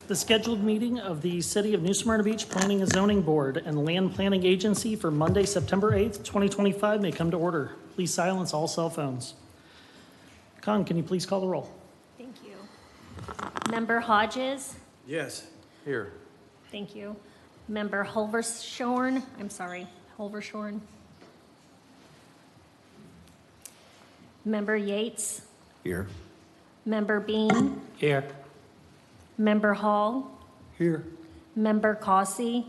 The scheduled meeting of the City of New Smyrna Beach Planning and Zoning Board and Land Planning Agency for Monday, September 8th, 2025 may come to order. Please silence all cell phones. Con, can you please call the roll? Thank you. Member Hodges? Yes. Here. Thank you. Member Holvershorn? Holvershorn. Member Yates? Here. Member Bean? Here. Member Hall? Here. Member Cossey?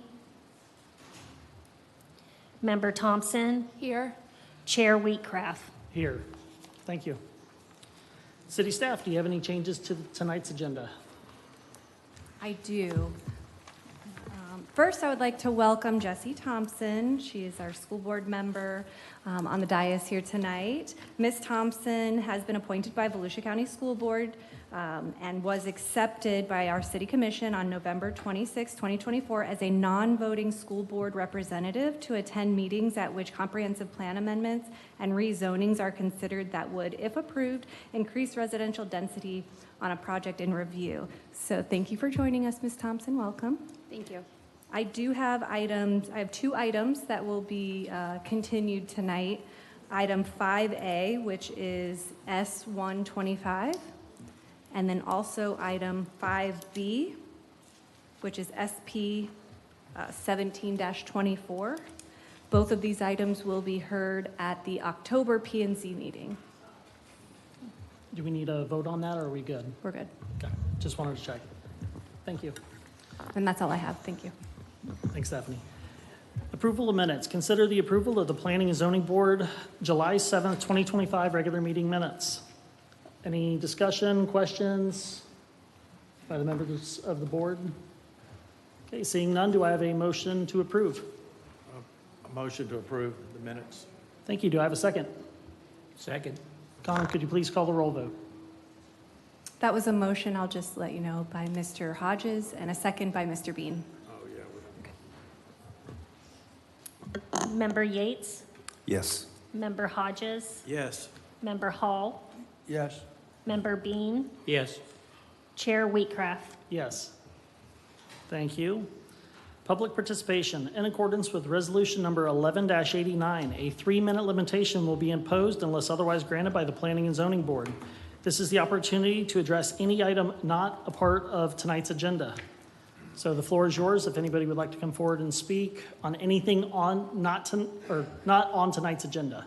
Member Thompson? Here. Chair Wheatcraft? Here. Thank you. City staff, do you have any changes to tonight's agenda? I do. First, I would like to welcome Jessie Thompson. She is our school board member on the dais here tonight. Ms. Thompson has been appointed by Volusia County School Board and was accepted by our City Commission on November 26, 2024 as a non-voting school board representative to attend meetings at which comprehensive plan amendments and rezonings are considered that would, if approved, increase residential density on a project in review. So thank you for joining us, Ms. Thompson. Welcome. Thank you. I do have items, I have two items that will be continued tonight. Item 5A, which is S125, and then also item 5B, which is SP 17-24. Both of these items will be heard at the October P&Z meeting. Do we need a vote on that, or are we good? We're good. Okay, just wanted to check. Thank you. And that's all I have. Thank you. Thanks, Stephanie. Approval of minutes. Consider the approval of the Planning and Zoning Board July 7th, 2025 regular meeting minutes. Any discussion, questions by the members of the board? Okay, seeing none, do I have a motion to approve? A motion to approve the minutes. Thank you. Do I have a second? Second. Con, could you please call the roll vote? That was a motion, I'll just let you know, by Mr. Hodges, and a second by Mr. Bean. Oh, yeah. Member Yates? Yes. Member Hodges? Yes. Member Hall? Yes. Member Bean? Yes. Chair Wheatcraft? Yes. Thank you. Public participation. In accordance with resolution number 11-89, a 3-minute limitation will be imposed unless otherwise granted by the Planning and Zoning Board. This is the opportunity to address any item not a part of tonight's agenda. So the floor is yours if anybody would like to come forward and speak on anything not on tonight's agenda.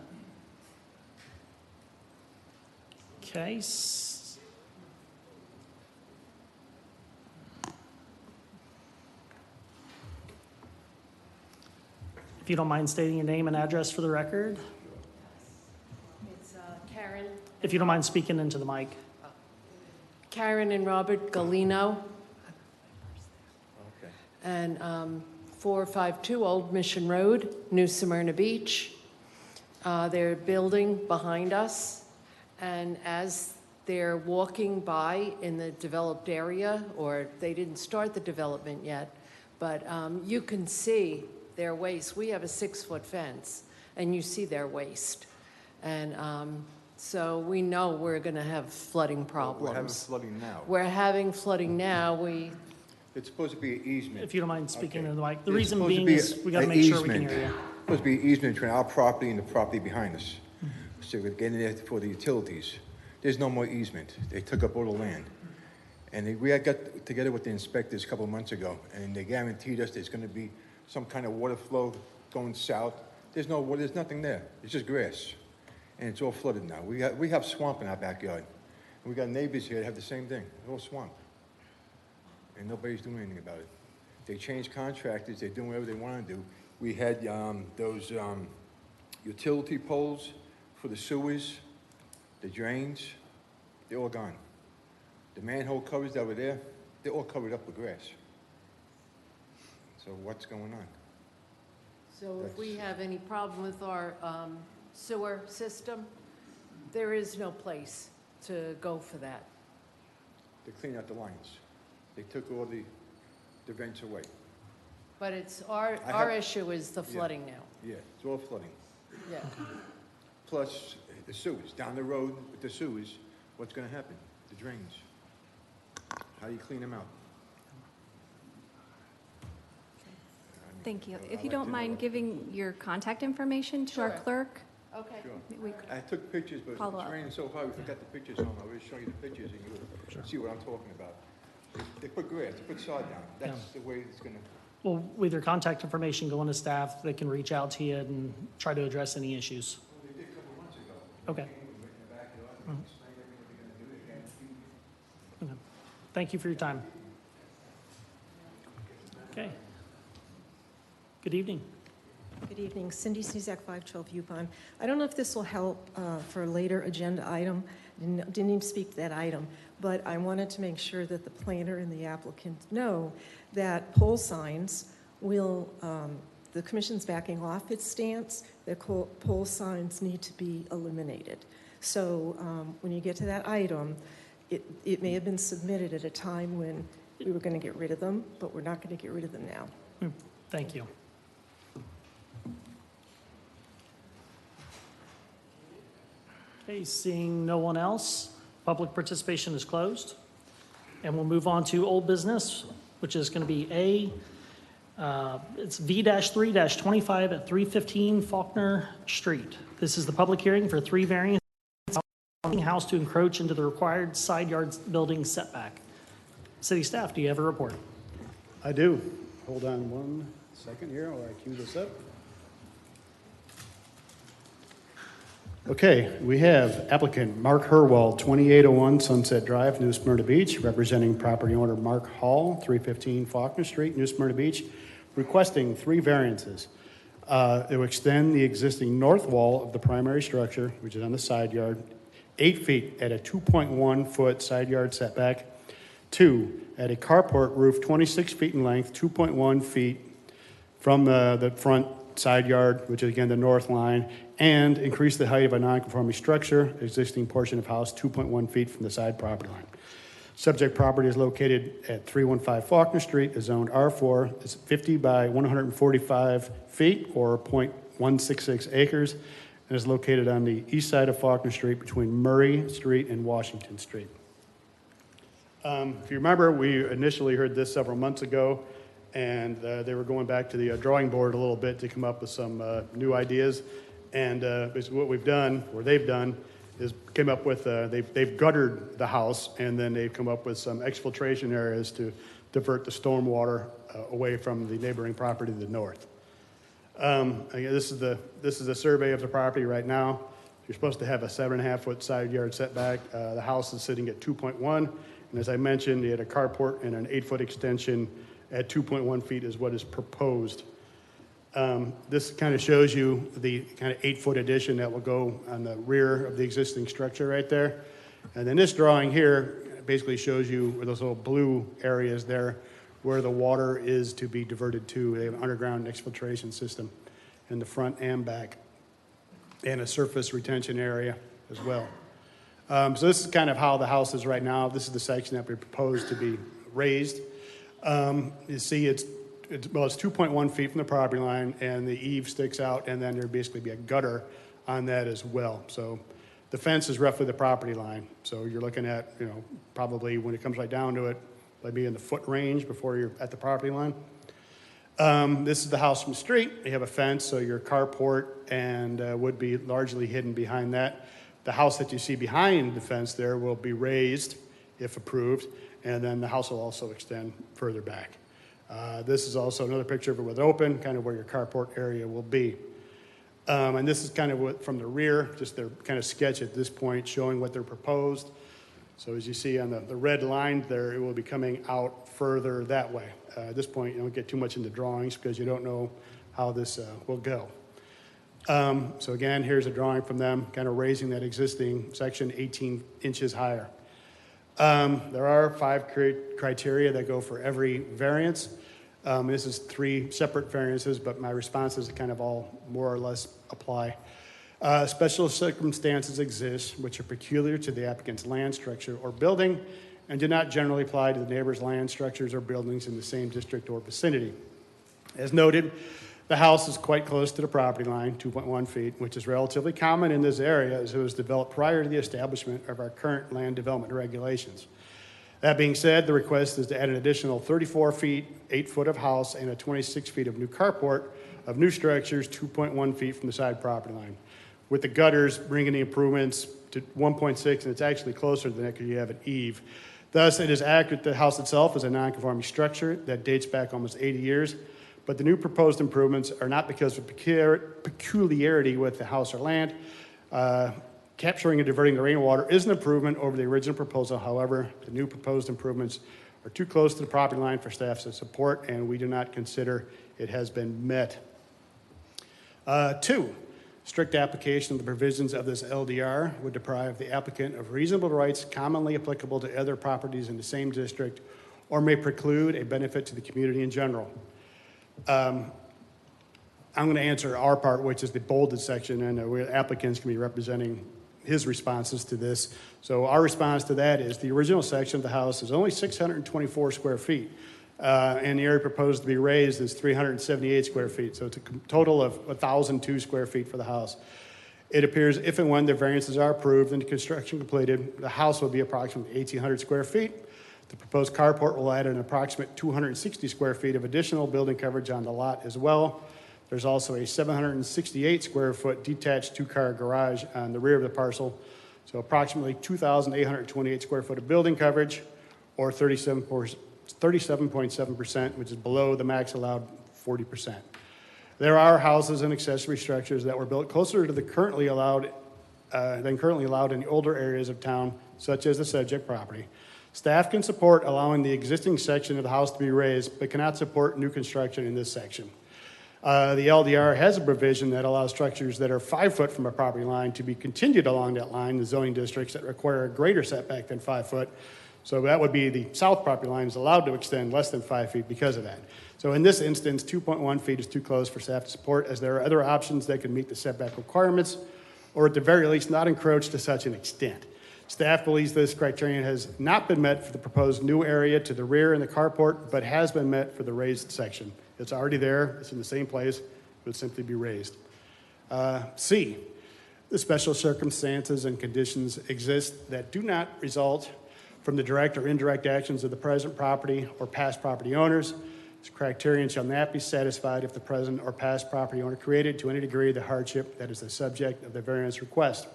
Okay. If you don't mind stating your name and address for the record. It's Karen. If you don't mind speaking into the mic. Karen and Robert Galino. Okay. And 452 Old Mission Road, New Smyrna Beach. They're building behind us. And as they're walking by in the developed area, or they didn't start the development yet, but you can see their waste. We have a 6-foot fence, and you see their waste. And so we know we're going to have flooding problems. We're having flooding now. We're having flooding now. It's supposed to be an easement. If you don't mind speaking into the mic. The It's reason supposed to being be is we got to an make sure we can easement. hear you. It's supposed to be an easement between our property and the property behind us. So we're getting there for the utilities. There's no more easement. They took up all the land. And we had got together with the inspectors a couple of months ago, and they guaranteed us there's going to be some kind of water flow going south. There's no water, there's nothing there. It's just grass. And it's all flooded now. We have swamp in our backyard. And we got neighbors here that have the same thing. It's all swamp. And nobody's doing anything about it. They changed contractors. They're doing whatever they want to do. We had those utility poles for the sewers, the drains. They're all gone. The manhole covers that were there, they're all covered up with grass. So what's going on? So if we have any problem with our sewer system, there is no place to go for that. They cleaned out the lines. They took all the vents away. But it's our issue is the flooding now. Yeah, it's all flooding. Yeah. Plus the sewers, down the road with the sewers, what's going to happen? The drains. How do you clean them out? Thank you. If you don't mind giving your contact information to our Sure. clerk? Okay. we- I took pictures, but Follow it's up. raining so hard, we forgot the pictures home. I was showing you the pictures, and you'll see what I'm talking about. They put grass, they put sod down. That's the way it's gonna, Well, with your contact information going to staff, they can reach out to you and try to address any issues. they did a couple months ago. Okay. Came in the backyard, and explained everything they're gonna do. They can't Okay. Thank you for your time. Okay. Good evening. Good evening, Cindy Snezak, 512 Yukon. I don't know if this will help for a later agenda item. Didn't even speak to that item, but I wanted to make sure that the planner and the applicant know that pole signs will, the commission's backing off its stance, that pole signs need to be eliminated. So when you get to that item, it may have been submitted at a time when we were going to get rid of them, but we're not going to get rid of them now. Thank you. Okay, seeing no one else, public participation is closed. And we'll move on to old business, which is going to be it's V-3-25 at 315 Faulkner Street. This is the public hearing for 3 variants house to encroach into the required side yard building setback. City staff, do you have a report? I do. Hold on one second here while I cue this up. Okay, we have applicant Mark Herwald, 2801 Sunset Drive, New Smyrna Beach, representing property owner Mark Hall, 315 Faulkner Street, New Smyrna Beach, requesting 3 variances. It will extend the existing north wall of the primary structure, which is on the side yard, 8 feet at a 2.1-foot side yard setback. 2, at a carport roof 26 feet in length, 2.1 feet from the front side yard, which is again the north line, and increase the height of a non-conforming structure, existing portion of house 2.1 feet from the side property line. Subject property is located at 315 Faulkner Street, is zoned R4. It's 50 by 145 feet, or 0.166 acres, and is located on the east side of Faulkner Street between Murray Street and Washington Street. If you remember, we initially heard this several months ago, and they were going back to the drawing board a little bit to come up with some new ideas. And basically what we've done, or they've done, is came up with, they've guttered the house, and then they've come up with some exfiltration areas to divert the stormwater away from the neighboring property to the north. Again, this is a survey of the property right now. You're supposed to have a 7.5-foot side yard setback. The house is sitting at 2.1, and as I mentioned, you had a carport and an 8-foot extension at 2.1 feet is what is proposed. This kind of shows you the kind of 8-foot addition that will go on the rear of the existing structure right there. And then this drawing here basically shows you where those little blue areas there where the water is to be diverted to. They have an underground exfiltration system in the front and back, and a surface retention area as well. So this is kind of how the house is right now. This is the section that we propose to be raised. You see it's 2.1 feet from the property line, and the eave sticks out, and then there'd basically be a gutter on that as well. So the fence is roughly the property line. So you're looking at, probably when it comes right down to it, maybe in the foot range before you're at the property line. This is the house from the street. You have a fence, so your carport and would be largely hidden behind that. The house that you see behind the fence there will be raised if approved, and then the house will also extend further back. This is also another picture of it with open, kind of where your carport area will be. And this is kind of what, from the rear, just their kind of sketch at this point, showing what they're proposed. So as you see on the red line there, it will be coming out further that way. At this point, you don't get too much into drawings because you don't know how this will go. So again, here's a drawing from them, kind of raising that existing section 18 inches higher. There are 5 criteria that go for every variance. This is 3 separate variances, but my responses kind of all more or less apply. Special circumstances exist which are peculiar to the applicant's land structure or building and do not generally apply to the neighbor's land structures or buildings in the same district or vicinity. As noted, the house is quite close to the property line, 2.1 feet, which is relatively common in this area as it was developed prior to the establishment of our current land development regulations. That being said, the request is to add an additional 34 feet, 8 foot of house, and a 26 feet of new carport of new structures, 2.1 feet from the side property line. With the gutters, bringing the improvements to 1.6, and it's actually closer than that because you have an eave. Thus, it is accurate that the house itself is a non-conforming structure that dates back almost 80 years, but the new proposed improvements are not because of peculiarity with the house or land. Capturing and diverting the rainwater is an improvement over the original proposal. However, the new proposed improvements are too close to the property line for staff to support, and we do not consider it has been met. 2, strict application of the provisions of this LDR would deprive the applicant of reasonable rights commonly applicable to other properties in the same district or may preclude a benefit to the community in general. I'm going to answer our part, which is the bolded section, and where applicants can be representing his responses to this. So our response to that is the original section of the house is only 624 square feet, and the area proposed to be raised is 378 square feet. So it's a total of 1,002 square feet for the house. It appears if and when the variances are approved and the construction completed, the house will be approximately 1,800 square feet. The proposed carport will add an approximate 260 square feet of additional building coverage on the lot as well. There's also a 768 square foot detached 2-car garage on the rear of the parcel. So approximately 2,828 square foot of building coverage, or 37.7%, which is below the max allowed 40%. There are houses and accessory structures that were built closer to the currently allowed in the older areas of town, such as the subject property. Staff can support allowing the existing section of the house to be raised, but cannot support new construction in this section. The LDR has a provision that allows structures that are 5 foot from a property line to be continued along that line in zoning districts that require a greater setback than 5 foot. So that would be the south property line is allowed to extend less than 5 feet because of that. So in this instance, 2.1 feet is too close for staff to support, as there are other options that can meet the setback requirements, or at the very least not encroach to such an extent. Staff believes this criterion has not been met for the proposed new area to the rear in the carport, but has been met for the raised section. It's already there, it's in the same place, it would simply be raised. C, the special circumstances and conditions exist that do not result from the direct or indirect actions of the present property or past property owners. This criterion shall not be satisfied if the present or past property owner created to any degree the hardship that is the subject of the variance request.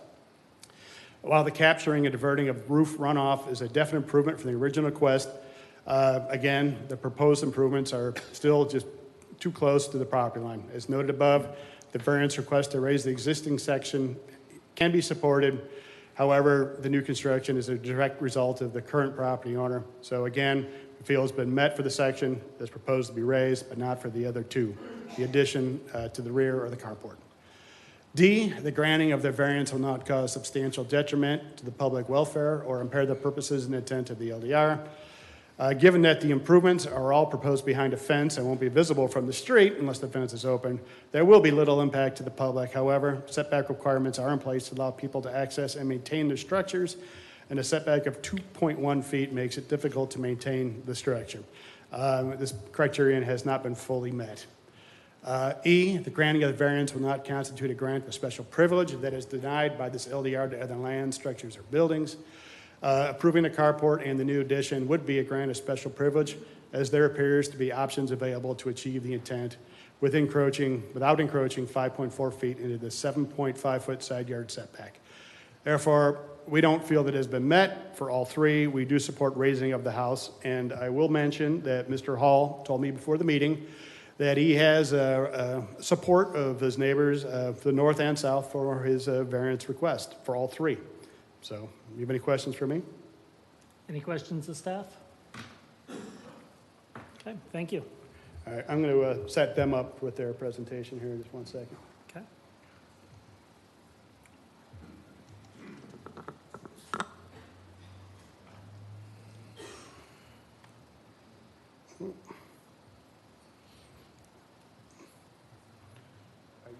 While the capturing and diverting of roof runoff is a definite improvement from the original request, again, the proposed improvements are still just too close to the property line. As noted above, the variance request to raise the existing section can be supported. However, the new construction is a direct result of the current property owner. So again, we feel it's been met for the section that's proposed to be raised, but not for the other two, the addition to the rear or the carport. D, the granting of the variance will not cause substantial detriment to the public welfare or impair the purposes and intent of the LDR. Given that the improvements are all proposed behind a fence and won't be visible from the street unless the fence is open, there will be little impact to the public. However, setback requirements are in place to allow people to access and maintain their structures, and a setback of 2.1 feet makes it difficult to maintain the structure. This criterion has not been fully met. E, the granting of the variance will not constitute a grant of special privilege that is denied by this LDR to other land, structures, or buildings. Approving the carport and the new addition would be a grant of special privilege, as there appears to be options available to achieve the intent without encroaching 5.4 feet into the 7.5 foot side yard setback. Therefore, we don't feel that it has been met for all three. We do support raising of the house, and I will mention that Mr. Hall told me before the meeting that he has support of his neighbors, the north and south, for his variance request for all three. So, you have any questions for me? Any questions of staff? Okay, thank you. All right, I'm going to set them up with their presentation here in just 1 second. Okay.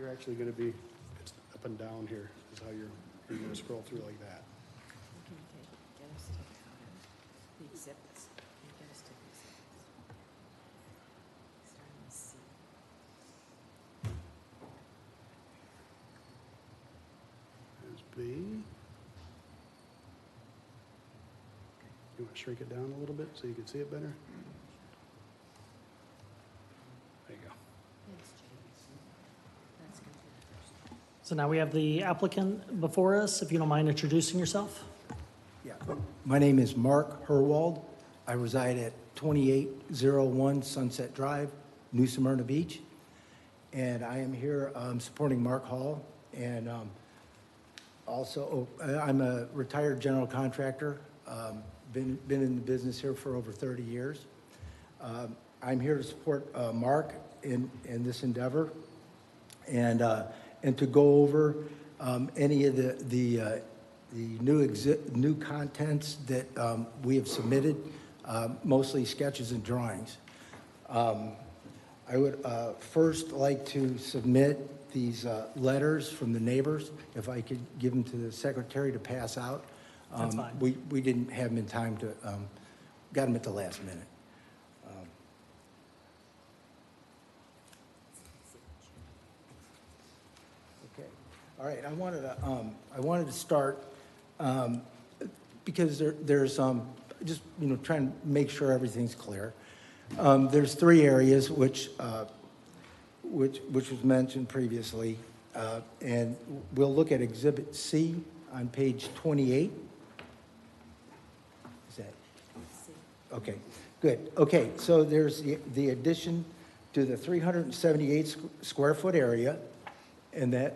You're actually going to be, it's up and down here is how you're going to scroll through like that. There's B. You You want to shrink it down a little bit so you can see it better? There you go. So now we have the applicant before us. If you don't mind introducing yourself. Yeah, my name is Mark Herwald. I reside at 2801 Sunset Drive, New Smyrna Beach. And I am here supporting Mark Hall. And also, I'm a retired general contractor. Been in the business here for over 30 years. I'm here to support Mark in this endeavor and to go over any of the new contents that we have submitted, mostly sketches and drawings. I would first like to submit these letters from the neighbors, if I could give them to the secretary to pass out. That's fine. We didn't have them in time to, got them at the last minute. Okay, all right, I wanted to start, because there's, just, trying to make sure everything's clear. There's three areas which was mentioned previously, and we'll look at Exhibit C on page 28. Is that? Okay, good. Okay, so there's the addition to the 378 square foot area, and that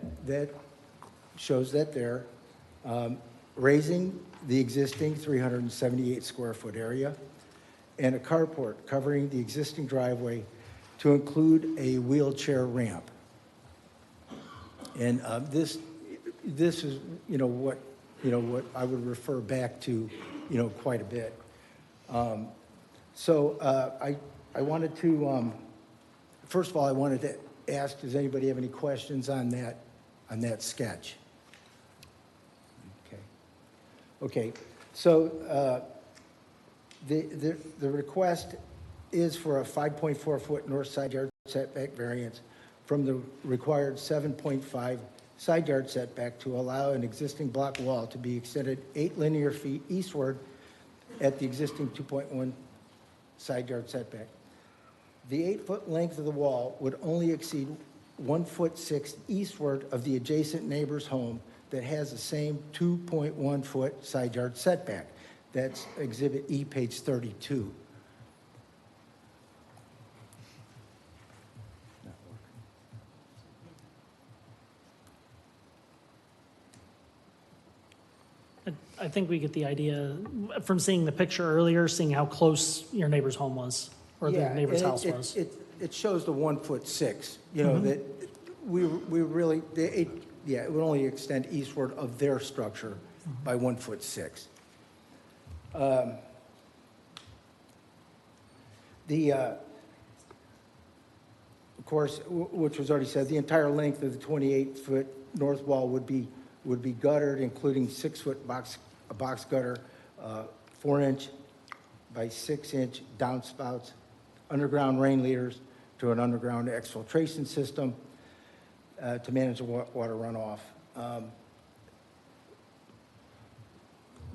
shows that there. Raising the existing 378 square foot area, and a carport covering the existing driveway to include a wheelchair ramp. And this is what I would refer back to quite a bit. So I wanted to first of all, I wanted to ask, does anybody have any questions on that sketch? Okay, so the request is for a 5.4 foot north side yard setback variance from the required 7.5 side yard setback to allow an existing block wall to be extended 8 linear feet eastward at the existing 2.1 side yard setback. The 8-foot length of the wall would only exceed 1.6 foot eastward of the adjacent neighbor's home that has the same 2.1 foot side yard setback. That's Exhibit E, page 32. I think we get the idea from seeing the picture earlier, seeing how close your neighbor's home was, or the neighbor's house was. It shows the 1.6 foot, that we really, it would only extend eastward of their structure by 1.6 foot. Of course, which was already said, the entire length of the 28-foot north wall would be guttered, including 6-foot box gutter, 4-inch by 6-inch downspouts, underground rain leaders to an underground exfiltration system to manage the water runoff.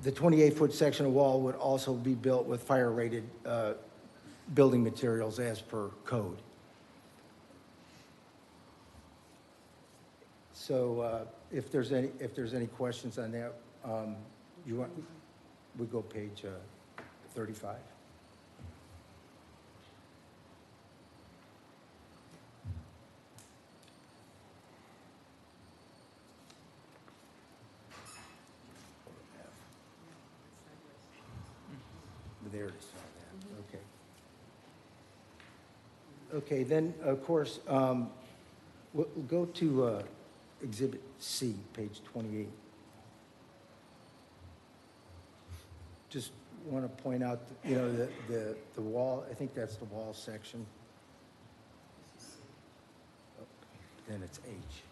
The 28-foot section of wall would also be built with fire-rated building materials as per code. So if there's any questions on that, we go page 35. There it is. Okay. Okay, then, of course, we'll go to Exhibit C, page 28. Just want to point out, the wall, I think that's the wall section. Oh, then it's H.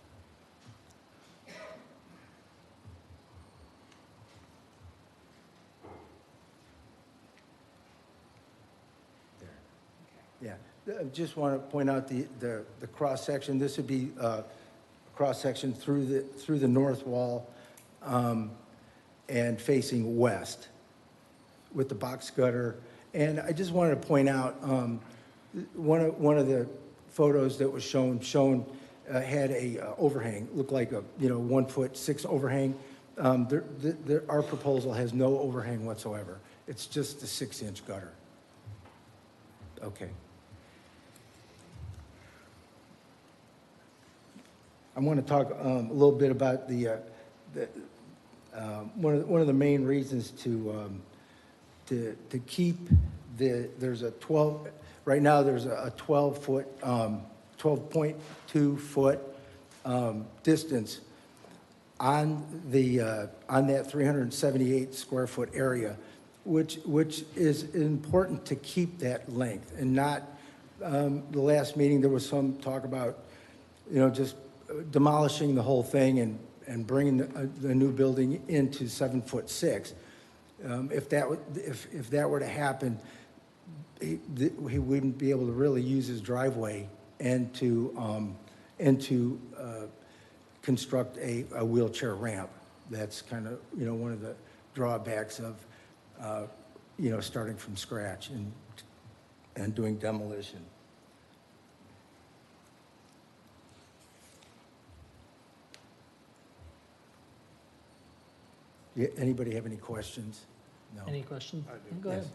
Yeah, I just want to point out the cross-section. This would be cross-section through the north wall and facing west, with the box gutter. And I just wanted to point out, one of the photos that was shown had a overhang, looked like a 1'6" overhang. Our proposal has no overhang whatsoever. It's just the 6-inch gutter. Okay. I want to talk a little bit about one of the main reasons to keep there's a 12, right now there's a 12-foot, 12.2 foot distance on that 378 square foot area, which is important to keep that length and not, the last meeting, there was some talk about, just demolishing the whole thing and bringing the new building into 7'6". If that were to happen, he wouldn't be able to really use his driveway and to construct a wheelchair ramp. That's kind of one of the drawbacks of starting from scratch and doing demolition. Yeah, anybody have any questions? No. Any questions? I do. Go ahead.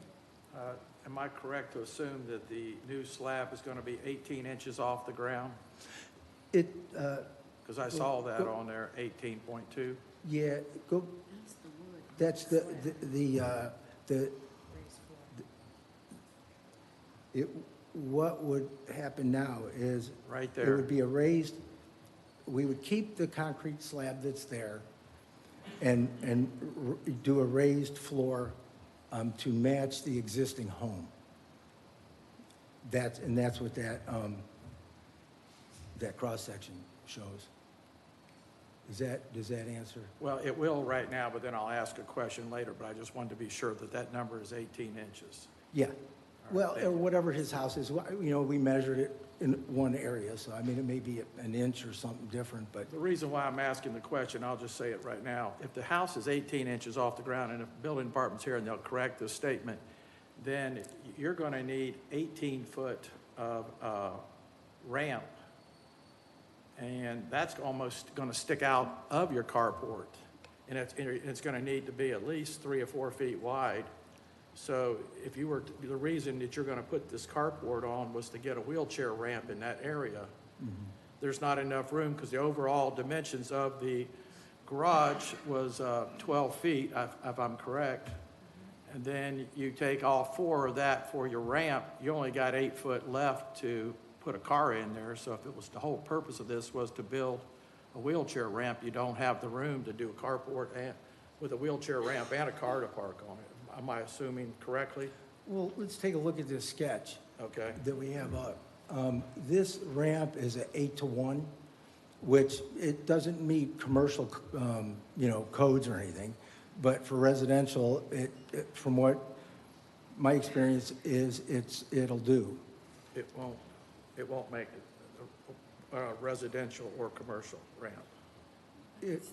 Am I correct to assume that the new slab is going to be 18 inches off the ground? Because I saw that on there, 18.2. Yeah, that's what would happen now is. Right It there. would be a raised, we would keep the concrete slab that's there and do a raised floor to match the existing home. That's what that cross-section shows. Does that answer? Well, it will right now, but then I'll ask a question later, but I just wanted to be sure that that number is 18 inches. Yeah. Well, thank you. or whatever his house is, we measured it in one area, so I mean, it may be an inch or something different, but The reason why I'm asking the question, I'll just say it right now. If the house is 18 inches off the ground, and if the building department's here and they'll correct this statement, then you're going to need 18-foot of ramp, and that's almost going to stick out of your carport, and it's going to need to be at least 3 or 4 feet wide. So if you were, the reason that you're going to put this carport on was to get a wheelchair ramp in that area. There's not enough room because the overall dimensions of the garage was 12 feet, if I'm correct. And then you take all 4 of that for your ramp, you only got 8 foot left to put a car in there. So if it was, the whole purpose of this was to build a wheelchair ramp, you don't have the room to do a carport and, with a wheelchair ramp and a car to park on it. Am I assuming correctly? well, let's take a look at this sketch Okay. that we have up. This ramp is an 8-to-1, which it doesn't meet commercial, codes or anything. But for residential, from what my experience is, it'll do. It won't make it a residential or commercial ramp. It's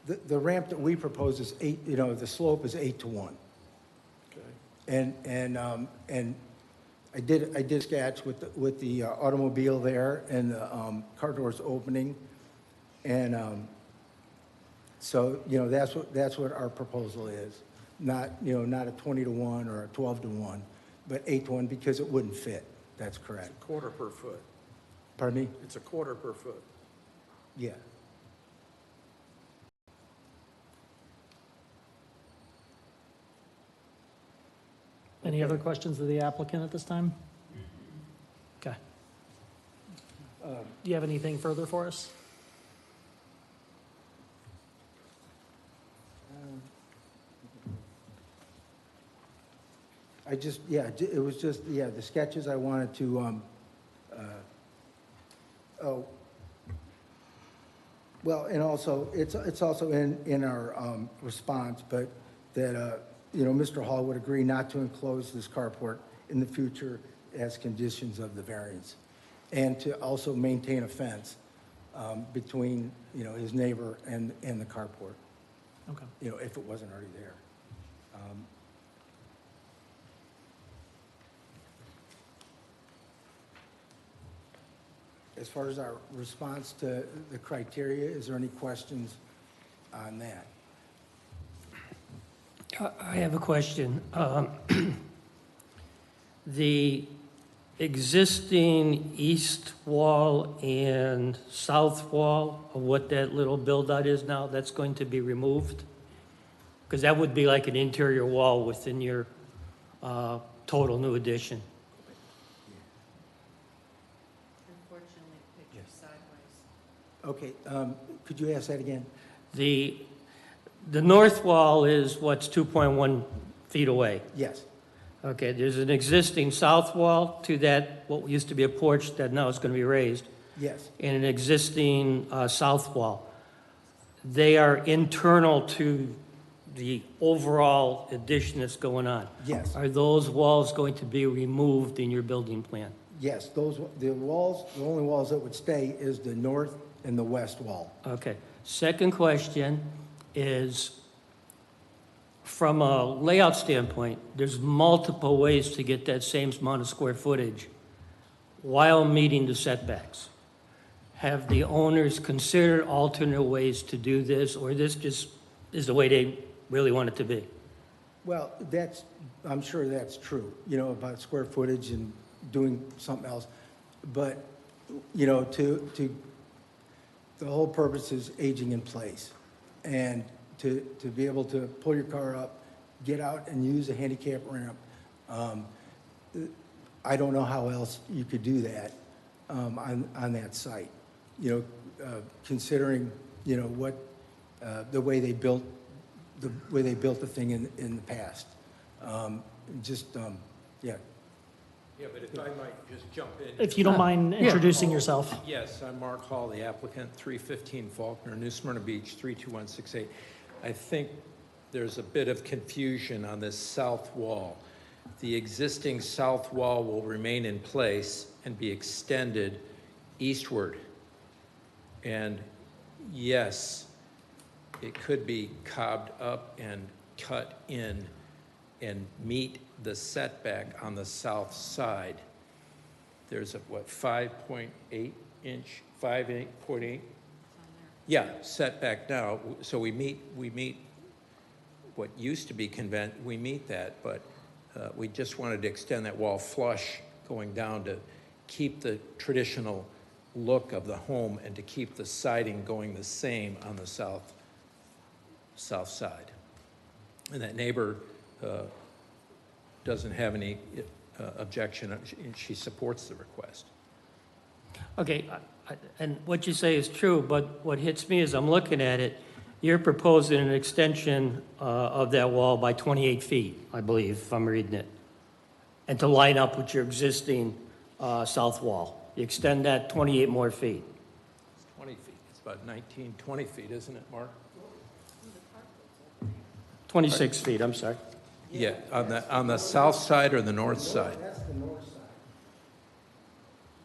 the ramp that we propose is 8, the slope is 8-to-1. Okay. And I did a sketch with the automobile there and the car doors opening. And so, that's what our proposal is. Not a 20-to-1 or a 12-to-1, but 8-to-1 because it wouldn't fit. That's correct. It's a quarter per foot. Pardon me? It's a quarter per foot. Yeah. Any other questions of the applicant at this time? Okay. Do you have anything further for us? It was just, the sketches I wanted to, well, and also, it's also in our response, but that, Mr. Hall would agree not to enclose this carport in the future as conditions of the variance, and to also maintain a fence between, his neighbor and the carport. Okay. if it wasn't already there. As far as our response to the criteria, is there any questions on that? I have a question. The existing east wall and south wall of what that little build-out is now, that's going to be removed? Because that would be like an interior wall within your total new addition. Okay, could you ask that again? The north wall is what's 2.1 feet away. Yes, Okay, there's an existing south wall to that, what used to be a porch that now is going to be raised, yes, and an existing south wall. They are internal to the overall addition that's going on. yes, Are those walls going to be removed in your building plan? yes. The only walls that would stay is the north and the west wall. Okay. Second question is, from a layout standpoint, there's multiple ways to get that same amount of square footage while meeting the setbacks. Have the owners considered alternate ways to do this, or this just is the way they really want it to be? Well, I'm sure that's true, about square footage and doing something else. But, the whole purpose is aging in place. And to be able to pull your car up, get out and use a handicap ramp, I don't know how else you could do that on that site. Considering, what, the way they built the thing in the past. Yeah. Yeah, but if I might just jump in. If you don't mind introducing yourself. Yes, I'm Mark Hall, the applicant, 315 Faulkner, New Smyrna Beach, 32168. I think there's a bit of confusion on this south wall. The existing south wall will remain in place and be extended eastward. And yes, it could be cobbed up and cut in and meet the setback on the south side. There's a, 5.8 inch, 5.8? Yeah, setback now. So we meet what used to be we meet that, but we just wanted to extend that wall flush going down to keep the traditional look of the home and to keep the siding going the same on the south side. And that neighbor doesn't have any objection. She supports the request. Okay, and what you say is true, but what hits me as I'm looking at it, you're proposing an extension of that wall by 28 feet, I believe, if I'm reading it, and to line up with your existing south wall. You extend that 28 more feet. It's 20 feet. It's about 20 feet, isn't it, Mark? 26 feet, I'm sorry. Yeah, on the south side or the north side? That's the north side.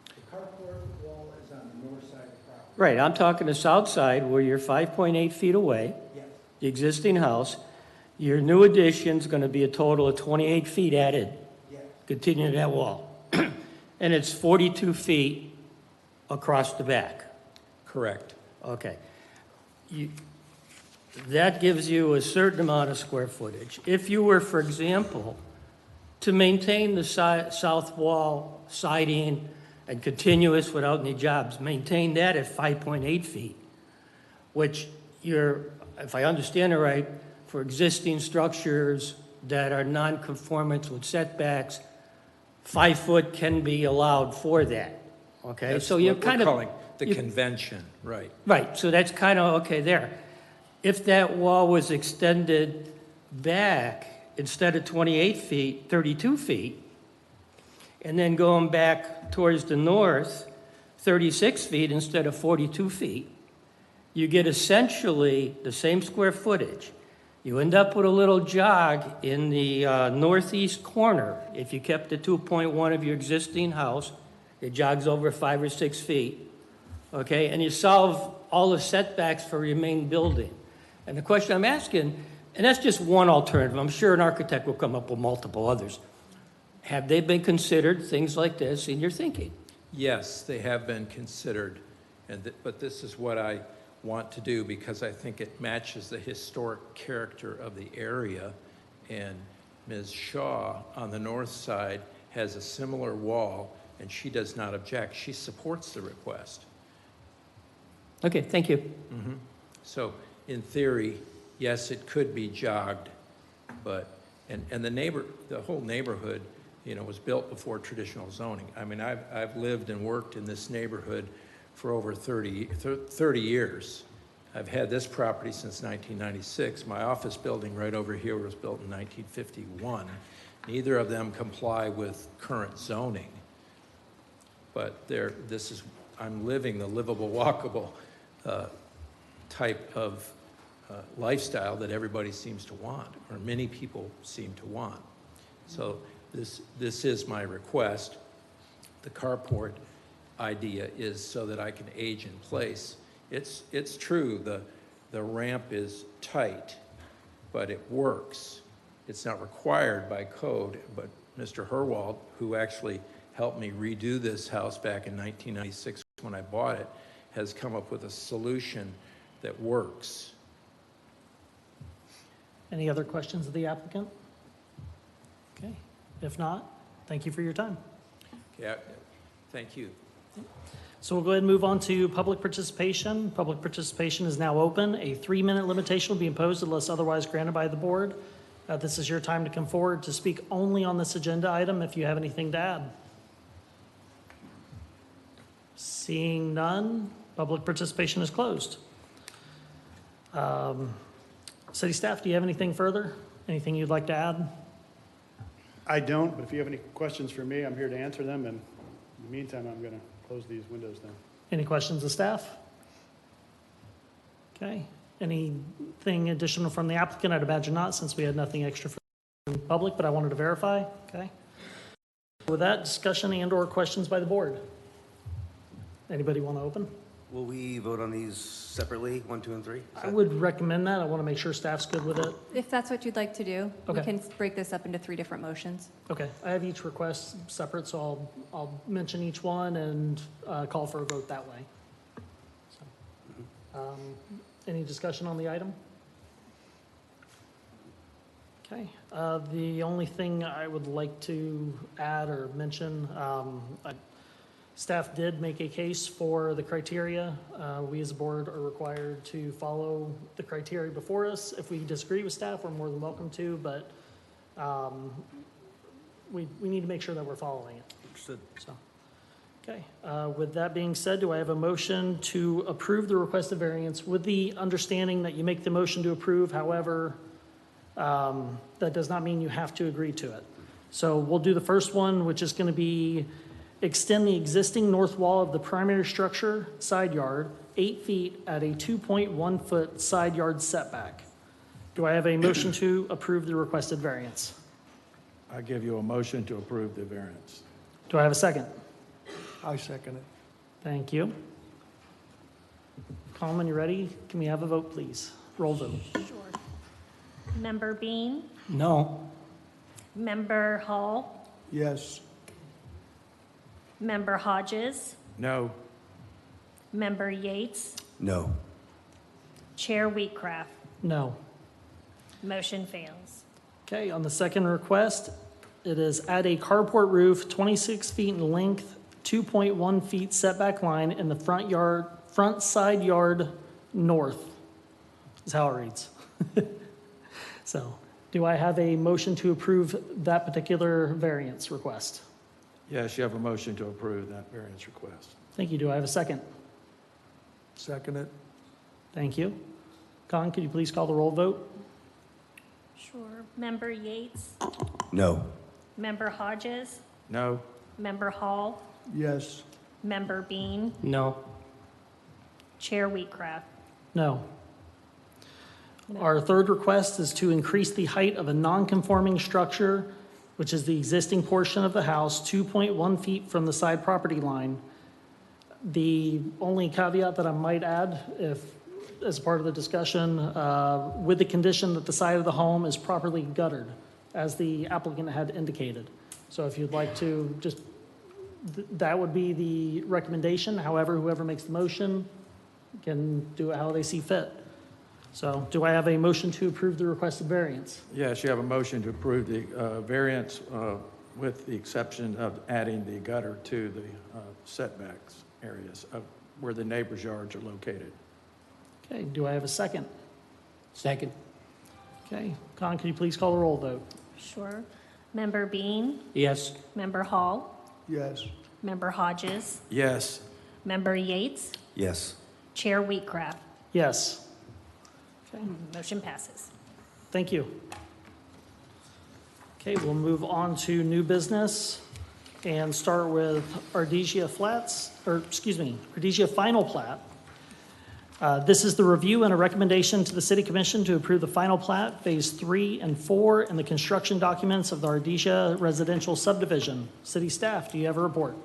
The carport wall is on the north side of the property. Right, I'm talking the south side where you're 5.8 feet away, Yes, the existing house. Your new addition's going to be a total of 28 feet added, yes, continuing that wall. And it's 42 feet across the back. Correct. Okay. That gives you a certain amount of square footage. If you were, for example, to maintain the south wall siding and continuous without any jobs, maintain that at 5.8 feet, which if I understand it right, for existing structures that are non-conformance with setbacks, 5 foot can be allowed for that. Okay, That's so you're what we're kind of calling the convention, right? right. So that's kind of okay there. If that wall was extended back instead of 28 feet, 32 feet, and then going back towards the north, 36 feet instead of 42 feet, you get essentially the same square footage. You end up with a little jog in the northeast corner. If you kept the 2.1 of your existing house, it jogs over 5 or 6 feet, okay? And you solve all the setbacks for your main building. And the question I'm asking, and that's just one alternative, I'm sure an architect will come up with multiple others. Have they been considered, things like this, in your thinking? Yes, they have been considered, but this is what I want to do because I think it matches the historic character of the area. And Ms. Shaw on the north side has a similar wall, and she does not object. She supports the request. Okay, thank you. So in theory, yes, it could be jogged, but, and the whole neighborhood, you know, was built before traditional zoning. I mean, I've lived and worked in this neighborhood for over 30 years. I've had this property since 1996. My office building right over here was built in 1951. Neither of them comply with current zoning. But I'm living the livable, walkable type of lifestyle that everybody seems to want, or many people seem to want. So this is my request. The carport idea is so that I can age in place. It's true, the ramp is tight, but it works. It's not required by code, but Mr. Herwald, who actually helped me redo this house back in 1996 when I bought it, has come up with a solution that works. Any other questions of the applicant? Okay, if not, thank you for your time. Yeah, thank you. So we'll go ahead and move on to public participation. Public participation is now open. A 3-minute limitation will be imposed unless otherwise granted by the board. This is your time to come forward to speak only on this agenda item if you have anything to add. Seeing none, public participation is closed. City staff, do you have anything further? Anything you'd like to add? I don't, but if you have any questions for me, I'm here to answer them, and in the meantime, I'm going to close these windows down. Any questions of staff? Okay. Anything additional from the applicant? I'd imagine not, since we had nothing extra for the public, but I wanted to verify. Okay. With that, discussion and/or questions by the board. Anybody want to open? Will we vote on these separately, 1, 2, and 3? I would recommend that. I want to make sure staff's good with it. If that's what you'd like to do, we Okay. can break this up into 3 different motions. Okay. I have each request separate, so I'll mention each one and call for a vote that way. So, any discussion on the item? Okay. The only thing I would like to add or mention, staff did make a case for the criteria. We as a board are required to follow the criteria before us. If we disagree with staff, we're more than welcome to, but we need to make sure that we're following it. Understood. So, okay. With that being said, do I have a motion to approve the requested variance with the understanding that you make the motion to approve? However, that does not mean you have to agree to it. So we'll do the first one, which is going to be extend the existing north wall of the primary structure side yard 8 feet at a 2.1 foot side yard setback. Do I have a motion to approve the requested variance? I give you a motion to approve the variance. Do I have a second? I second it. Thank you. Coleman, you ready? Can we have a vote, please? Roll vote. Sure. Member Bean, No. Member Hall, Yes. Member Hodges, No. Member Yates, No. Chair Wheatcraft. No. Motion fails. Okay, on the second request, it is add a carport roof 26 feet in length, 2.1 feet setback line in the front side yard north, is how it reads. So, do I have a motion to approve that particular variance request? Yes, you have a motion to approve that variance request. Thank you. Do I have a second? Second it. Thank you. Con, could you please call the roll vote? Sure. Member Yates, No. Member Hodges, No. Member Hall, Yes. Member Bean, No. Chair Wheatcraft. No. Our third request is to increase the height of a non-conforming structure, which is the existing portion of the house, 2.1 feet from the side property line. The only caveat that I might add, if as part of the discussion, with the condition that the side of the home is properly guttered, as the applicant had indicated. So if you'd like to just, that would be the recommendation. However, whoever makes the motion can do it how they see fit. So do I have a motion to approve the requested variance? Yes, you have a motion to approve the variance with the exception of adding the gutter to the setbacks areas of where the neighbors' yards are located. Okay, do I have a second? Second. Okay, Con, can you please call the roll vote? Sure. Member Bean, Yes. Member Hall, Yes. Member Hodges, Yes. Member Yates, Yes. Chair Wheatcraft. Yes. Okay, Motion passes. thank you. Okay, we'll move on to new business and start with Ardesia Flats, Ardesia Final Plat. This is the review and a recommendation to the City Commission to approve the final plat, Phase 3 and 4, and the construction documents of the Ardesia Residential Subdivision. City staff, do you have a report?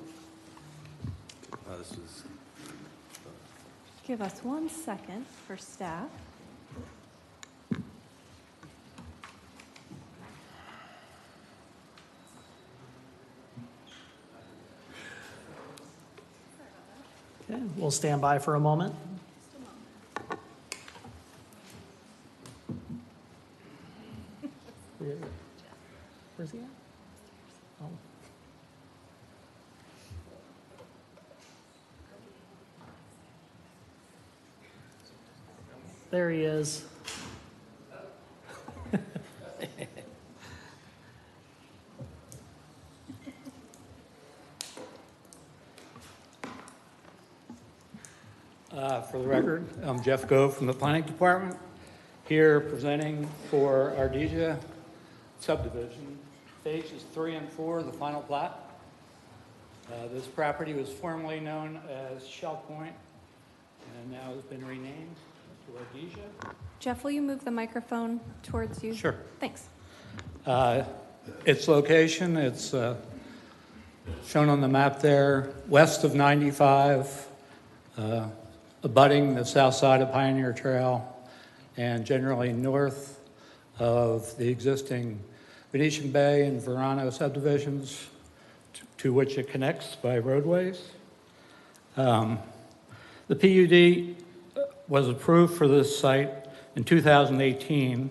Give us 1 second for staff. Okay, we'll stand by for a moment. Where's he at? Oh. There he is. For the record, I'm Jeff Gove from the Planning Department, here presenting for Ardesia subdivision, phases 3 and 4, the final plat. This property was formerly known as Shell Point and now has been renamed to Ardesia. Jeff, will you move the microphone towards you? Sure. Thanks. Its location, it's shown on the map there, west of 95, abutting the south side of Pioneer Trail, and generally north of the existing Venetian Bay and Verano subdivisions to which it connects by roadways. The PUD was approved for this site in 2018.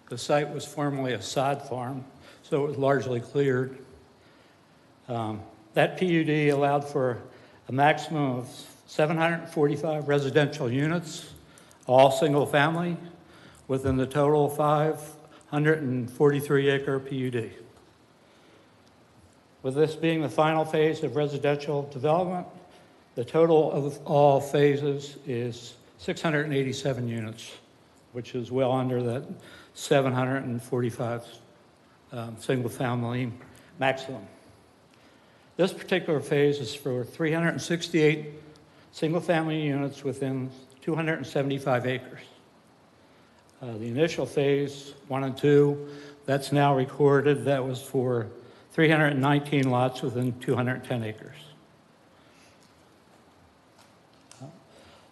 The site was formerly a sod farm, so it was largely cleared. That PUD allowed for a maximum of 745 residential units, all single family, within the total 543-acre PUD. With this being the final phase of residential development, the total of all phases is 687 units, which is well under that 745 single-family maximum. This particular phase is for 368 single-family units within 275 acres. The initial phase 1 and 2, that's now recorded, that was for 319 lots within 210 acres.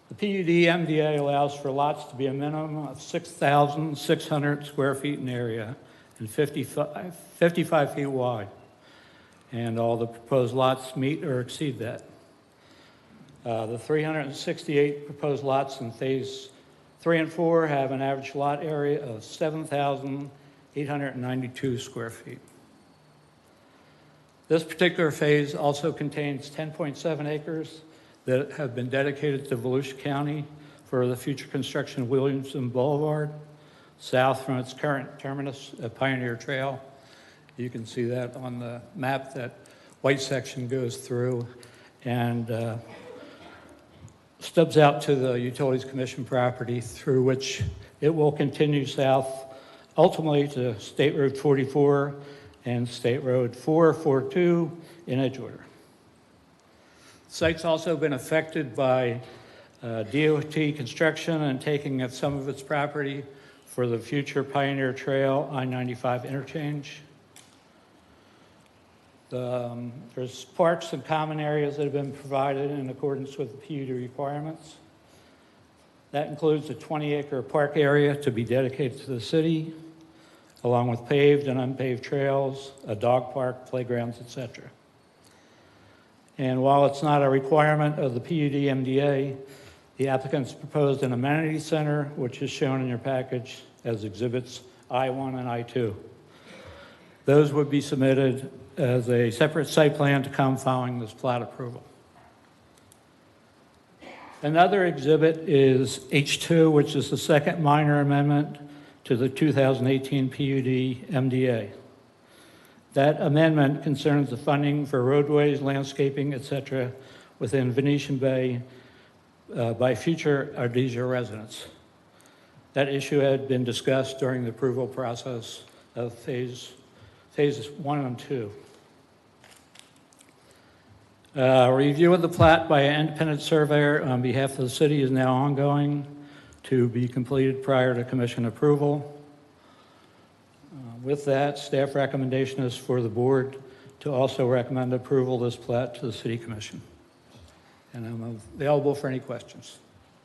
The PUD MDA allows for lots to be a minimum of 6,600 square feet in area and 55 feet wide. And all the proposed lots meet or exceed that. The 368 proposed lots in phase 3 and 4 have an average lot area of 7,892 square feet. This particular phase also contains 10.7 acres that have been dedicated to Volusia County for the future construction of Williamson Boulevard, south from its current terminus at Pioneer Trail. You can see that on the map. That white section goes through and stubs out to the Utilities Commission property, through which it will continue south, ultimately to State Road 44 and State Road 442 in Edgewater. The site's also been affected by DOT construction and taking of some of its property for the future Pioneer Trail I-95 interchange. There's parks and common areas that have been provided in accordance with the PUD requirements. That includes a 20-acre park area to be dedicated to the city, along with paved and unpaved trails, a dog park, playgrounds, etc. And while it's not a requirement of the PUD MDA, the applicants proposed an amenity center, which is shown in your package as exhibits I-1 and I-2. Those would be submitted as a separate site plan to come following this plat approval. Another exhibit is H2, which is the second minor amendment to the 2018 PUD MDA. That amendment concerns the funding for roadways, landscaping, etc. within Venetian Bay by future Ardisia residents. That issue had been discussed during the approval process of phases 1 and 2. Review of the plat by an independent surveyor on behalf of the city is now ongoing to be completed prior to commission approval. With that, staff recommendation is for the board to also recommend approval of this plat to the city commission. And I'm available for any questions.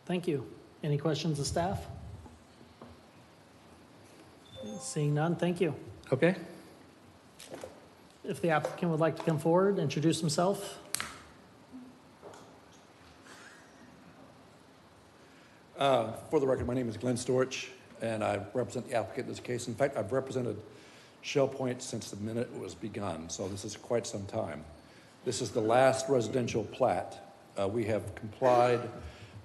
Thank you. Any questions of staff? Seeing none, thank you. Okay. If the applicant would like to come forward, introduce himself. For the record, my name is Glenn Storch, and I represent the applicant in this case. In fact, I've represented Shell Point since the minute it was begun, so this is quite some time. This is the last residential plat. We have complied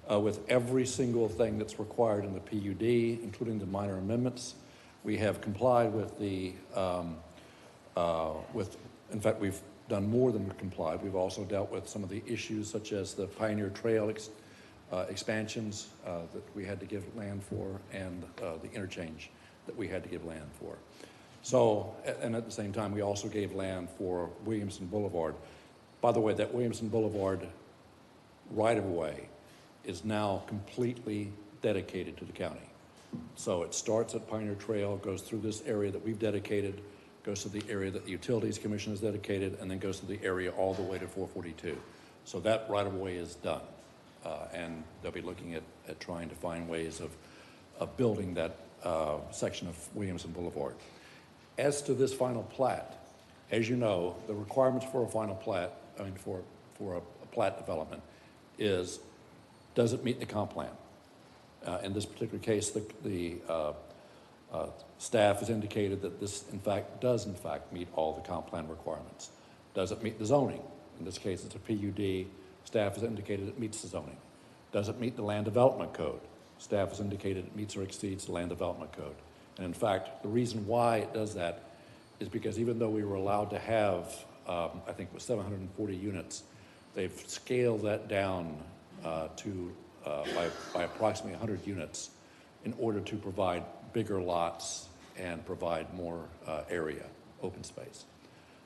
with every single thing that's required in the PUD, including the minor amendments. We have complied with the, in fact, we've done more than complied. We've also dealt with some of the issues such as the Pioneer Trail expansions that we had to give land for, and the interchange that we had to give land for. So, and at the same time, we also gave land for Williamson Boulevard. By the way, that Williamson Boulevard right-of-way is now completely dedicated to the county. So it starts at Pioneer Trail, goes through this area that we've dedicated, goes to the area that the Utilities Commission has dedicated, and then goes to the area all the way to 442. So that right-of-way is done. And they'll be looking at trying to find ways of building that section of Williamson Boulevard. As to this final plat, as you know, the requirements for a final plat, I mean for a plat development, is does it meet the comp plan? In this particular case, the staff has indicated that this, does in fact meet all the comp plan requirements. Does it meet the zoning? In this case, it's a PUD. Staff has indicated it meets the zoning. Does it meet the land development code? Staff has indicated it meets or exceeds the land development code. And in fact, the reason why it does that is because even though we were allowed to have, I think it was 740 units, they've scaled that down by approximately 100 units in order to provide bigger lots and provide more area, open space.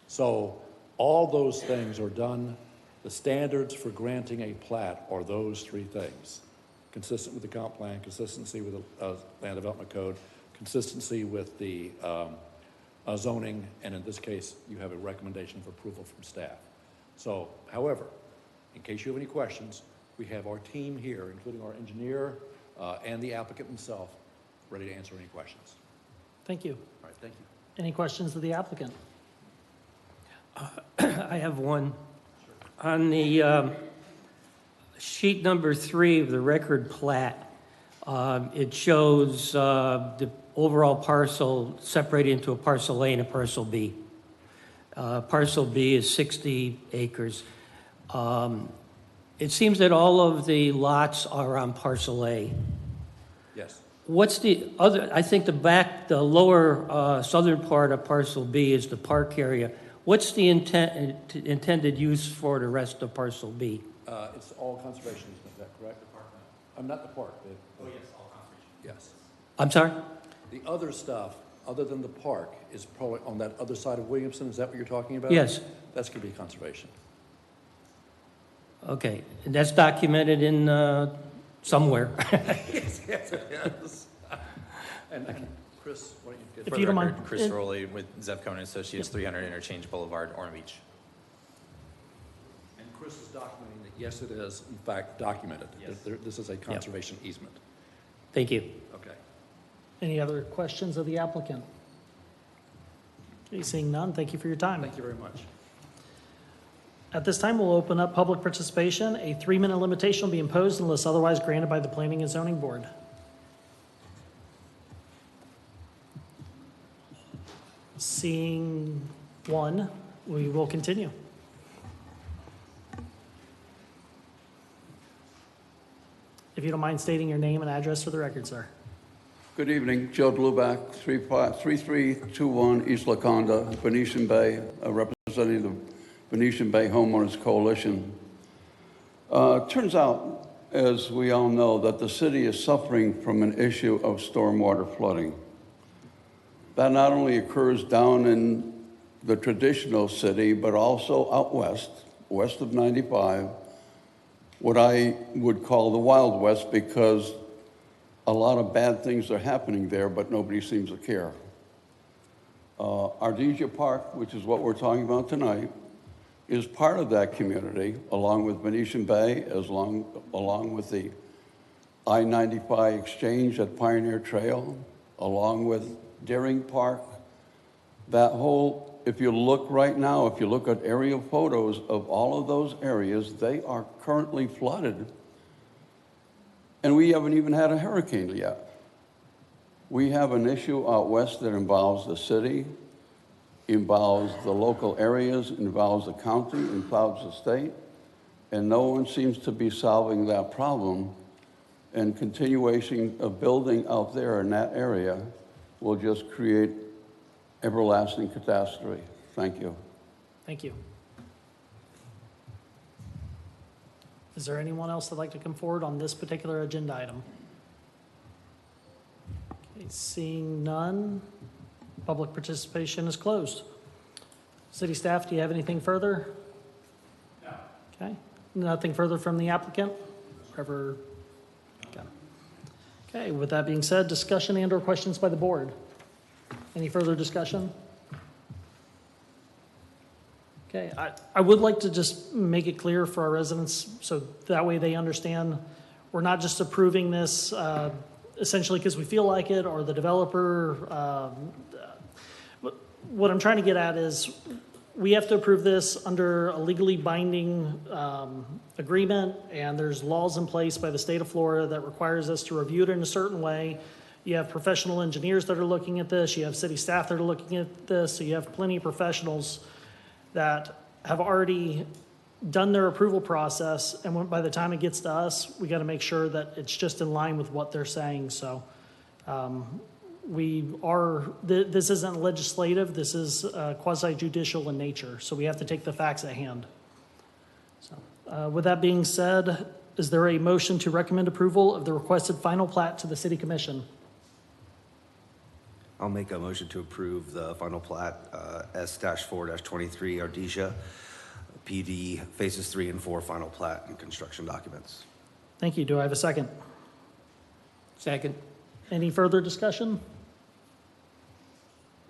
So all those things are done. The standards for granting a plat are those three things: consistent with the comp plan, consistency with the land development code, consistency with the zoning, and in this case, you have a recommendation for approval from staff. So, however, in case you have any questions, we have our team here, including our engineer and the applicant himself, ready to answer any questions. Thank you. All right, thank you. Any questions of the applicant? I have one. On the sheet number 3 of the record plat, it shows the overall parcel separated into a parcel A and a parcel B. Parcel B is 60 acres. It seems that all of the lots are on parcel A. Yes. What's the other, I think the lower southern part of parcel B is the park area. What's the intended use for the rest of parcel B? It's all conservation easement, is that correct? The park. I'm not the park. Oh, yes, all conservation. Yes. I'm sorry? The other stuff, other than the park, is probably on that other side of Williamson. Is that what you're talking about? Yes. That's going to be conservation. Okay, and that's documented in somewhere. Yes, yes, yes. And Chris, why don't you get... If you don't mind. Chris Rowley with Zevcon Associates, 300 Interchange Boulevard, Ormond Beach. And Chris is documenting that, yes, it is, in fact, documented. Yes. This is a conservation easement. Thank you. Okay. Any other questions of the applicant? Okay, seeing none, thank you for your time. Thank you very much. At this time, we'll open up public participation. A 3-minute limitation will be imposed unless otherwise granted by the Planning and Zoning Board. Seeing one, we will continue. If you don't mind stating your name and address for the record, sir. Good evening, Joe Bluback, 3321 East Laconda, Venetian Bay, representing the Venetian Bay Homeowners Coalition. Turns out, as we all know, that the city is suffering from an issue of stormwater flooding. That not only occurs down in the traditional city, but also out west of 95, what I would call the Wild West, because a lot of bad things are happening there, but nobody seems to care. Ardesia Park, which is what we're talking about tonight, is part of that community, along with Venetian Bay, along with the I-95 exchange at Pioneer Trail, along with Deering Park. That whole, if you look right now, if you look at aerial photos of all of those areas, they are currently flooded. And we haven't even had a hurricane yet. We have an issue out west that involves the city, involves the local areas, involves the county, involves the state, and no one seems to be solving that problem. And continuation of building out there in that area will just create everlasting catastrophe. Thank you. Thank you. Is there anyone else that'd like to come forward on this particular agenda item? Okay, seeing none, public participation is closed. City staff, do you have anything further? No. Okay, nothing further from the applicant? Okay. Okay, with that being said, discussion and/or questions by the board? Any further discussion? Okay, I would like to just make it clear for our residents, so that way they understand we're not just approving this essentially because we feel like it, or the developer. What I'm trying to get at is we have to approve this under a legally binding agreement, and there's laws in place by the state of Florida that requires us to review it in a certain way. You have professional engineers that are looking at this. You have city staff that are looking at this. So you have plenty of professionals that have already done their approval process. And by the time it gets to us, we got to make sure that it's just in line with what they're saying. So this isn't legislative. This is quasi-judicial in nature. So we have to take the facts at hand. So with that being said, is there a motion to recommend approval of the requested final plat to the City Commission? I'll make a motion to approve the final plat, S-4-23 Ardesia, PD Phases 3 and 4 final plat and construction documents. Thank you. Do I have a second? Second. Any further discussion?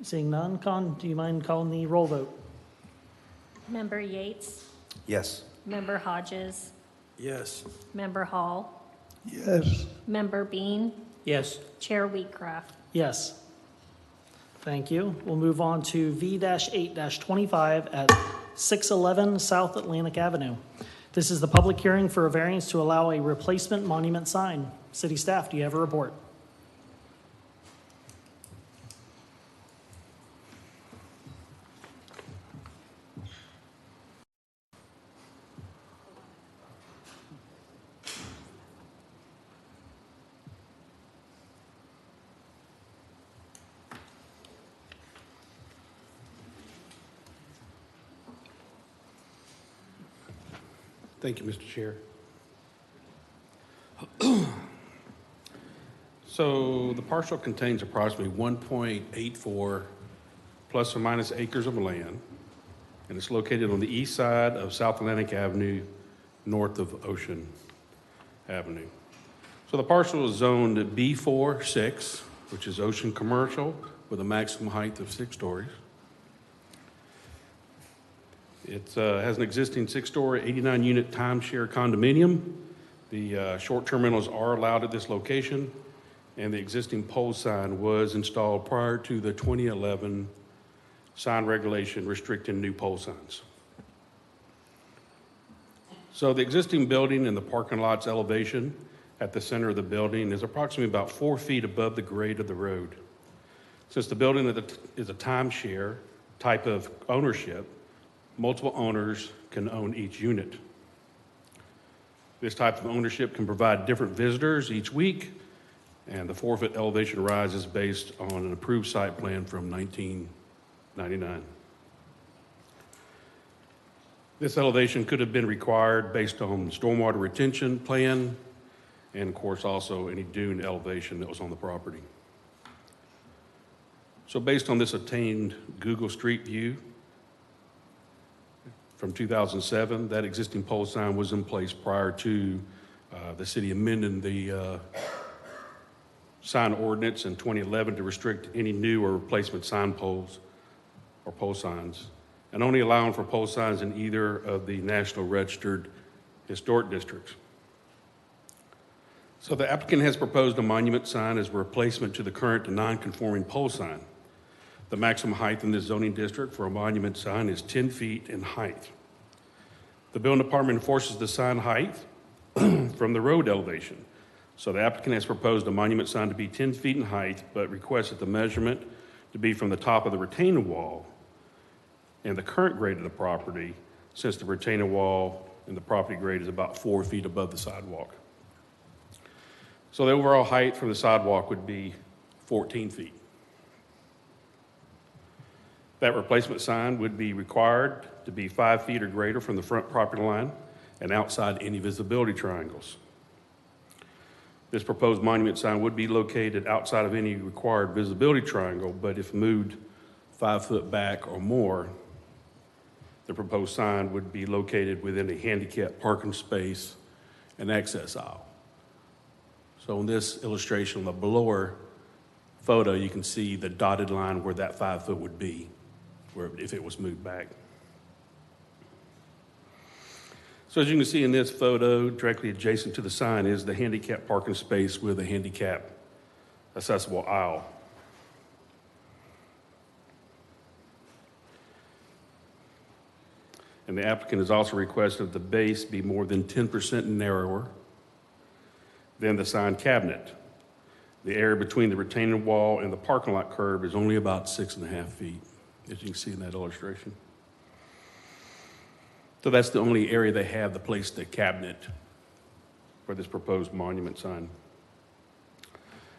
Seeing none, Con, do you mind calling the roll vote? Member Yates? Yes. Member Hodges? Yes. Member Hall? Yes. Member Bean? Yes. Chair Wheatcraft? Yes. Thank you. We'll move on to V-8-25 at 611 South Atlantic Avenue. This is the public hearing for a variance to allow a replacement monument sign. City staff, do you have a report? Thank you, Mr. Chair. So the parcel contains approximately 1.84 plus or minus acres of land, and it's located on the east side of South Atlantic Avenue, north of Ocean Avenue. So the parcel is zoned B4-6, which is Ocean Commercial, with a maximum height of 6 stories. It has an existing 6-story, 89-unit timeshare condominium. The short-term rentals are allowed at this location, and the existing pole sign was installed prior to the 2011 sign regulation restricting new pole signs. So the existing building and the parking lot's elevation at the center of the building is approximately about 4 feet above the grade of the road. Since the building is a timeshare type of ownership, multiple owners can own each unit. This type of ownership can provide different visitors each week, and the 4-foot elevation rise is based on an approved site plan from 1999. This elevation could have been required based on stormwater retention plan and, of course, also any dune elevation that was on the property. So based on this obtained Google Street View from 2007, that existing pole sign was in place prior to the city amending the sign ordinance in 2011 to restrict any new or replacement sign poles or pole signs, and only allowing for pole signs in either of the National Registered Historic Districts. So the applicant has proposed a monument sign as a replacement to the current non-conforming pole sign. The maximum height in this zoning district for a monument sign is 10 feet in height. The building department enforces the sign height from the road elevation. So the applicant has proposed a monument sign to be 10 feet in height, but requested the measurement to be from the top of the retaining wall and the current grade of the property, since the retaining wall and the property grade is about 4 feet above the sidewalk. So the overall height from the sidewalk would be 14 feet. That replacement sign would be required to be 5 feet or greater from the front property line and outside any visibility triangles. This proposed monument sign would be located outside of any required visibility triangle, but if moved 5 foot back or more, the proposed sign would be located within a handicapped parking space and access aisle. So in this illustration, on the lower photo, you can see the dotted line where that 5 foot would be, where if it was moved back. So as you can see in this photo, directly adjacent to the sign is the handicap parking space with a handicap accessible aisle. And the applicant has also requested that the base be more than 10% narrower than the sign cabinet. The area between the retaining wall and the parking lot curb is only about 6.5 feet, as you can see in that illustration. So that's the only area they have to place the cabinet for this proposed monument sign.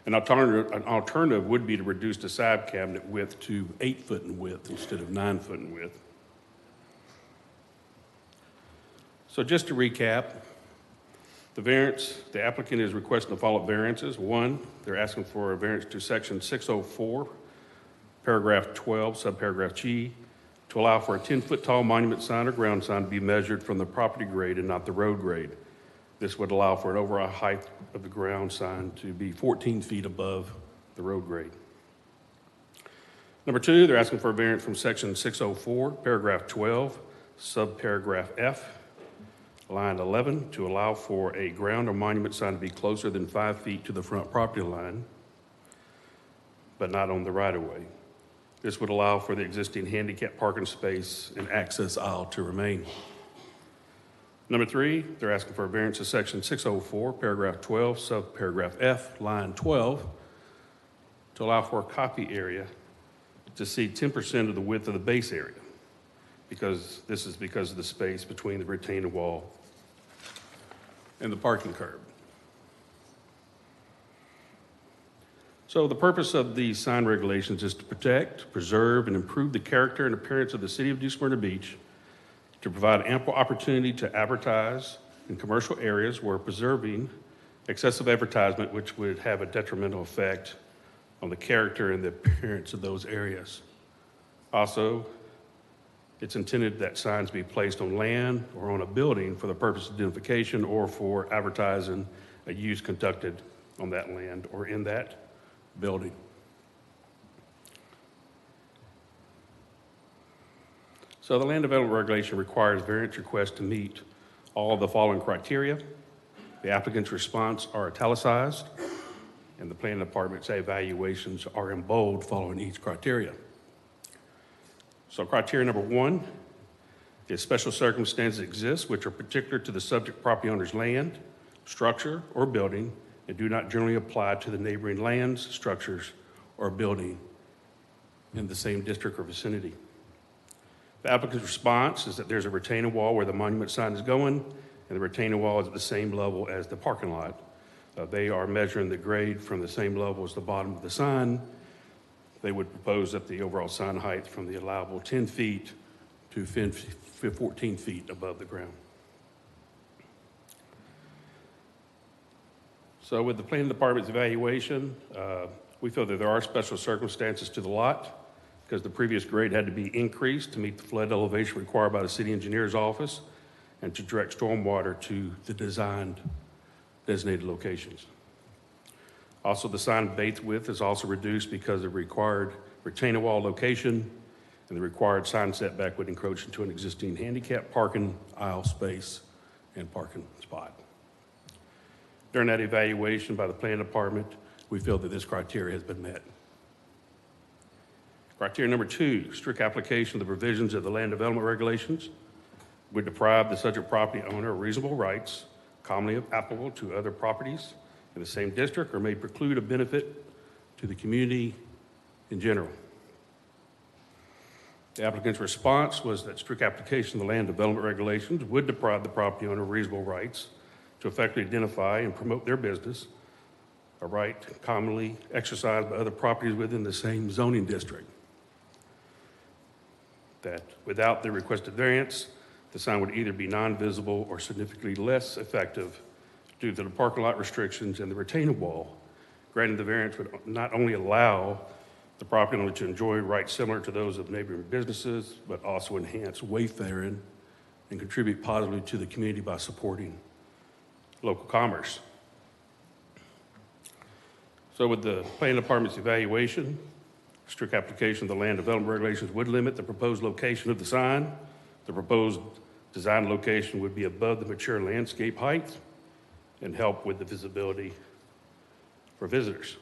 An alternative would be to reduce the side cabinet width to 8 foot in width instead of 9 foot in width. So just to recap, the applicant is requesting the following variances. One, they're asking for a variance to section 604, paragraph 12, subparagraph G, to allow for a 10-foot tall monument sign or ground sign to be measured from the property grade and not the road grade. This would allow for an overall height of the ground sign to be 14 feet above the road grade. Number two, they're asking for a variance from section 604, paragraph 12, subparagraph F, line 11, to allow for a ground or monument sign to be closer than 5 feet to the front property line, but not on the right-of-way. This would allow for the existing handicap parking space and access aisle to remain. Number three, they're asking for a variance of section 604, paragraph 12, subparagraph F, line 12, to allow for a copy area to exceed 10% of the width of the base area, because this is because of the space between the retaining wall and the parking curb. So the purpose of these sign regulations is to protect, preserve, and improve the character and appearance of the city of New Smyrna Beach, to provide ample opportunity to advertise in commercial areas where preserving excessive advertisement, which would have a detrimental effect on the character and the appearance of those areas. Also, it's intended that signs be placed on land or on a building for the purpose of identification or for advertising a use conducted on that land or in that building. So So the land development regulation requires variance requests to meet all of the following criteria. The applicant's response are italicized, and the planning department's evaluations are in bold following each criteria. So criteria number 1 is special circumstances exist which are particular to the subject property owner's land, structure, or building, and do not generally apply to the neighboring lands, structures, or building in the same district or vicinity. The applicant's response is that there's a retaining wall where the monument sign is going, and the retaining wall is at the same level as the parking lot. They are measuring the grade from the same level as the bottom of the sign. They would propose that the overall sign height from the allowable 10 feet to 14 feet above the ground. So with the planning department's evaluation, we feel that there are special circumstances to the lot because the previous grade had to be increased to meet the flood elevation required by the city engineer's office and to direct stormwater to the designed designated locations. Also, the sign base width is also reduced because of required retaining wall location, and the required sign setback would encroach into an existing handicap parking aisle space and parking spot. During that evaluation by the planning department, we feel that this criteria has been met. Criteria number 2, strict application of the provisions of the land development regulations would deprive the subject property owner of reasonable rights commonly applicable to other properties in the same district or may preclude a benefit to the community in general. The applicant's response was that strict application of the land development regulations would deprive the property owner of reasonable rights to effectively identify and promote their business, a right commonly exercised by other properties within the same zoning district. That without the requested variance, the sign would either be non-visible or significantly less effective due to the parking lot restrictions and the retaining wall. Granting the variance would not only allow the property owner to enjoy rights similar to those of neighboring businesses, but also enhance wayfaring and contribute positively to the community by supporting local commerce. So with the planning department's evaluation, strict application of the land development regulations would limit the proposed location of the sign. The proposed design location would be above the mature landscape height and help with the visibility for visitors.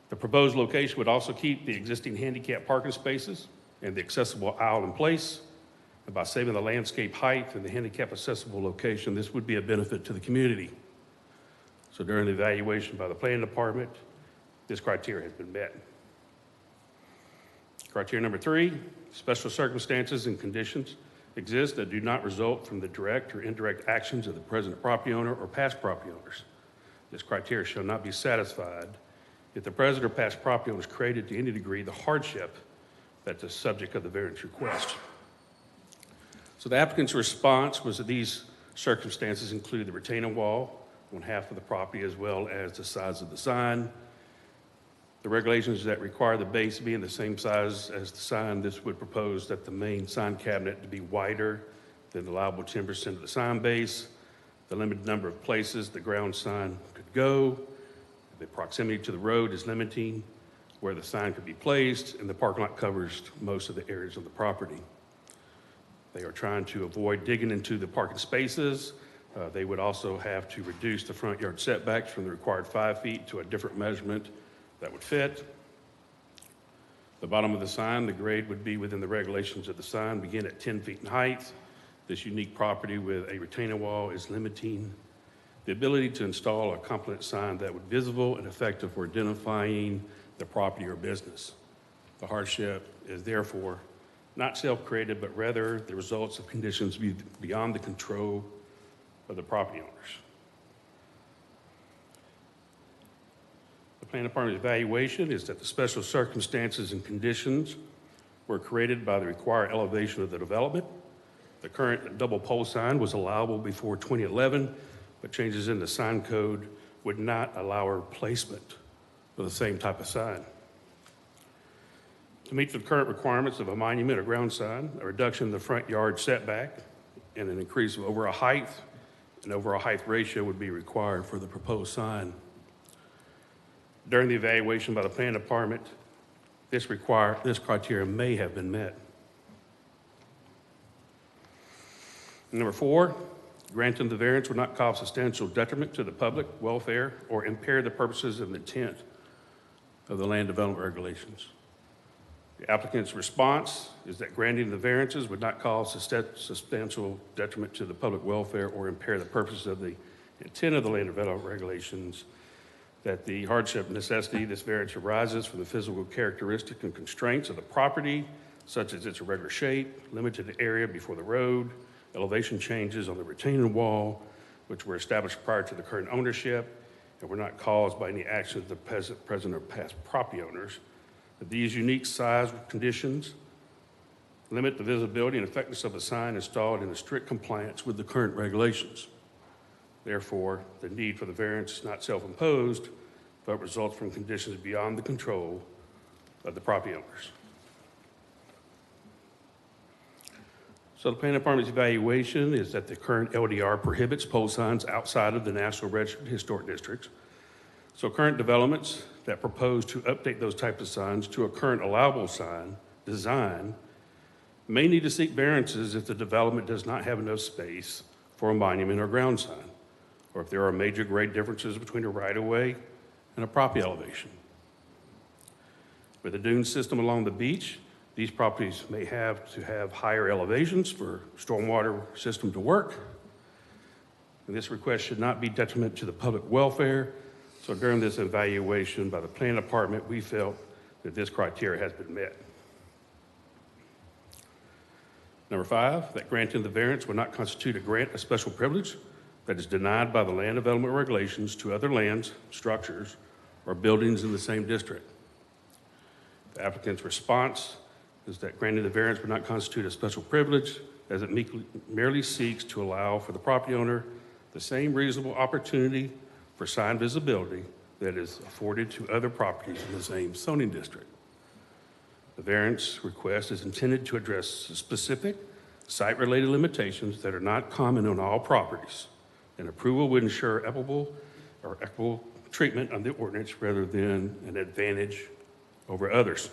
The proposed location would also keep the existing handicap parking spaces and the accessible aisle in place. And by saving the landscape height and the handicap accessible location, this would be a benefit to the community. So during the evaluation by the planning department, this criteria has been met. Criteria number 3, special circumstances and conditions exist that do not result from the direct or indirect actions of the present property owner or past property owners. This criteria shall not be satisfied if the present or past property owners created to any degree the hardship that's the subject of the variance request. So the applicant's response was that these circumstances include the retaining wall on half of the property as well as the size of the sign. The regulations that require the base to be in the same size as the sign, this would propose that the main sign cabinet to be wider than the allowable 10% of the sign base, the limited number of places the ground sign could go, the proximity to the road is limiting where the sign could be placed, and the parking lot covers most of the areas of the property. They are trying to avoid digging into the parking spaces. They would also have to reduce the front yard setbacks from the required 5 feet to a different measurement that would fit. The bottom of the sign, the grade would be within the regulations of the sign, begin at 10 feet in height. This unique property with a retaining wall is limiting the ability to install a compliant sign that would be visible and effective for identifying the property or business. The hardship is therefore not self-created, but rather the results of conditions beyond the control of the property owners. The planning department's evaluation is that the special circumstances and conditions were created by the required elevation of the development. The current double pole sign was allowable before 2011, but changes in the sign code would not allow a replacement for the same type of sign. To meet the current requirements of a monument or ground sign, a reduction in the front yard setback and an increase of overall height and overall height ratio would be required for the proposed sign. During the evaluation by the planning department, this criteria may have been met. Number 4, granting the variance would not cause substantial detriment to the public welfare or impair the purposes and intent of the land development regulations. The applicant's response is that granting the variances would not cause substantial detriment to the public welfare or impair the purposes of the intent of the land development regulations, that the hardship necessity, this variance arises from the physical characteristic and constraints of the property, such as its irregular shape, limited area before the road, elevation changes on the retaining wall, which were established prior to the current ownership and were not caused by any actions of the present or past property owners. That these unique size conditions limit the visibility and effectiveness of a sign installed in strict compliance with the current regulations. Therefore, the need for the variance is not self-imposed, but results from conditions beyond the control of the property owners. So the planning department's evaluation is that the current LDR prohibits pole signs outside of the National Registered Historic Districts. So current developments that propose to update those types of signs to a current allowable sign design may need to seek variances if the development does not have enough space for a monument or ground sign, or if there are major grade differences between a right-of-way and a property elevation. With the dune system along the beach, these properties may have to have higher elevations for stormwater system to work. And this request should not be detriment to the public welfare. So during this evaluation by the planning department, we felt that this criteria has been met. Number 5, that granting the variance will not constitute a grant of special privilege that is denied by the land development regulations to other lands, structures, or buildings in the same district. The applicant's response is that granting the variance would not constitute a special privilege, as it merely seeks to allow for the property owner the same reasonable opportunity for sign visibility that is afforded to other properties in the same zoning district. The variance request is intended to address specific site-related limitations that are not common on all properties, and approval would ensure equitable treatment of the ordinance rather than an advantage over others.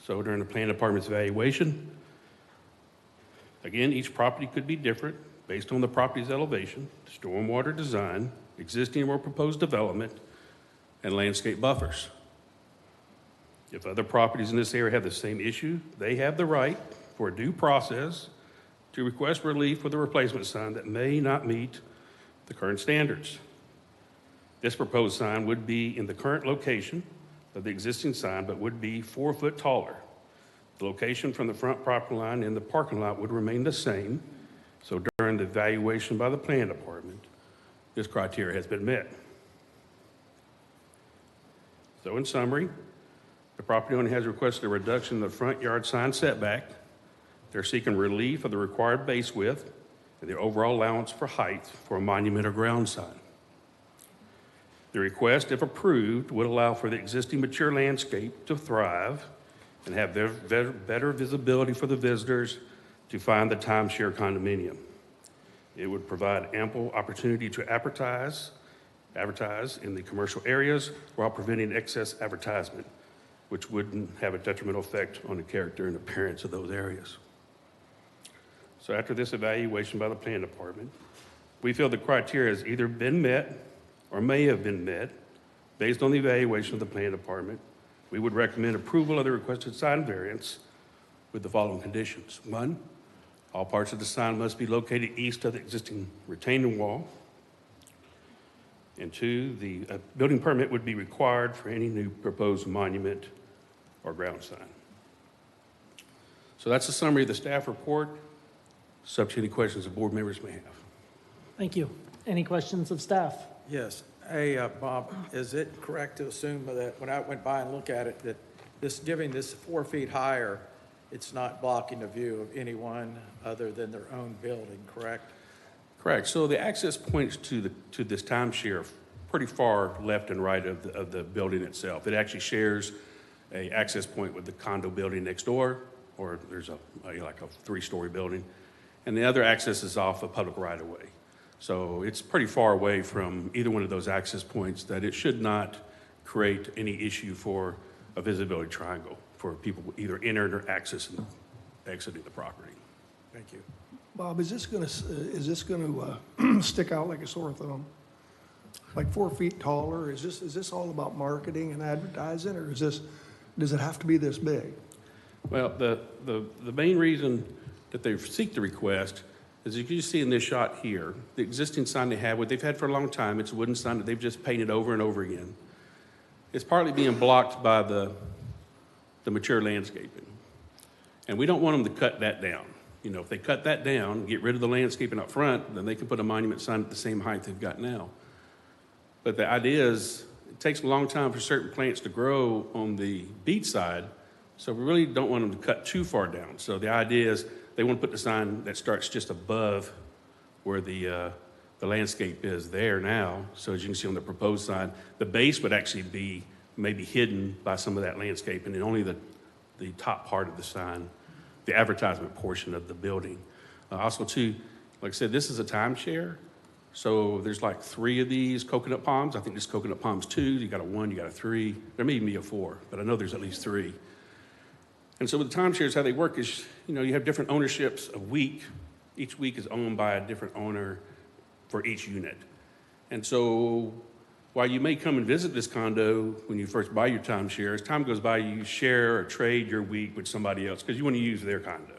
So during the planning department's evaluation, again, each property could be different based on the property's elevation, stormwater design, existing or proposed development, and landscape buffers. If other properties in this area have the same issue, they have the right for a due process to request relief for the replacement sign that may not meet the current standards. This proposed sign would be in the current location of the existing sign, but would be 4 foot taller. The location from the front property line and the parking lot would remain the same. So during the evaluation by the planning department, this criteria has been met. So in summary, the property owner has requested a reduction in the front yard sign setback. They're seeking relief of the required base width and the overall allowance for height for a monument or ground sign. The request, if approved, would allow for the existing mature landscape to thrive and have better visibility for the visitors to find the timeshare condominium. It would provide ample opportunity to advertise in the commercial areas while preventing excess advertisement, which wouldn't have a detrimental effect on the character and appearance of those areas. So after this evaluation by the planning department, we feel the criteria has either been met or may have been met. Based on the evaluation of the planning department, we would recommend approval of the requested sign variance with the following conditions. 1, all parts of the sign must be located east of the existing retaining wall. And 2, the building permit would be required for any new proposed monument or ground sign. So that's a summary of the staff report. Subject to any questions the board members may have. Thank you. Any questions of staff? Yes. Hey, Bob, is it correct to assume that when I went by and looked at it, that giving this 4 feet higher, it's not blocking the view of anyone other than their own building, correct? Correct. So the access points to this timeshare pretty far left and right of the building itself. It actually shares a access point with the condo building next door, or there's like a 3-story building, and the other access is off a public right-of-way. So it's pretty far away from either one of those access points that it should not create any issue for a visibility triangle for people either entering or accessing exiting the property. Thank you. Bob, is this going to stick out like a sore thumb? Like 4 feet taller? Is this all about marketing and advertising, or does it have to be this big? Well, the main reason that they seek the request is, you can see in this shot here, the existing sign they have, what they've had for a long time, it's a wooden sign that they've just painted over and over again. It's partly being blocked by the mature landscaping. And we don't want them to cut that down. You know, if they cut that down and get rid of the landscaping up front, then they can put a monument sign at the same height they've got now. But the idea is, it takes a long time for certain plants to grow on the beach side, so we really don't want them to cut too far down. So the idea is, they want to put the sign that starts just above where the landscape is there now. So as you can see on the proposed sign, the base would actually be maybe hidden by some of that landscape, and then only the top part of the sign, the advertisement portion of the building. Also too, like I said, this is a timeshare. So there's like 3 of these coconut palms. I think this coconut palm's 2. You got a 1, you got a 3. There may even be a 4, but I know there's at least 3. And so with the timeshares, how they work is, you know, you have different ownerships a week. Each week is owned by a different owner for each unit. And so while you may come and visit this condo when you first buy your timeshare, as time goes by, you share or trade your week with somebody else because you want to use their condo.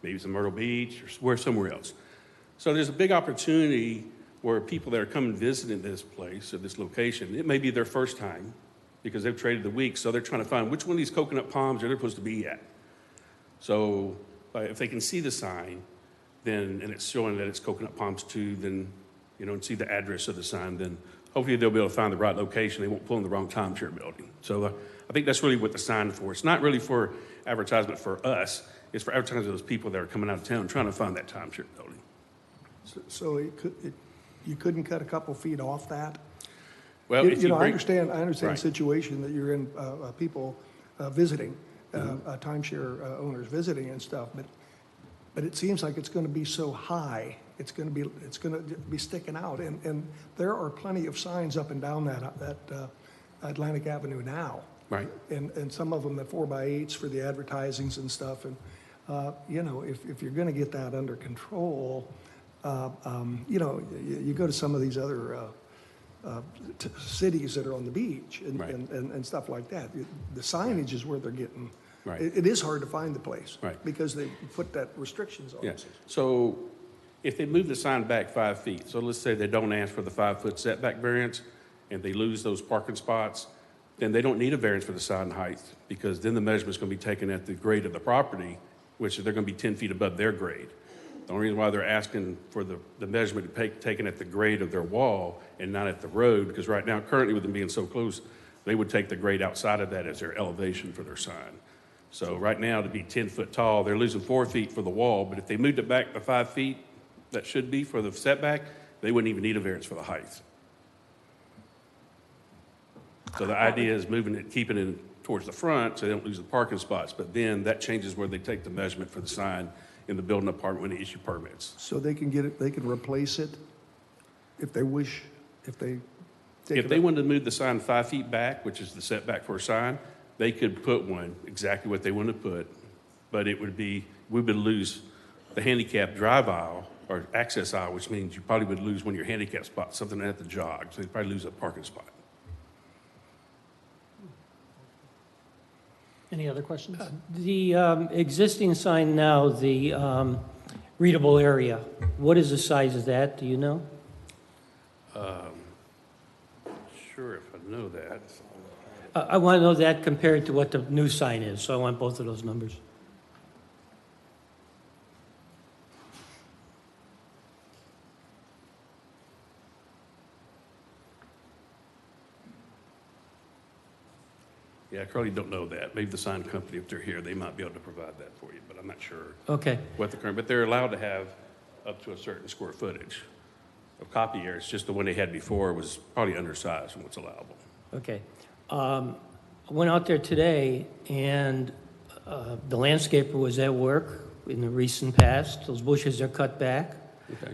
Maybe it's in Myrtle Beach or somewhere else. So there's a big opportunity where people that are coming visiting this place or this location, it may be their first time because they've traded the week, so they're trying to find which one of these coconut palms are they supposed to be at. So if they can see the sign, then, and it's showing that it's Coconut Palms 2, then, you know, and see the address of the sign, then hopefully they'll be able to find the right location. They won't pull in the wrong timeshare building. So I think that's really what the sign is for. It's not really for advertisement for us. It's for advertising those people that are coming out of town trying to find that timeshare building. So you couldn't cut a couple feet off that? Well, I understand the situation that you're in, people visiting, timeshare owners visiting and stuff, but it seems like it's going to be so high, it's going to be sticking out, and there are plenty of signs up and down that Atlantic Avenue now. Right. And some of them, the 4x8s for the advertisings and stuff, and you know, if you're going to get that under control, you know, you go to some of these other cities that are on the beach and stuff like that. The signage is where they're getting. Right. It is hard to find the place. Right. Because they put that restrictions on it. Yes. So if they move the sign back 5 feet, so let's say they don't ask for the 5-foot setback variance and they lose those parking spots, then they don't need a variance for the sign height because then the measurement's going to be taken at the grade of the property, which they're going to be 10 feet above their grade. The only reason why they're asking for the measurement to be taken at the grade of their wall and not at the road, because right now, currently with them being so close, they would take the grade outside of that as their elevation for their sign. So right now, to be 10 foot tall, they're losing 4 feet for the wall, but if they moved it back to 5 feet, that should be for the setback, they wouldn't even need a variance for the height. So the idea is moving it, keeping it towards the front so they don't lose the parking spots, but then that changes where they take the measurement for the sign in the building department when they issue permits. So they can get it, they can replace it if they wish, if they take If they wanted to move the sign 5 feet back, which is the setback for a sign, they could put one, exactly what they want to put, but it would be, we would lose the handicap drive aisle or access aisle, which means you probably would lose one of your handicap spots, something at the jog, so you'd probably lose a parking spot. Any other questions? The existing sign now, the readable area, what is the size of that, do you know? Sure, if I know that. I want to know that compared to what the new sign is, so I want both of those numbers. Yeah, I currently don't know that. Maybe the sign company, if they're here, they might be able to provide that for you, but I'm not sure. Okay. What the current, but they're allowed to have up to a certain square footage of copy area. It's just the one they had before was probably undersized from what's allowable. Okay. I went out there today, and the landscaper was at work in the recent past. Those bushes are cut back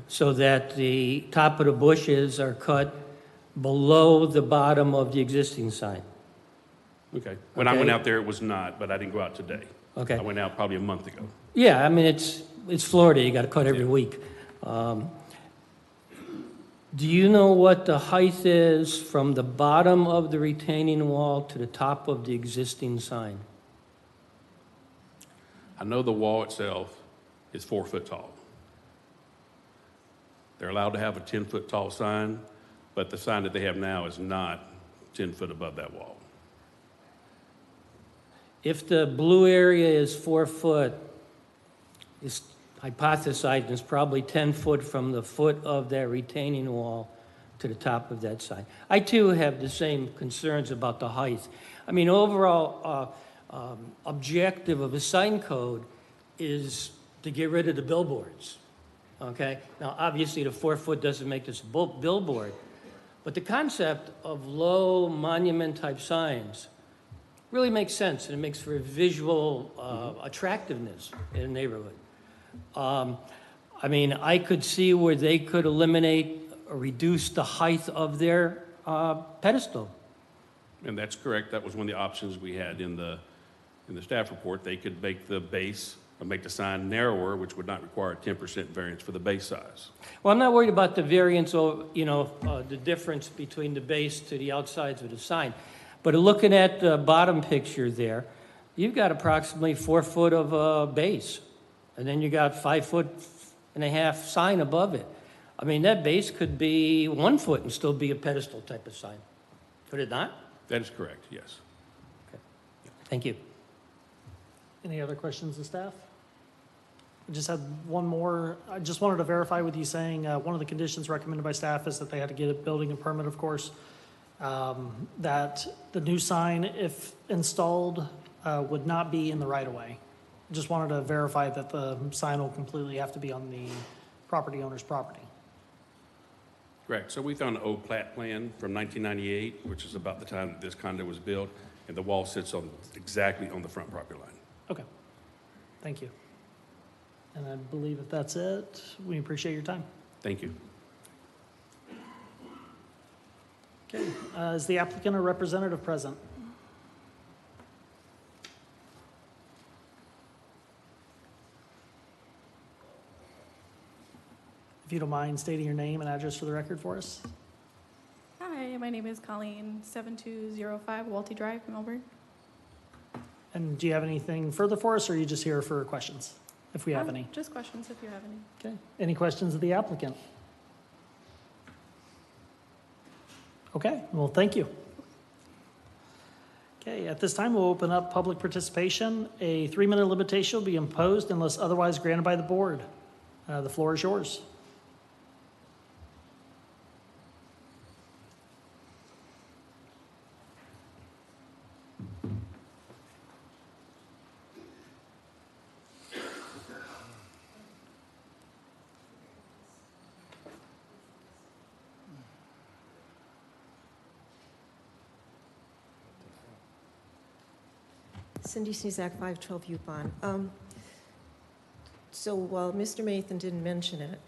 so that the top of the bushes are cut below the bottom of the existing sign. Okay. When I went Okay. out there, it was not, but I didn't go out today. Okay. I went out probably a month ago. Yeah, I mean, it's Florida, you got to cut every week. Do you know what the height is from the bottom of the retaining wall to the top of the existing sign? I know the wall itself is 4 foot tall. They're allowed to have a 10-foot tall sign, but the sign that they have now is not 10 foot above that wall. If the blue area is 4 foot, it's hypothesized it's probably 10 foot from the foot of that retaining wall to the top of that sign. I too have the same concerns about the height. I mean, overall objective of a sign code is to get rid of the billboards, okay? Now, obviously, the 4 foot doesn't make this a billboard, but the concept of low monument-type signs really makes sense, and it makes for visual attractiveness in a neighborhood. I mean, I could see where they could eliminate or reduce the height of their pedestal. And that's correct. That was one of the options we had in the staff report. They could make the base or make the sign narrower, which would not require a 10% variance for the base size. Well, I'm not worried about the variance or, the difference between the base to the outsides of the sign. But looking at the bottom picture there, you've got approximately 4 foot of base. And then you got 5.5 foot sign above it. I mean, that base could be 1 foot and still be a pedestal type of sign. Could it not? That is correct, yes. Thank you. Any other questions of staff? I just had one more. I just wanted to verify with you saying one of the conditions recommended by staff is that they had to get a building permit, of course, that the new sign, if installed, would not be in the right-of-way. Just wanted to verify that the sign will completely have to be on the property owner's property. Correct. So we found an old plat plan from 1998, which is about the time that this condo was built, and the wall sits exactly on the front property line. Okay. Thank you. And I believe if that's it, we appreciate your time. Thank you. Okay. Is the applicant or representative present? If you don't mind stating your name and address for the record for us. Hi, my name is Colleen, 7205 Walty Drive, Melbourne. And do you have anything further for us, or are you just here for questions, if we have any? Just questions if you have any. Okay. Any questions of the applicant? Okay, well, thank you. Okay, at this time, we'll open up public participation. A 3-minute limitation will be imposed unless otherwise granted by the board. The floor is yours. Cindy Snezak, 512 Yukon. So while Mr. Mathan didn't mention it,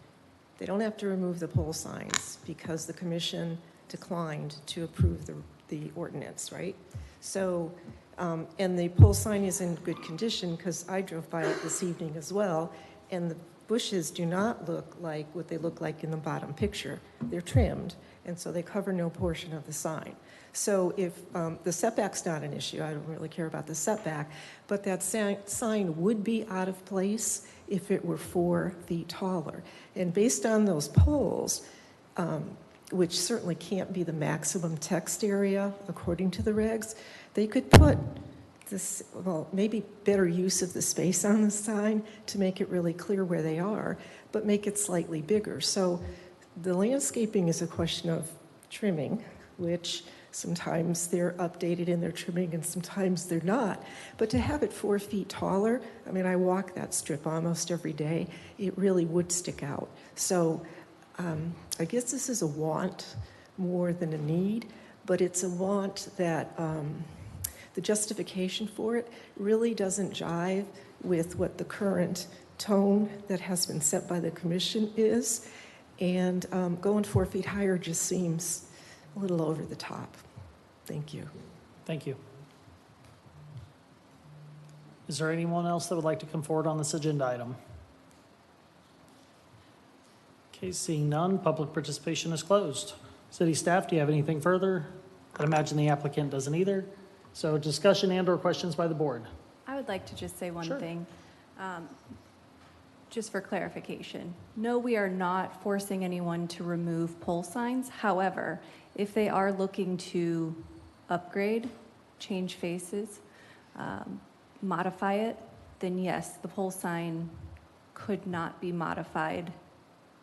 they don't have to remove the pole signs because the commission declined to approve the ordinance, right? So, and the pole sign is in good condition because I drove by it this evening as well, and the bushes do not look like what they look like in the bottom picture. They're trimmed, and so they cover no portion of the sign. So if the setback's not an issue, I don't really care about the setback, but that sign would be out of place if it were 4 feet taller. And based on those poles, which certainly can't be the maximum text area according to the regs, they could put this, well, maybe better use of the space on the sign to make it really clear where they are, but make it slightly bigger. So the landscaping is a question of trimming, which sometimes they're updated in their trimming and sometimes they're not. But to have it 4 feet taller, I mean, I walk that strip almost every day, it really would stick out. So I guess this is a want more than a need, but it's a want that the justification for it really doesn't jive with what the current tone that has been set by the commission is. And going 4 feet higher just seems a little over the top. Thank you. Thank you. Is there anyone else that would like to come forward on this agenda item? Okay, seeing none, public participation is closed. City staff, do you have anything further? I'd imagine the applicant doesn't either. So discussion and/or questions by the board. I would like to just say one Sure. thing, just for clarification. No, we are not forcing anyone to remove pole signs. However, if they are looking to upgrade, change faces, modify it, then yes, the pole sign could not be modified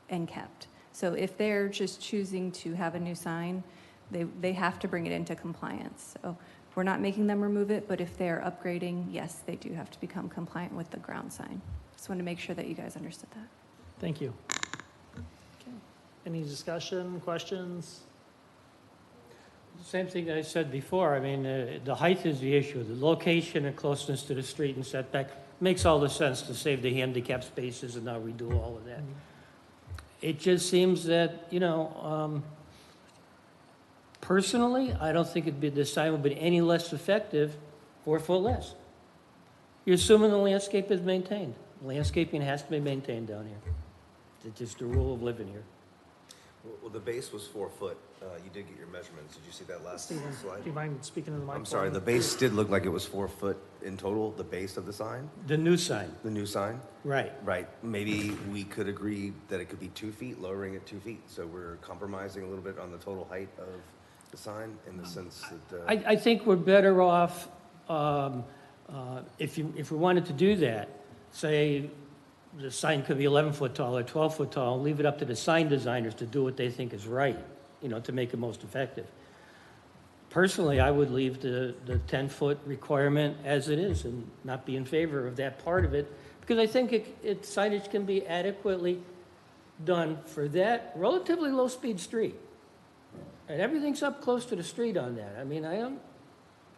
and kept. So if they're just choosing to have a new sign, they have to bring it into compliance. So we're not making them remove it, but if they're upgrading, yes, they do have to become compliant with the ground sign. Just wanted to make sure that you guys understood that. Thank you. Okay. Any discussion, questions? Same thing that I said before. I mean, the height is the issue. The location and closeness to the street and setback makes all the sense to save the handicap spaces and not redo all of that. It just seems that, you know, personally, I don't think the sign would be any less effective 4 foot less. You're assuming the landscape is maintained. Landscaping has to be maintained down here. It's just the rule of living here. Well, the base was 4 foot. You did get your measurements. Did you see that last Stephen, slide? do you mind speaking to the mic? I'm sorry, the base did look like it was 4 foot in total, the base of the sign? The new sign. The new sign? Right. Right. Maybe we could agree that it could be 2 feet, lowering it 2 feet. So we're compromising a little bit on the total height of the sign in the sense that... I think we're better off, if we wanted to do that, say the sign could be 11 foot tall or 12 foot tall, leave it up to the sign designers to do what they think is right, you know, to make it most effective. Personally, I would leave the 10-foot requirement as it is and not be in favor of that part of it, because I think signage can be adequately done for that relatively low-speed street. And everything's up close to the street on that. I mean,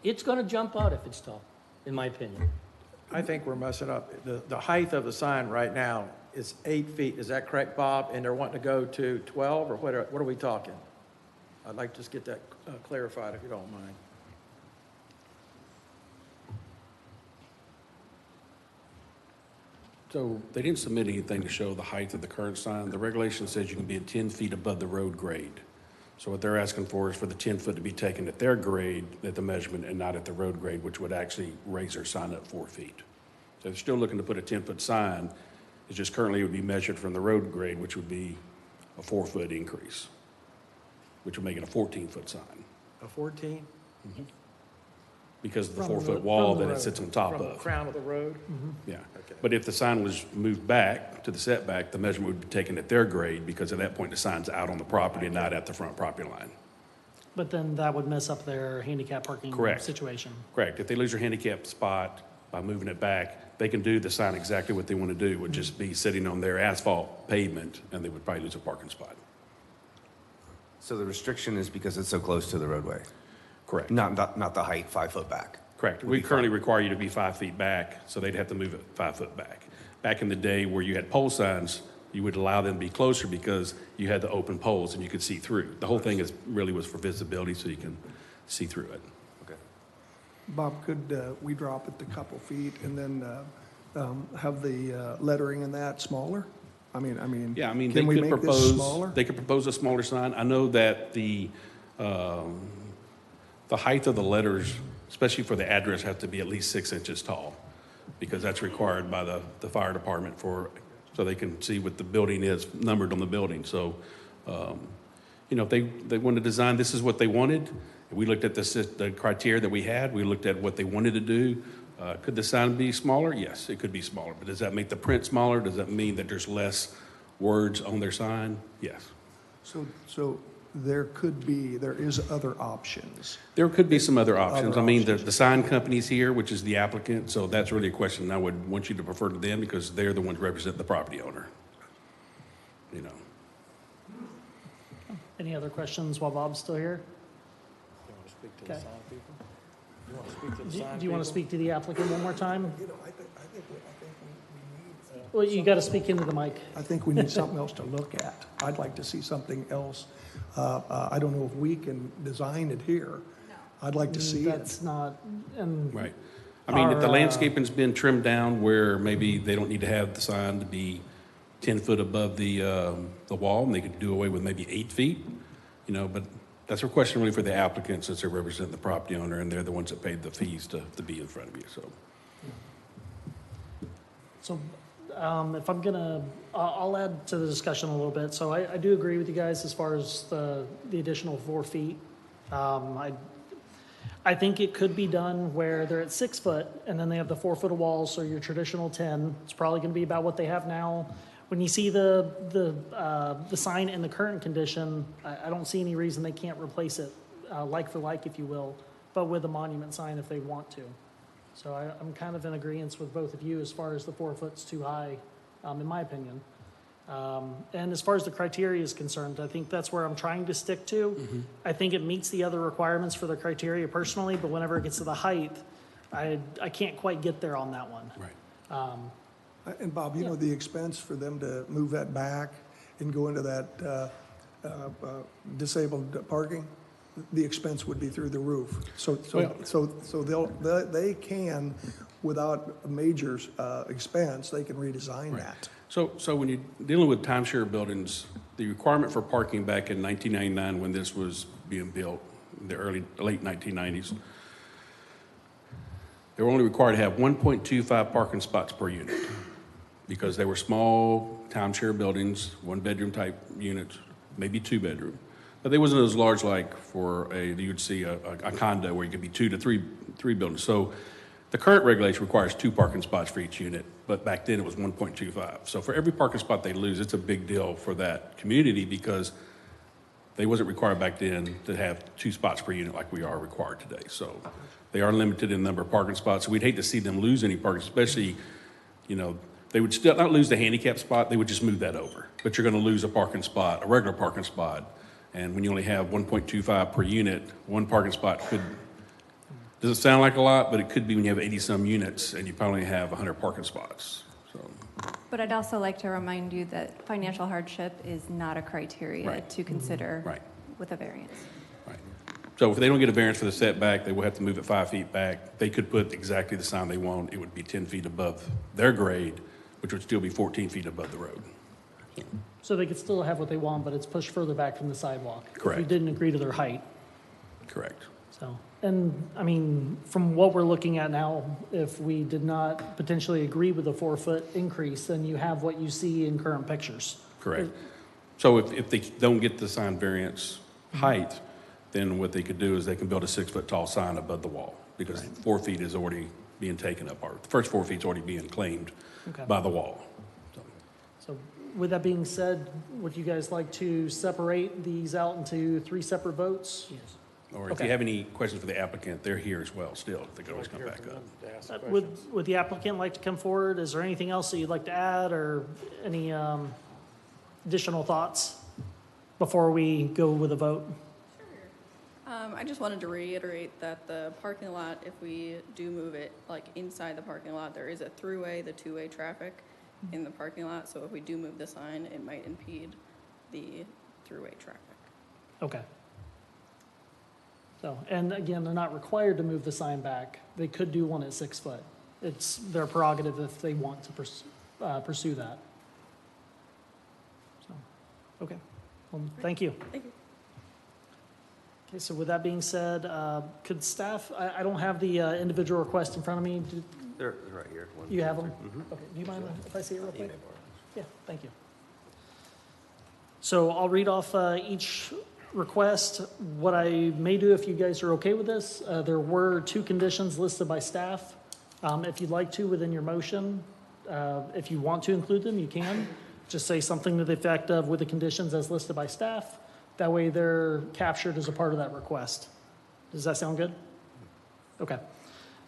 it's going to jump out if it's tall, in my opinion. I think we're messing up. The height of the sign right now is 8 feet. Is that correct, Bob? And they're wanting to go to 12, or what are we talking? I'd like to just get that clarified, if you don't mind. So they didn't submit anything to show the height of the current sign. The regulation says you can be 10 feet above the road grade. So what they're asking for is for the 10 foot to be taken at their grade, at the measurement, and not at the road grade, which would actually raise their sign up 4 feet. So they're still looking to put a 10-foot sign. It's just currently it would be measured from the road grade, which would be a 4-foot increase, which would make it a 14-foot sign. A 14? Mm-hmm. Because of the From 4-foot the- wall from the that it road. sits on top From of. the crown of the road? Yeah. Okay. But if the sign was moved back to the setback, the measurement would be taken at their grade, because at that point, the sign's out on the property and not at the front property line. But then that would mess up their handicap parking Correct. situation. Correct. If they lose their handicap spot by moving it back, they can do the sign exactly what they want to do. It would just be sitting on their asphalt pavement, and they would probably lose a parking spot. So the restriction is because it's so close to the roadway? Correct. Not the height 5 foot back? Correct. We currently require you to be 5 feet back, so they'd have to move it 5 foot back. Back in the day where you had pole signs, you would allow them to be closer because you had the open poles and you could see through. The whole thing really was for visibility, so you can see through it. Okay. Bob, could we drop it a couple feet and then have the lettering in that smaller? I mean, Yeah, I mean, can they we could make this propose, smaller? they could propose a smaller sign. I know that the height of the letters, especially for the address, have to be at least 6 inches tall, because that's required by the fire department so they can see what the building is numbered on the building. So, you know, if they want to design, this is what they wanted. We looked at the criteria that we had. We looked at what they wanted to do. Could the sign be smaller? Yes, it could be smaller. But does that make the print smaller? Does that mean that there's less words on their sign? Yes. So there is other options. There could be some other options. Other I mean, the sign company's here, which is the applicant, so that's really a question I would want you to refer to them, because they're the ones representing the property owner. You know. Any other questions while Bob's still here? You want to speak to the Okay. sign people? You want to speak to the Do sign you want to people? speak to the applicant one more time? You know, I think we need. Well, you got to speak into the mic. I think we need something else to look at. I'd like to see something else. I don't know if we can design it here. I'd like to see it. That's not, and Right. I mean, if the Our, landscaping's been trimmed down where maybe they don't need to have the sign to be 10 foot above the wall, and they could do away with maybe 8 feet, you know, but that's a question really for the applicant, since they represent the property owner, and they're the ones that paid the fees to be in front of you, so. So if I'm gonna, I'll add to the discussion a little bit. So I do agree with you guys as far as the additional 4 feet. I think it could be done where they're at 6 foot and then they have the 4 foot of walls, so your traditional 10. It's probably gonna be about what they have now. When you see the sign in the current condition, I don't see any reason they can't replace it, like for like, if you will, but with a monument sign if they want to. So I'm kind of in agreement with both of you as far as the 4 foot's too high, in my opinion. And as far as the criteria is concerned, I think that's where I'm trying to stick to. I think it meets the other requirements for the criteria personally, but whenever it gets to the height, I can't quite get there on that one. Right. And Bob, you know, the expense for them to move that back and go into that disabled parking, the expense would be through the roof. So they can, without a major expense, they can redesign that. So when you're dealing with timeshare buildings, the requirement for parking back in 1999, when this was being built, in the late 1990s, they were only required to have 1.25 parking spots per unit, because they were small timeshare buildings, 1-bedroom type units, maybe 2-bedroom. But they wasn't as large like for you'd see a condo where you could be 2 to 3 buildings. So the current regulation requires 2 parking spots for each unit, but back then it was 1.25. So for every parking spot they lose, it's a big deal for that community, because they wasn't required back then to have 2 spots per unit like we are required today. So they are limited in the number of parking spots. So we'd hate to see them lose any parking, especially, you know, they would still not lose the handicap spot, they would just move that over. But you're gonna lose a parking spot, a regular parking spot. And when you only have 1.25 per unit, 1 parking spot doesn't sound like a lot, but it could be when you have 80-some units and you probably have 100 parking spots. So. But I'd also like to remind you that financial hardship is not a criteria to consider with a variance. Right. So if they don't get a variance for the setback, they will have to move it 5 feet back. They could put exactly the sign they want. It would be 10 feet above their grade, which would still be 14 feet above the road. So they could still have what they want, but it's pushed further back from the sidewalk. Correct. If we didn't agree to their height. Correct. So, and I mean, from what we're looking at now, if we did not potentially agree with the 4 foot increase, then you have what you see in current pictures. Correct. So if they don't get the sign variance height, then what they could do is they can build a 6 foot tall sign above the wall, because 4 feet is already being taken up, or the first 4 feet is already being claimed by the wall. So with that being said, would you guys like to separate these out into 3 separate votes? Yes. Or if you have any questions for the applicant, they're here as well still. They can always come back up. Would the applicant like to come forward? Is there anything else that you'd like to add, or any additional thoughts before we go with a vote? I just wanted to reiterate that the parking lot, if we do move it, like inside the parking lot, there is a throughway, the 2-way traffic in the parking lot. So if we do move the sign, it might impede the throughway traffic. Okay. So, and again, they're not required to move the sign back. They could do one at 6 foot. It's their prerogative if they want to pursue that. So, okay. Well, thank you. Thank you. Okay, so with that being said, could staff, I don't have the individual request in front of me. They're right here. You have them? Okay, do you mind if I see it real quick? Yeah, thank you. So I'll read off each request. What I may do, if you guys are okay with this, there were 2 conditions listed by staff. If you'd like to, within your motion, if you want to include them, you can. Just say something to the effect of, with the conditions as listed by staff. That way they're captured as a part of that request. Does that sound good? Okay.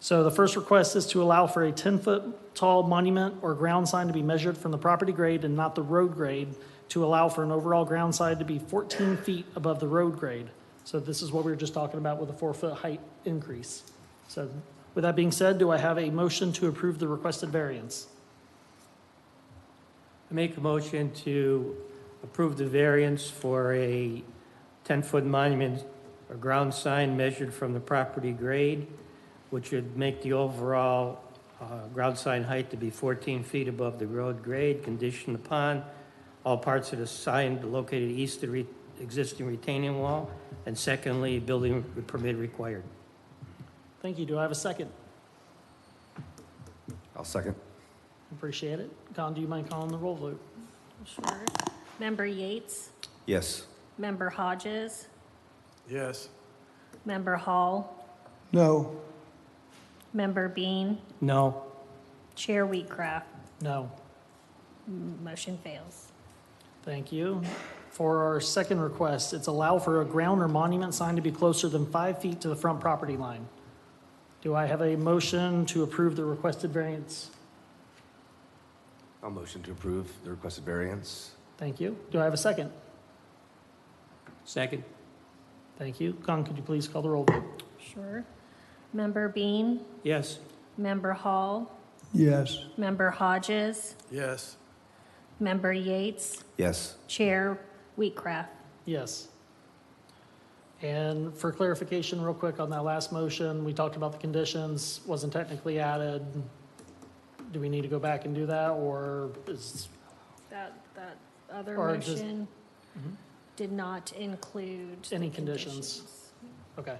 So the first request is to allow for a 10-foot tall monument or ground sign to be measured from the property grade and not the road grade, to allow for an overall ground sign to be 14 feet above the road grade. So this is what we were just talking about with a 4 foot height increase. So with that being said, do I have a motion to approve the requested variance? I make a motion to approve the variance for a 10-foot monument or ground sign measured from the property grade which would make the overall ground sign height to be 14 feet above the road grade, conditioned upon all parts of the sign located east of the existing retaining wall, and secondly, building permit required. Thank you. Do I have a second? I'll second. Appreciate it. Con, do you mind calling the roll vote? Sure. Member Yates? Yes. Member Hodges? Yes. Member Hall? No. Member Bean? No. Chair Wheatcraft? No. Motion fails. Thank you. For our second request, it's allow for a ground or monument sign to be closer than 5 feet to the front property line. Do I have a motion to approve the requested variance? I'll motion to approve the requested variance. Thank you. Do I have a second? Second. Thank you. Con, could you please call the roll vote? Sure. Member Bean? Yes. Member Hall? Yes. Member Hodges? Yes. Member Yates? Yes. Chair Wheatcraft? Yes. And for clarification, real quick on that last motion, we talked about the conditions, wasn't technically added. Do we need to go back and do that, or is, That other Or just- motion did not include the any conditions? Okay.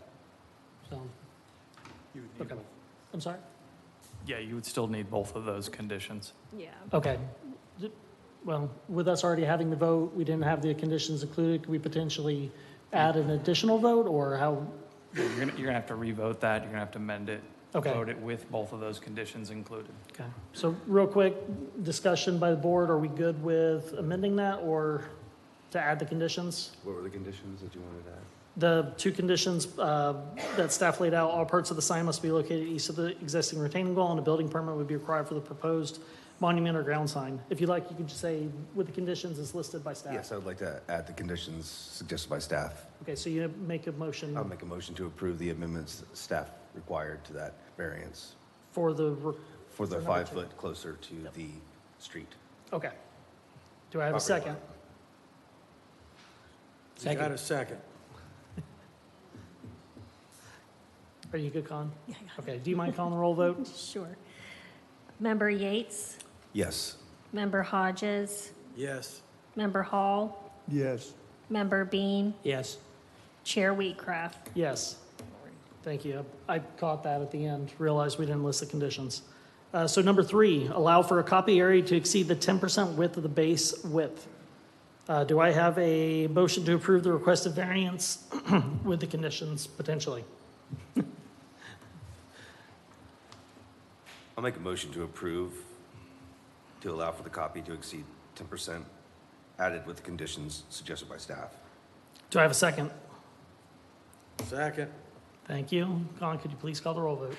So, okay. I'm sorry? Yeah, you would still need both of those conditions. Yeah. Okay. Well, with us already having the vote, we didn't have the conditions included. Could we potentially add an additional vote, or how? You're gonna have to revote that, you're gonna have to amend it. Okay. Vote it with both of those conditions included. Okay. So real quick, discussion by the board. Are we good with amending that or to add the conditions? What were the conditions that you wanted to add? The two conditions that staff laid out, all parts of the sign must be located east of the existing retaining wall, and a building permit would be required for the proposed monument or ground sign. If you'd like, you could just say with the conditions as listed by staff. Yes, I would like to add the conditions suggested by staff. Okay, so you make a motion I'll make a motion to approve the amendments that staff required to that variance for the. for the number 5 two. foot closer to the street. Okay. Do I have a Property second? line. You got a second. Are you good, Con? Yeah. Okay, do you mind calling the roll vote? Sure. Member Yates? Yes. Member Hodges? Yes. Member Hall? Yes. Member Bean? Yes. Chair Wheatcraft? Yes. Thank you. I caught that at the end, realized we didn't list the conditions. So number 3, allow for a copy area to exceed the 10% width of the base width. Do I have a motion to approve the requested variance with the conditions potentially? I'll make a motion to approve to allow for the copy to exceed 10% added with the conditions suggested by staff. Do I have a second? Second. Thank you. Con, could you please call the roll vote?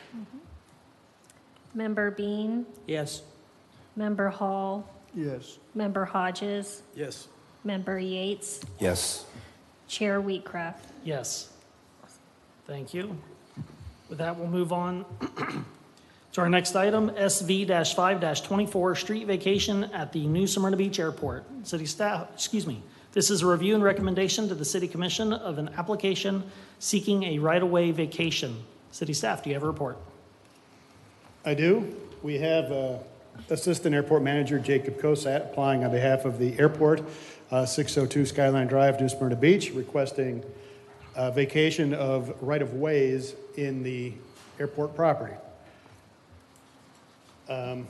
Member Bean? Yes. Member Hall? Yes. Member Hodges? Yes. Member Yates? Yes. Chair Wheatcraft? Yes. Thank you. With that, we'll move on to our next item, SV-5-24, street vacation at the New Smyrna Beach Airport. City staff, This is a review and recommendation to the City Commission of an application seeking a right-of-way vacation. City staff, do you have a report? I do. We have Assistant Airport Manager Jacob Cosat applying on behalf of the airport, 602 Skyline Drive, New Smyrna Beach, requesting vacation of right-of-ways in the airport property. So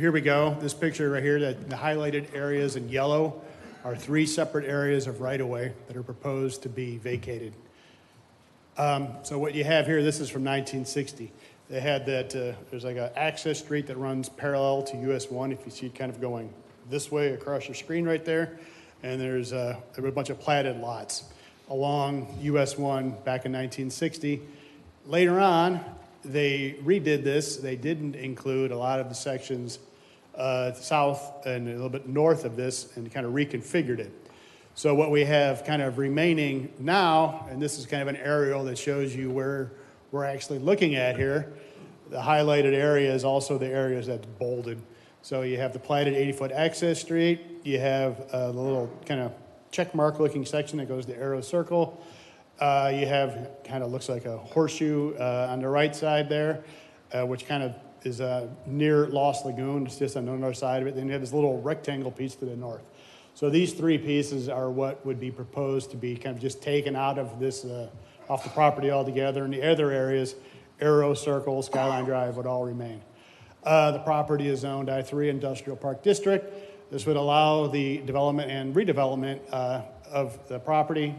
here we go. This picture right here, the highlighted areas in yellow are 3 separate areas of right-of-way that are proposed to be vacated. So what you have here, this is from 1960. They had that, there's like an access street that runs parallel to US 1, if you see it kind of going this way across your screen right there. And there were a bunch of platted lots along US 1 back in 1960. Later on, they redid this. They didn't include a lot of the sections south and a little bit north of this and kind of reconfigured it. So what we have kind of remaining now, and this is kind of an aerial that shows you where we're actually looking at here, the highlighted area is also the areas that's bolded. So you have the platted 80-foot access street, you have the little kind of check mark looking section that goes to Arrow Circle, You have, kind of looks like a horseshoe on the right side there, which kind of is near Lost Lagoon. It's just on the north side of it. Then you have this little rectangle piece to the north. So these three pieces are what would be proposed to be kind of just taken out of this, off the property altogether. And the other areas, Arrow Circle, Skyline Drive would all remain. The property is zoned I-3 Industrial Park District. This would allow the development and redevelopment of the property.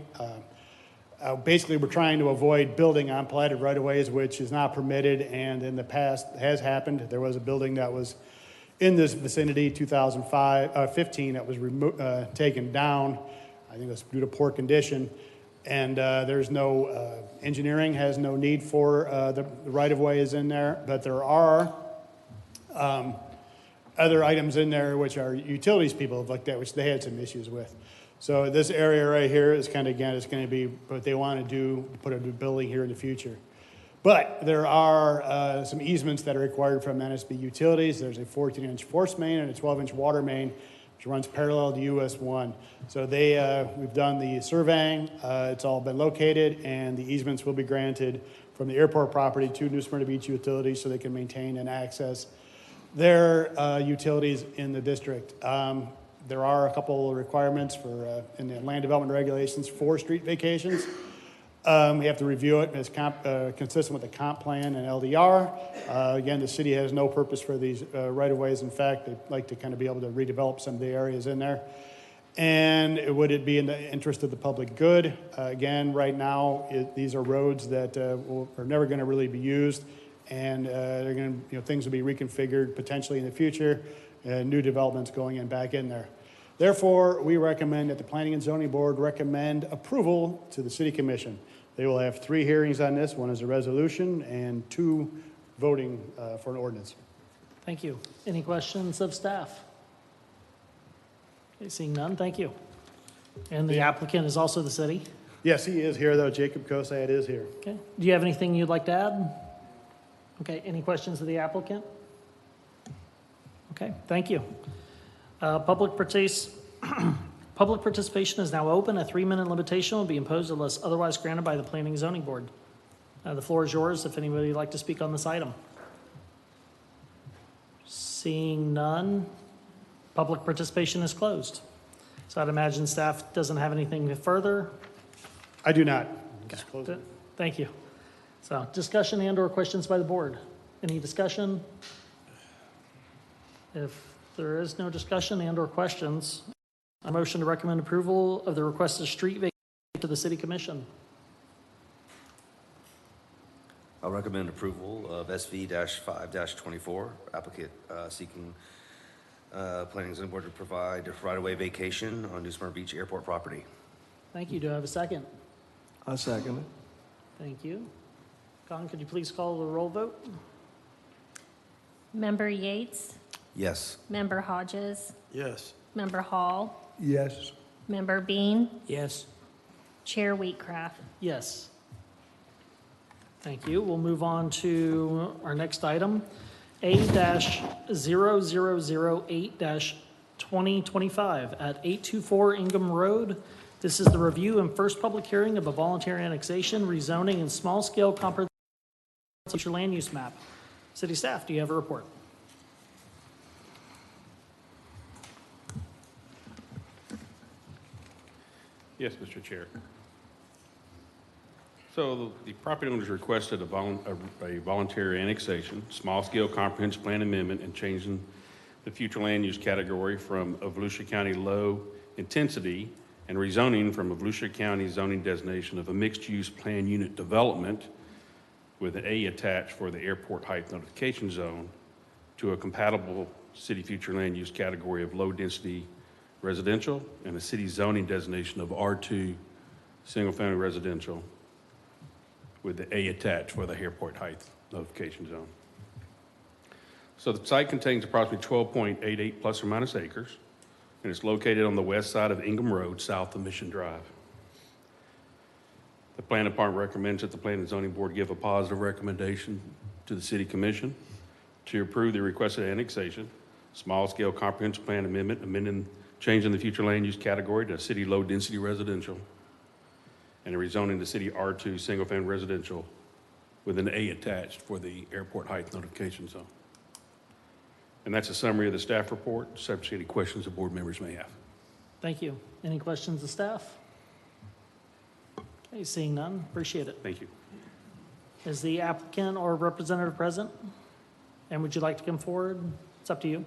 Basically, we're trying to avoid building on platted right-of-ways, which is not permitted, and in the past has happened. There was a building that was in this vicinity, 2015, that was taken down. I think it was due to poor condition. And there's no, engineering has no need for the right-of-way is in there, but there are other items in there which our utilities people have looked at, which they had some issues with. So this area right here is kind of, again, it's going to be what they want to do, put a new building here in the future. But there are some easements that are required from NSB Utilities. There's a 14-inch force main and a 12-inch water main, which runs parallel to US 1. So we've done the surveying. It's all been located, and the easements will be granted from the airport property to New Smyrna Beach Utilities so they can maintain and access their utilities in the district. There are a couple of requirements for in the land development regulations for street vacations. We have to review it, and it's consistent with the comp plan and LDR. Again, the city has no purpose for these right-of-ways. In fact, they'd like to kind of be able to redevelop some of the areas in there. And would it be in the interest of the public good? Again, right now, these are roads that are never going to really be used, and they're going to, things will be reconfigured potentially in the future, new developments going in back in there. Therefore, we recommend that the Planning and Zoning Board recommend approval to the City Commission. They will have 3 hearings on this. One is a resolution and 2 voting for an ordinance. Thank you. Any questions of staff? Okay, seeing none, thank you. And the applicant is also the city? Yes, he is here, though. Jacob Kosad is here. Okay. Do you have anything you'd like to add? Okay, any questions of the applicant? Okay, thank you. Public participation is now open. A 3-minute limitation will be imposed unless otherwise granted by the Planning and Zoning Board. The floor is yours if anybody would like to speak on this item. Seeing none, public participation is closed. So I'd imagine staff doesn't have anything further. I do not. Okay. Thank you. So discussion and/or questions by the board. Any discussion? If there is no discussion and/or questions, a motion to recommend approval of the requested street vacation to the City Commission. I'll recommend approval of SV-5-24, applicant seeking Planning and Zoning Board to provide right-of-way vacation on New Smyrna Beach Airport property. Thank you. Do I have a second? I second it. Thank you. Con, could you please call the roll vote? Member Yates? Yes. Member Hodges? Yes. Member Hall? Yes. Member Bean? Yes. Chair Wheatcraft? Yes. Thank you. We'll move on to our next item, A-0008-2025 at 824 Ingham Road. This is the review and first public hearing of a voluntary annexation, rezoning, and small-scale comprehensive future land use map. City staff, do you have a report? Yes, Mr. Chair. So the property owners requested a voluntary annexation, small-scale comprehensive plan amendment, and changing the future land use category from of Volusia County low intensity and rezoning from a Volusia County zoning designation of a mixed-use plan unit development with an A attached for the airport height notification zone to a compatible city future land use category of low-density residential and a city zoning designation of R2 single-family residential with the A attached for the airport height notification zone. So the site contains approximately 12.88 plus or minus acres, and it's located on the west side of Ingham Road, south of Mission Drive. The Planning Department recommends that the Planning and Zoning Board give a positive recommendation to the City Commission to approve the requested annexation, small-scale comprehensive plan amendment, changing the future land use category to city low-density residential, and rezoning the city R2 single-family residential with an A attached for the airport height notification zone. And that's a summary of the staff report, subject to any questions the board members may have. Thank you. Any questions of staff? Okay, seeing none, appreciate it. Thank you. Is the applicant or representative present? And would you like to come forward? It's up to you.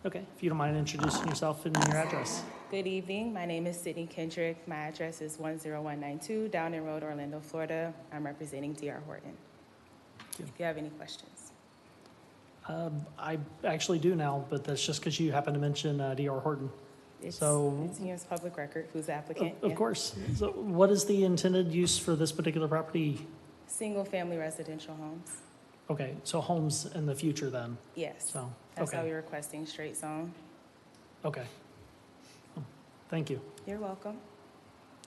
Okay, if you don't mind introducing yourself and your address. Good evening. My name is Sydney Kendrick. My address is 10192 Downing Road, Orlando, Florida. I'm representing D.R. Horton. If you have any questions. I actually do now, but that's just because you happen to mention D.R. Horton. It's So, here as public record. Who's the applicant? of course. So what is the intended use for this particular property? Single-family residential homes. Okay, so homes in the future then? Yes. So, That's why okay, we're requesting straight zone. okay. Thank you. You're welcome.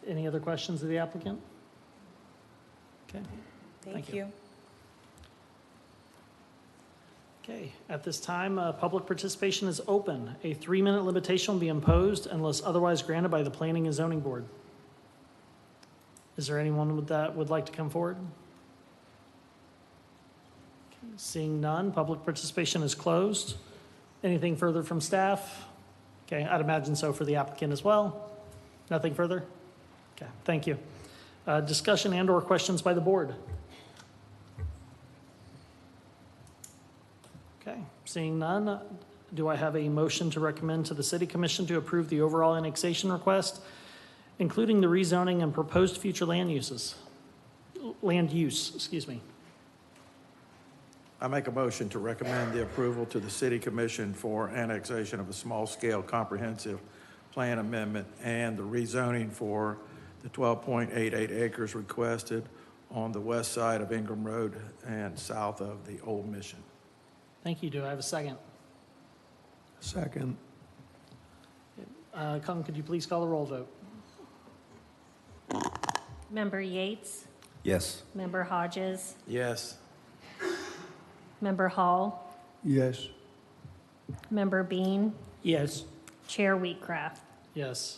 Any other questions of the applicant? Okay. Thank you. Okay, at this time, public participation is open. A 3-minute limitation will be imposed unless otherwise granted by the Planning and Zoning Board. Is there anyone that would like to come forward? Okay, seeing none, public participation is closed. Anything further from staff? Okay, I'd imagine so for the applicant as well. Nothing further? Okay, thank you. Discussion and/or questions by the board? Okay, seeing none, do I have a motion to recommend to the City Commission to approve the overall annexation request, including the rezoning and proposed future land use, excuse me? I make a motion to recommend the approval to the City Commission for annexation of a small-scale comprehensive plan amendment and the rezoning for the 12.88 acres requested on the west side of Ingram Road and south of the Old Mission. Thank you. Do I have a second? Second. Colin, could you please call the roll vote? Member Yates, Yes. Member Hodges, Yes. Member Hall, Yes. Member Bean, Yes. Chair Wheatcraft. Yes.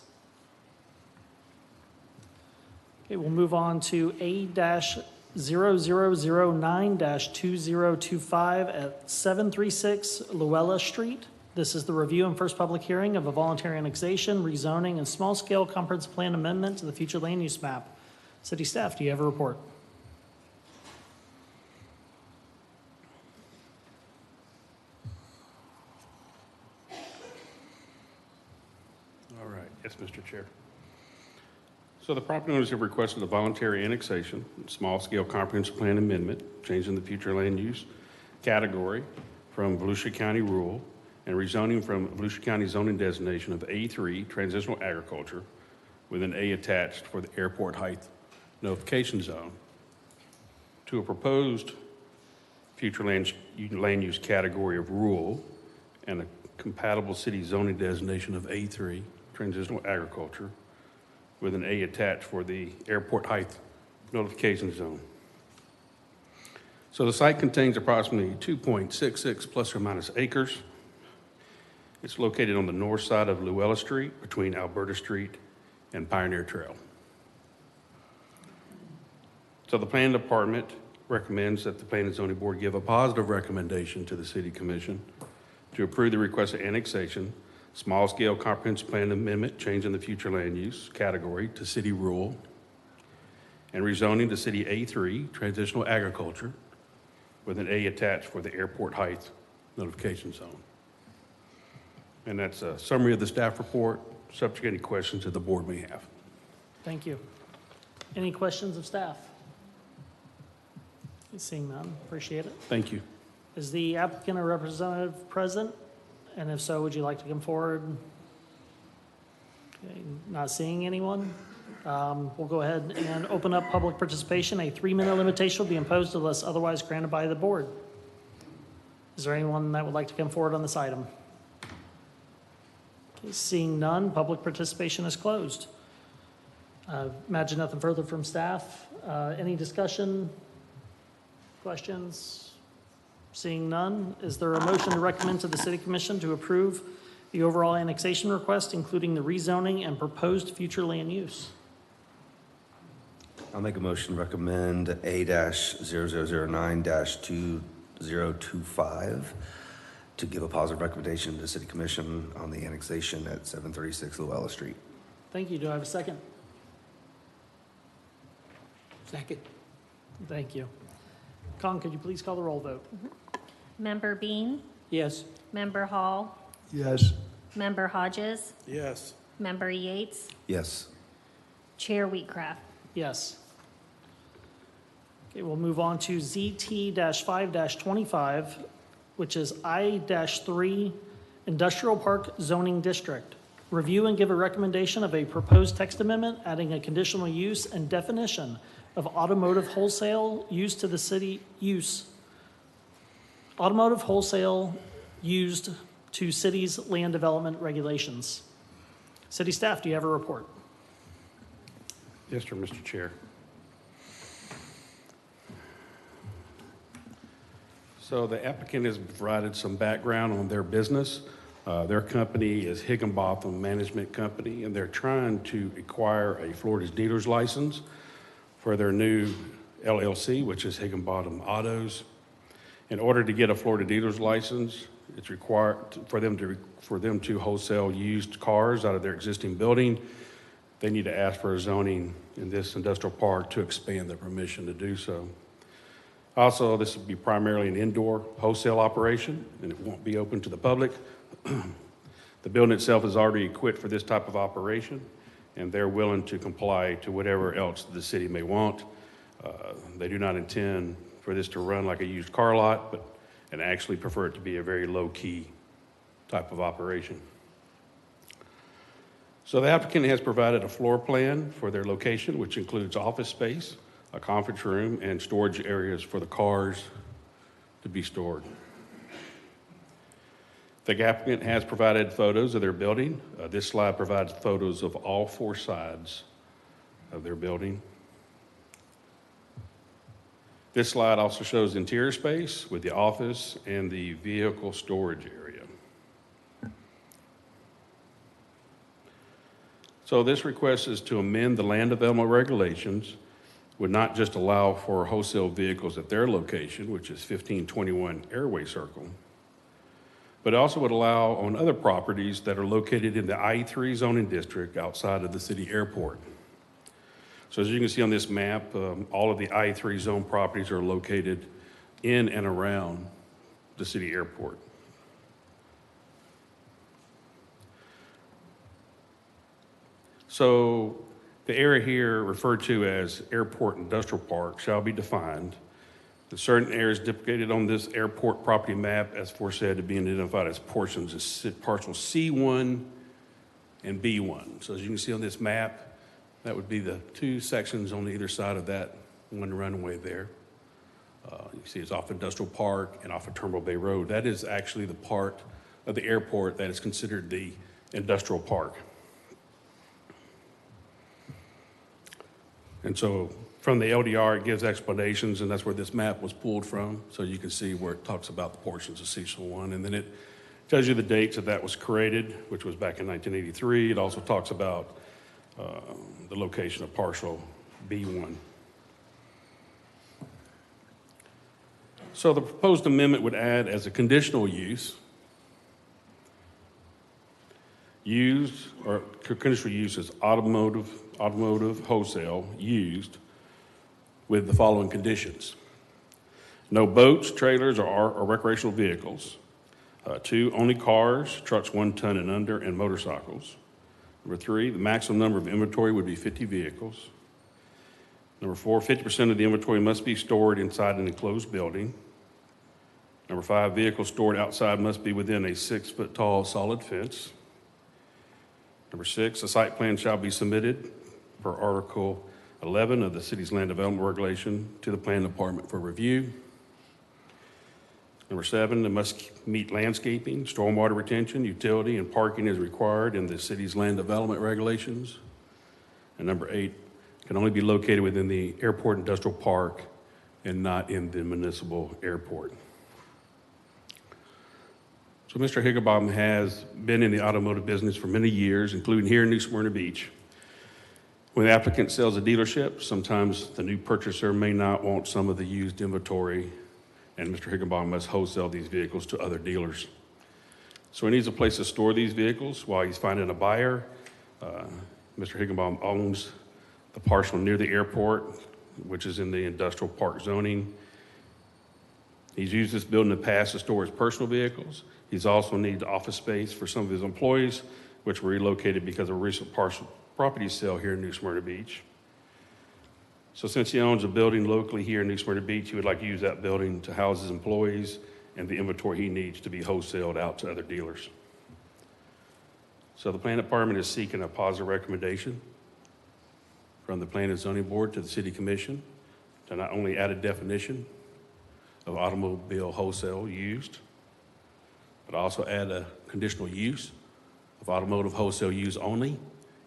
Okay, we'll move on to A-0009-2025 at 736 Luella Street. This is the review and first public hearing of a voluntary annexation, rezoning, and small-scale comprehensive plan amendment to the future land use map. City staff, do you have a report? All right. Yes, Mr. Chair. So the property owners have requested a voluntary annexation, small-scale comprehensive plan amendment, changing the future land use category from Volusia County rural and rezoning from Volusia County zoning designation of A3 transitional agriculture with an A attached for the airport height notification zone to a proposed future land use category of rural and a compatible city zoning designation of A3 transitional agriculture with an A attached for the airport height notification zone. So the site contains approximately 2.66 plus or minus acres. It's located on the north side of Luella Street between Alberta Street and Pioneer Trail. So the Planning Department recommends that the Planning and Zoning Board give a positive recommendation to the City Commission to approve the requested annexation, small-scale comprehensive plan amendment, changing the future land use category to city rural, and rezoning to city A3, transitional agriculture, with an A attached for the airport height notification zone. And that's a summary of the staff report, subject to any questions that the board may have. Thank you. Any questions of staff? Seeing none, appreciate it. Thank you. Is the applicant or representative present? And if so, would you like to come forward? Okay, not seeing anyone. We'll go ahead and open up public participation. A 3-minute limitation will be imposed unless otherwise granted by the board. Is there anyone that would like to come forward on this item? Okay, seeing none, public participation is closed. Imagine nothing further from staff. Any discussion? Questions? Seeing none, is there a motion to recommend to the City Commission to approve The overall annexation request, including the rezoning and proposed future land use. I'll make a motion to recommend A-0009-2025 to give a positive recommendation to the City Commission on the annexation at 736 Luella Street. Thank you. Do I have a second? Second. Thank you. Con, could you please call the roll vote? Member Bean? Yes. Member Hall? Yes. Member Hodges? Yes. Member Yates? Yes. Chair Wheatcraft? Yes. Okay, we'll move on to ZT-5-25, which is I-3 Industrial Park Zoning District. Review and give a recommendation of a proposed text amendment adding a conditional use and definition of automotive wholesale used to the city use. Automotive wholesale used to city's land development regulations. City staff, do you have a report? Yes, sir, Mr. Chair. So the applicant has provided some background on their business. Their company is Higginbotham Management Company, and they're trying to acquire a Florida's dealer's license for their new LLC, which is Higginbotham Autos. In order to get a Florida dealer's license, it's required for them to wholesale used cars out of their existing building. They need to ask for a zoning in this industrial park to expand their permission to do so. Also, this will be primarily an indoor wholesale operation, and it won't be open to the public. The building itself is already equipped for this type of operation, and they're willing to comply to whatever else the city may want. They do not intend for this to run like a used car lot, and actually prefer it to be a very low-key type of operation. So the applicant has provided a floor plan for their location, which includes office space, a conference room, and storage areas for the cars to be stored. The applicant has provided photos of their building. This slide provides photos of all four sides of their building. This slide also shows interior space with the office and the vehicle storage area. So this request is to amend the land development regulations, would not just allow for wholesale vehicles at their location, which is 1521 Airway Circle, but also would allow on other properties that are located in the I-3 zoning district outside of the city airport. So as you can see on this map, all of the I-3 zone properties are located in and around the city airport. So the area here referred to as Airport Industrial Park shall be defined. The certain areas depicted on this airport property map as aforesaid to be identified as portions of parcel C1 and B1. So as you can see on this map, that would be the two sections on either side of that one runway there. You see it's off Industrial Park and off of Terminal Bay Road. That is actually the part of the airport that is considered the industrial park. And so from the LDR, it gives explanations, and that's where this map was pulled from. So you can see where it talks about the portions of Cecil 1. And then it tells you the dates that was created, which was back in 1983. It also talks about the location of parcel B1. So the proposed amendment would add as a conditional use, conditional use is automotive wholesale used with the following conditions. No boats, trailers, or recreational vehicles. 2, only cars, trucks 1 ton and under, and motorcycles. Number 3, the maximum number of inventory would be 50 vehicles. Number 4, 50% of the inventory must be stored inside an enclosed building. Number 5, vehicles stored outside must be within a 6-foot tall solid fence. Number 6, a site plan shall be submitted per Article 11 of the city's land development regulation to the planning department for review. Number 7, it must meet landscaping, stormwater retention, utility, and parking as required in the city's land development regulations. And number 8, can only be located within the airport industrial park and not in the municipal airport. So Mr. Higginbotham has been in the automotive business for many years, including here in New Smyrna Beach. When the applicant sells a dealership, sometimes the new purchaser may not want some of the used inventory, and Mr. Higginbotham must wholesale these vehicles to other dealers. So he needs a place to store these vehicles while he's finding a buyer. Mr. Higginbotham owns the parcel near the airport, which is in the industrial park zoning. He's used this building in the past to store his personal vehicles. He's also needed office space for some of his employees, which were relocated because of a recent property sale here in New Smyrna Beach. So since he owns a building locally here in New Smyrna Beach, he would like to use that building to house his employees and the inventory he needs to be wholesaled out to other dealers. So the Planning Department is seeking a positive recommendation from the Planning and Zoning Board to the City Commission to not only add a definition of automobile wholesale used, but also add a conditional use of automotive wholesale use only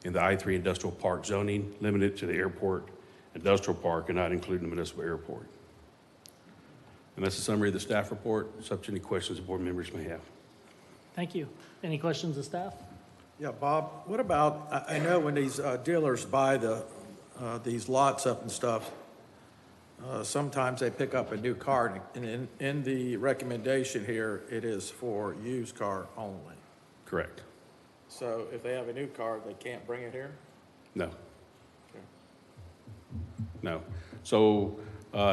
in the I-3 industrial park zoning, limited to the airport industrial park and not including the municipal airport. And that's a summary of the staff report, subject to any questions the board members may have. Thank you. Any questions of staff? Yeah, Bob, what about, I know when these dealers buy these lots up and stuff, sometimes they pick up a new car, and in the recommendation here, it is for used car only. Correct. So if they have a new car, they can't bring it here? No. No. So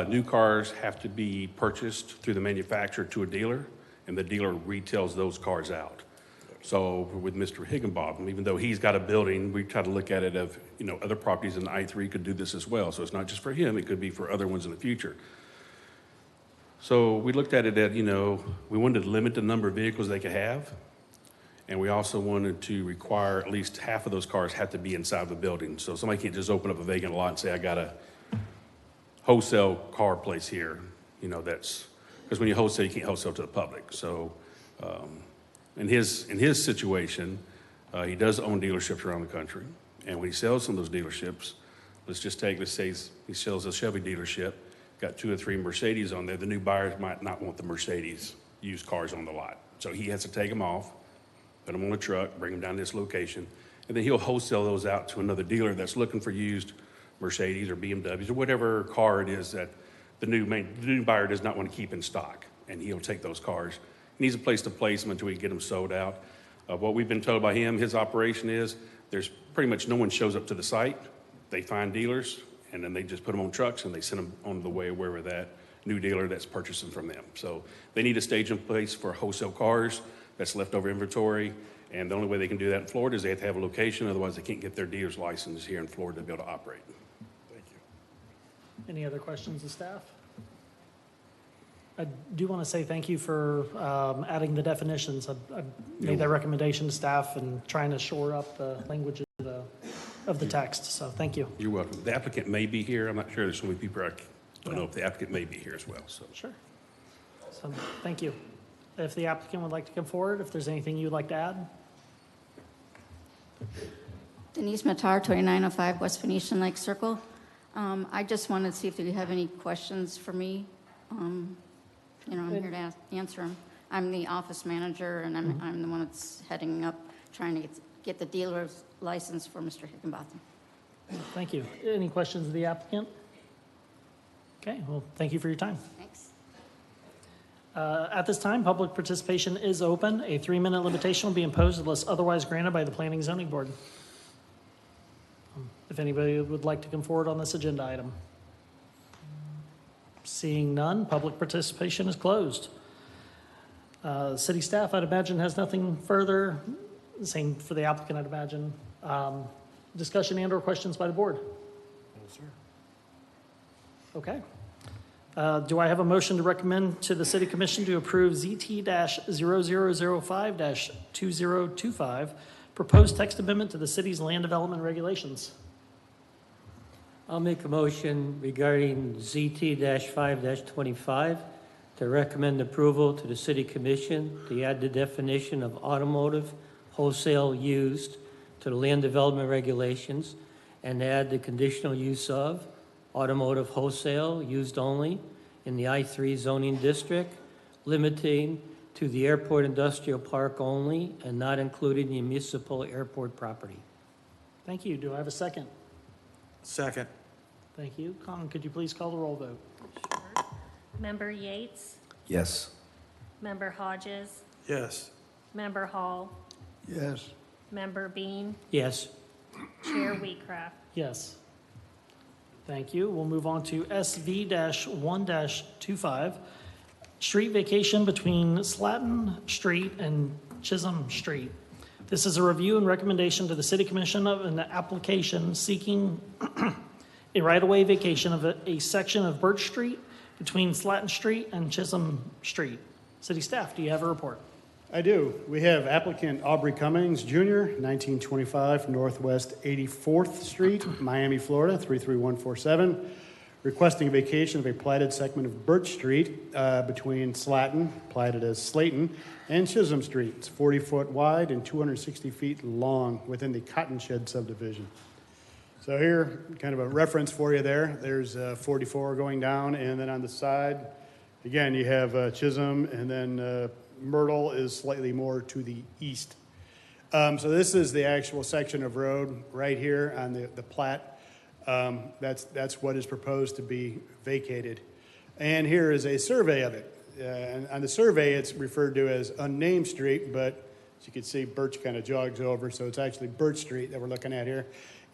new cars have to be purchased through the manufacturer to a dealer, and the dealer retails those cars out. So with Mr. Higginbotham, even though he's got a building, we try to look at it of, other properties in I-3 could do this as well. So it's not just for him, it could be for other ones in the future. So we looked at it at, we wanted to limit the number of vehicles they could have. And we also wanted to require at least half of those cars have to be inside the building. So somebody can't just open up a vacant lot and say, I got a wholesale car place here. That's, because when you wholesale, you can't wholesale to the public. So in his situation, he does own dealerships around the country. And when he sells some of those dealerships, let's say he sells a Chevy dealership, got 2 or 3 Mercedes on there. The new buyers might not want the Mercedes used cars on the lot. So he has to take them off, put them on a truck, bring them down to this location, and then he'll wholesale those out to another dealer that's looking for used Mercedes or BMWs or whatever car it is that the new buyer does not want to keep in stock, and he'll take those cars. He needs a place to place them until we get them sold out. What we've been told by him, his operation is, there's pretty much no one shows up to the site. They find dealers, and then they just put them on trucks, and they send them on the way wherever that new dealer that's purchasing from them. So they need a staging place for wholesale cars. That's leftover inventory, and the only way they can do that in Florida is they have to have a location, otherwise they can't get their dealer's license here in Florida to be able to operate. Thank you. Any other questions of staff? I do want to say thank you for adding the definitions. I made that recommendation to staff and trying to shore up the language of the text, so thank you. You're welcome. The applicant may be here. I'm not sure. There's so many people, I don't know if the applicant may be here as well. So. Sure. So thank you. If the applicant would like to come forward, if there's anything you'd like to add. Denise Matar, 2905 West Phoenician Lake Circle. I just wanted to see if you have any questions for me. I'm here to answer them. I'm the office manager, and I'm the one that's heading up, trying to get the dealer's license for Mr. Higginbotham. Thank you. Any questions of the applicant? Okay, well, thank you for your time. Thanks. At this time, public participation is open. A 3-minute limitation will be imposed unless otherwise granted by the Planning and Zoning Board. If anybody would like to come forward on this agenda item. Seeing none, public participation is closed. City staff, I'd imagine, has nothing further. Same for the applicant, I'd imagine. Discussion and/or questions by the board? No, sir. Okay. Do I have a motion to recommend to the City Commission to approve ZT-0005-2025, proposed text amendment to the city's land development regulations? I'll make a motion regarding ZT-5-25 to recommend approval to the City Commission to add the definition of automotive wholesale used to the land development regulations and add the conditional use of automotive wholesale used only in the I-3 zoning district, limiting to the airport industrial park only and not including the municipal airport property. Thank you. Do I have a second? Second. Thank you. Con, could you please call the roll vote? Member Yates? Yes. Member Hodges? Yes. Member Hall? Yes. Member Bean? Yes. Chair Wheatcraft? Yes. Thank you. We'll move on to SV-1-25, street vacation between Slatton Street and Chisholm Street. This is a review and recommendation to the City Commission of an application seeking a right-of-way vacation of a section of Birch Street between Slatton Street and Chisholm Street. City staff, do you have a report? I do. We have applicant Aubrey Cummings Jr., 1925 Northwest 84th Street, Miami, Florida, 33147, requesting a vacation of a platted segment of Birch Street between Slatton, platted as Slayton, and Chisholm Street. It's 40 foot wide and 260 feet long within the Cotton Shed subdivision. So here, kind of a reference for you there. There's 44 going down, and then on the side, again, you have Chisholm, and then Myrtle is slightly more to the east. So this is the actual section of road right here on the plat. That's what is proposed to be vacated. And here is a survey of it. And on the survey, it's referred to as unnamed street, but as you can see, Birch kind of jogs over, so it's actually Birch Street that we're looking at here.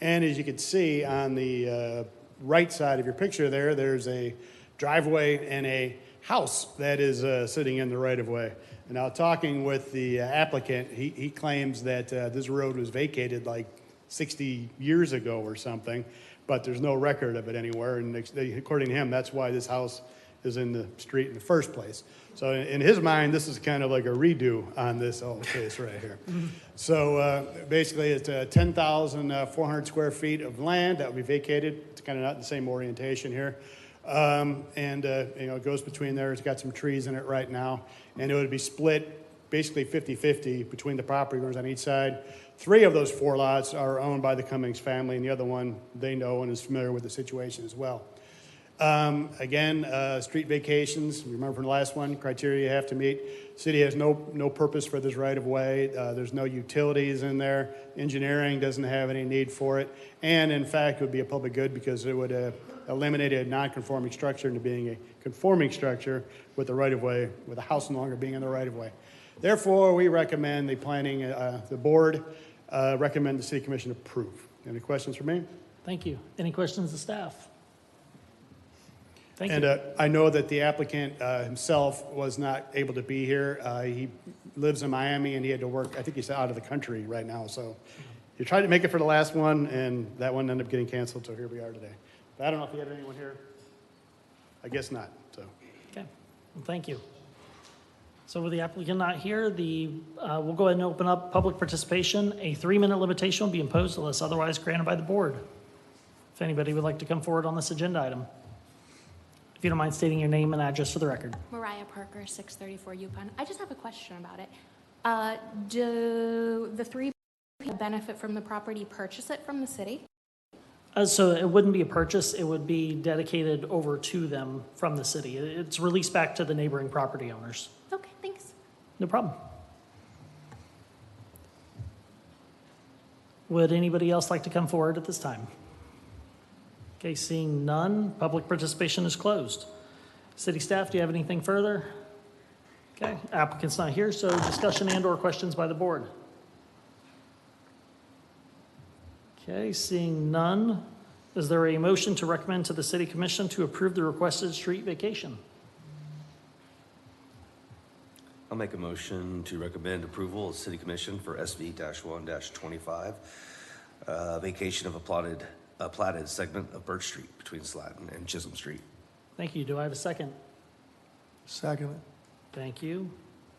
And as you can see on the right side of your picture there, there's a driveway and a house that is sitting in the right-of-way. And now talking with the applicant, he claims that this road was vacated like 60 years ago or something, but there's no record of it anywhere. And according to him, that's why this house is in the street in the first place. So in his mind, this is kind of like a redo on this whole case right here. So basically, it's 10,400 square feet of land that will be vacated. It's kind of not the same orientation here. It goes between there. It's got some trees in it right now. And it would be split basically 50-50 between the property owners on each side. 3 of those 4 lots are owned by the Cummings family, and the other one they know and is familiar with the situation as well. Street vacations, remember from the last one, criteria you have to meet. City has no purpose for this right-of-way. There's no utilities in there. Engineering doesn't have any need for it. And in fact, it would be a public good because it would eliminate a non-conforming structure into being a conforming structure with the right-of-way, with the house no longer being in the right-of-way. Therefore, we recommend the board recommend the City Commission approve. Any questions for me? Thank you. Any questions of staff? Thank And you. I know that the applicant himself was not able to be here. He lives in Miami and he had to work, I think he's out of the country right now. So he tried to make it for the last one and that one ended up getting canceled. So here we are today. But I don't know if you have anyone here. I guess not. So. Okay. Well, thank you. So with the applicant not here, we'll go ahead and open up public participation. A 3-minute limitation will be imposed unless otherwise granted by the board. If anybody would like to come forward on this agenda item. If you don't mind stating your name and address for the record. Mariah Parker, 634 Yukon. I just have a question about it. Do the 3 people benefit from the property purchase it from the city? So it wouldn't be a purchase, it would be dedicated over to them from the city. It's released back to the neighboring property owners. Okay, thanks. No problem. Would anybody else like to come forward at this time? Okay, seeing none, public participation is closed. City staff, do you have anything further? Okay, applicant's not here, so discussion and/or questions by the board. Okay, seeing none, is there a motion to recommend to the City Commission to approve the requested street vacation? I'll make a motion to recommend approval of City Commission for SV-1-25, vacation of a platted segment of Birch Street between Slatton and Chisholm Street. Thank you. Do I have a second? Second. Thank you.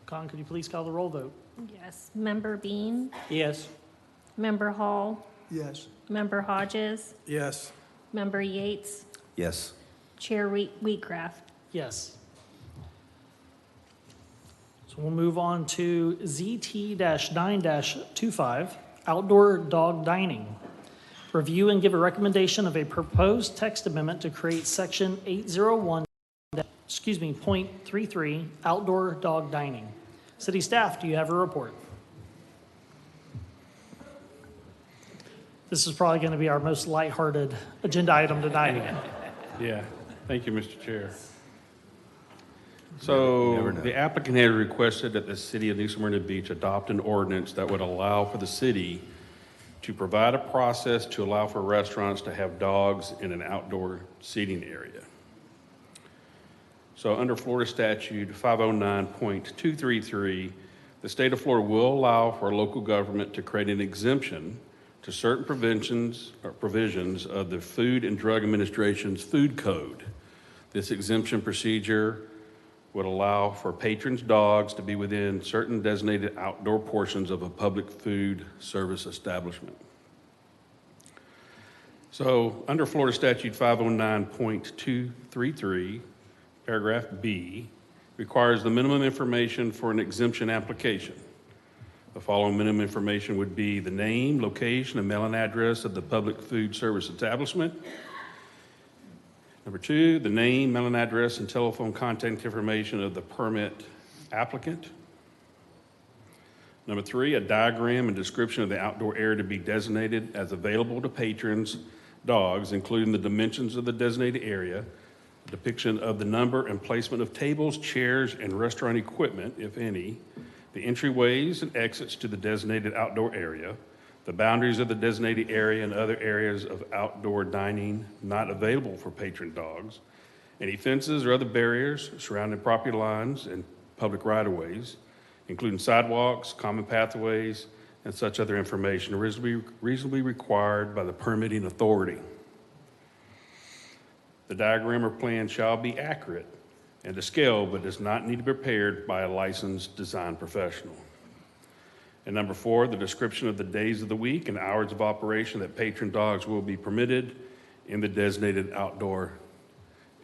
Con, could you please call the roll vote? Yes. Member Bean? Yes. Member Hall? Yes. Member Hodges? Yes. Member Yates? Yes. Chair Wheatcraft? Yes. So we'll move on to ZT-9-25, outdoor dog dining. Review and give a recommendation of a proposed text amendment to create section 801, .33, outdoor dog dining. City staff, do you have a report? This is probably going to be our most lighthearted agenda item tonight. Yeah, thank you, Mr. Chair. So the applicant has requested that the city of New Smyrna Beach adopt an ordinance that would allow for the city to provide a process to allow for restaurants to have dogs in an outdoor seating area. So under Florida statute 509.233, the state of Florida will allow for local government to create an exemption to certain provisions of the Food and Drug Administration's food code. This exemption procedure would allow for patrons' dogs to be within certain designated outdoor portions of a public food service establishment. So under Florida statute 509.233, paragraph B, requires the minimum information for an exemption application. The following minimum information would be the name, location, and mailing address of the public food service establishment. Number 2, the name, mailing address, and telephone contact information of the permit applicant. Number 3, a diagram and description of the outdoor area to be designated as available to patrons' dogs, including the dimensions of the designated area, a depiction of the number and placement of tables, chairs, and restaurant equipment, if any, the entryways and exits to the designated outdoor area, the boundaries of the designated area and other areas of outdoor dining not available for patron dogs, any fences or other barriers surrounding property lines and public right-of-ways, including sidewalks, common pathways, and such other information reasonably required by the permitting authority. The diagram or plan shall be accurate and to scale, but does not need to be prepared by a licensed design professional. And number 4, the description of the days of the week and hours of operation that patron dogs will be permitted in the designated outdoor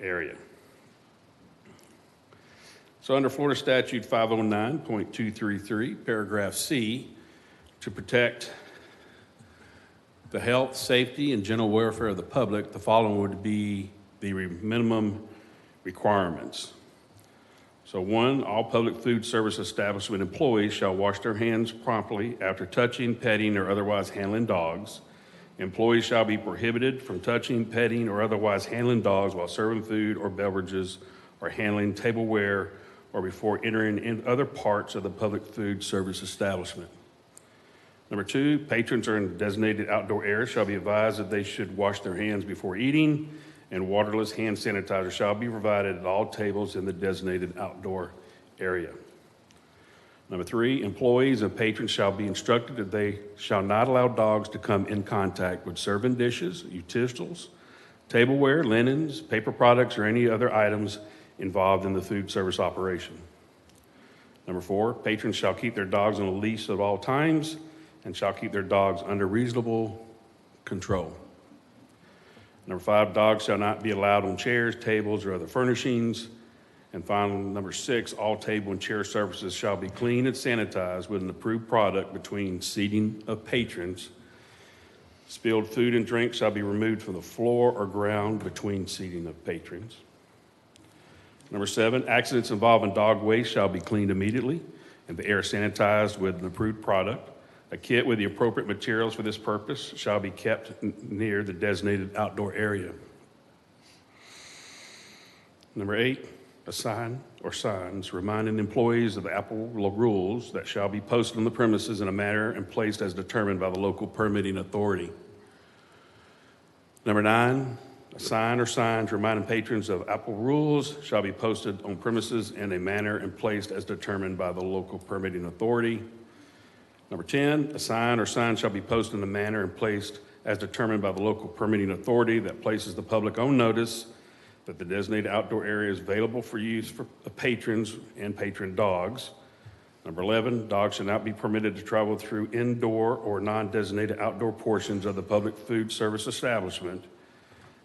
area. So under Florida statute 509.233, paragraph C, to protect the health, safety, and general welfare of the public, the following would be the minimum requirements. So 1, all public food service establishment employees shall wash their hands promptly after touching, petting, or otherwise handling dogs. Employees shall be prohibited from touching, petting, or otherwise handling dogs while serving food or beverages or handling tableware or before entering in other parts of the public food service establishment. Number 2, patrons are in designated outdoor areas shall be advised that they should wash their hands before eating, and waterless hand sanitizer shall be provided at all tables in the designated outdoor area. Number 3, employees and patrons shall be instructed that they shall not allow dogs to come in contact with serving dishes, utensils, tableware, linens, paper products, or any other items involved in the food service operation. Number 4, patrons shall keep their dogs on a leash at all times and shall keep their dogs under reasonable control. Number 5, dogs shall not be allowed on chairs, tables, or other furnishings. And finally, number 6, all table and chair surfaces shall be cleaned and sanitized with an approved product between seating of patrons. Spilled food and drink shall be removed from the floor or ground between seating of patrons. Number 7, accidents involving dog waste shall be cleaned immediately and the air sanitized with an approved product. A kit with the appropriate materials for this purpose shall be kept near the designated outdoor area. Number 8, a sign or signs reminding employees of the applicable rules that shall be posted on the premises in a manner and placed as determined by the local permitting authority. Number 9, a sign or signs reminding patrons of applicable rules shall be posted on premises in a manner and placed as determined by the local permitting authority. Number 10, a sign or signs shall be posted in a manner and placed as determined by the local permitting authority that places the public on notice that the designated outdoor area is available for use for patrons and patron dogs. Number 11, dogs should not be permitted to travel through indoor or non-designated outdoor portions of the public food service establishment.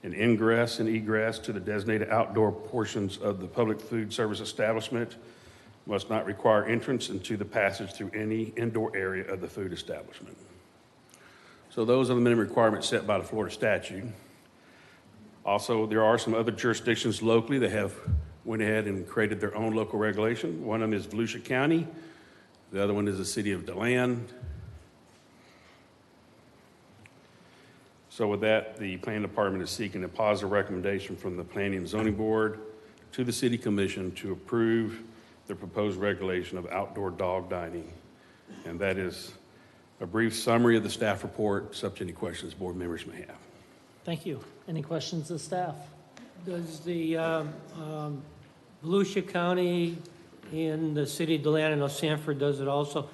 And ingress and egress to the designated outdoor portions of the public food service establishment must not require entrance into the passage through any indoor area of the food establishment. So those are the minimum requirements set by the Florida statute. Also, there are some other jurisdictions locally that have went ahead and created their own local regulation. One of them is Volusia County, The other one is the city of DeLand. So with that, the planning department is seeking a positive recommendation from the Planning and Zoning Board to the City Commission to approve the proposed regulation of outdoor dog dining. And that is a brief summary of the staff report, subject to any questions board members may have. Thank you. Any questions of staff? Does the Volusia County and the city of DeLand, I know Sanford does it also,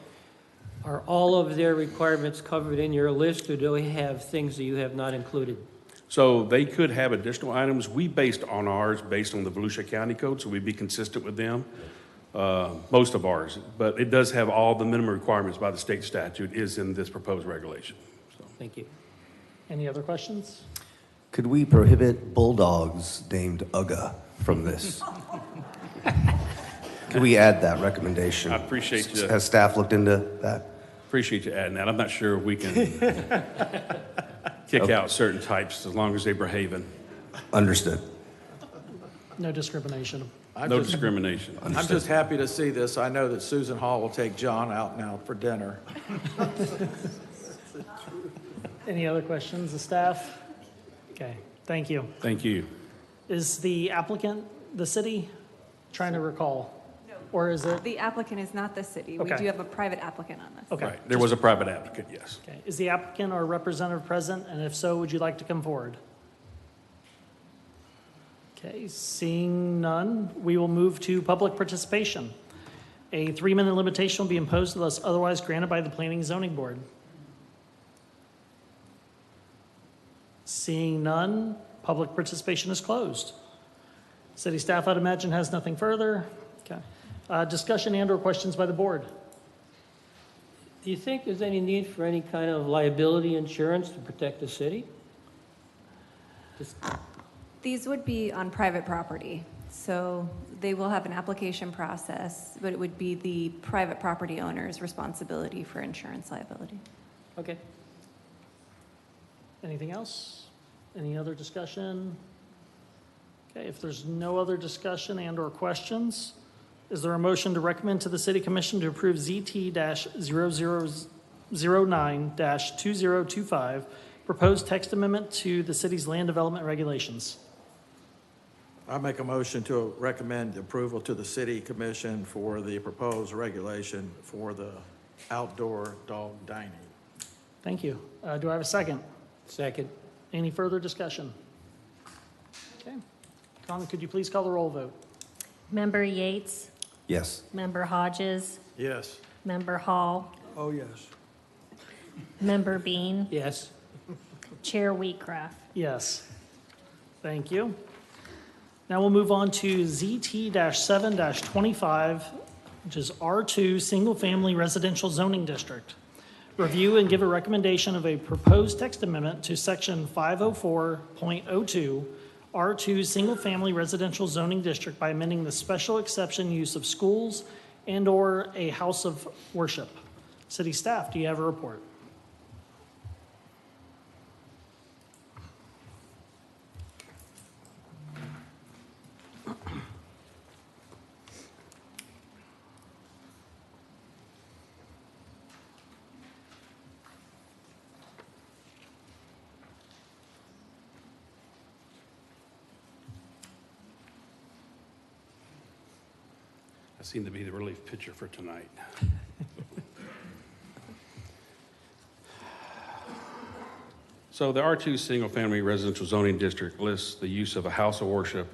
are all of their requirements covered in your list, or do we have things that you have not included? So they could have additional items. We based on ours based on the Volusia County Code, so we'd be consistent with them. Most of ours, but it does have all the minimum requirements by the state statute is in this proposed regulation. So. Thank you. Any other questions? Could we prohibit bulldogs named Uga from this? Could we add that recommendation? I appreciate you. Has staff looked into that? Appreciate you adding that. I'm not sure if we can kick out certain types as long as they're behaving. Understood. No discrimination. No discrimination. I'm just happy to see this. I know that Susan Hall will take John out now for dinner. Any other questions of staff? Okay, thank you. Thank you. Is the applicant the city? Trying to recall. No. Or is it? The applicant is not the city. We Okay. do have a private applicant on this. Okay. Right. There was a private applicant, yes. Okay. Is the applicant or representative present? And if so, would you like to come forward? Okay, seeing none, we will move to public participation. A 3-minute limitation will be imposed unless otherwise granted by the Planning and Zoning Board. Seeing none, public participation is closed. City staff, I'd imagine, has nothing further. Okay. Discussion and/or questions by the board? Do you think there's any need for any kind of liability insurance to protect the city? These would be on private property, so they will have an application process, but it would be the private property owner's responsibility for insurance liability. Okay. Anything else? Any other discussion? Okay, if there's no other discussion and/or questions, is there a motion to recommend to the City Commission to approve ZT-0009-2025, proposed text amendment to the city's land development regulations? I make a motion to recommend approval to the City Commission for the proposed regulation for the outdoor dog dining. Thank you. Do I have a second? Second. Any further discussion? Okay. Connor, could you please call the roll vote? Member Yates, Yes. Member Hodges, Yes. Member Hall, Oh, yes. Member Bean, Yes. Chair Wheatcraft. Yes. Thank you. Now we'll move on to ZT-7-25, which is R2 Single Family Residential Zoning District. Review and give a recommendation of a proposed text amendment to Section 504.02 R2 Single Family Residential Zoning District by amending the special exception use of schools and/or a house of worship. City staff, do you have a report? That seemed to be the relief picture for tonight. So the R2 Single Family Residential Zoning District lists the use of a house of worship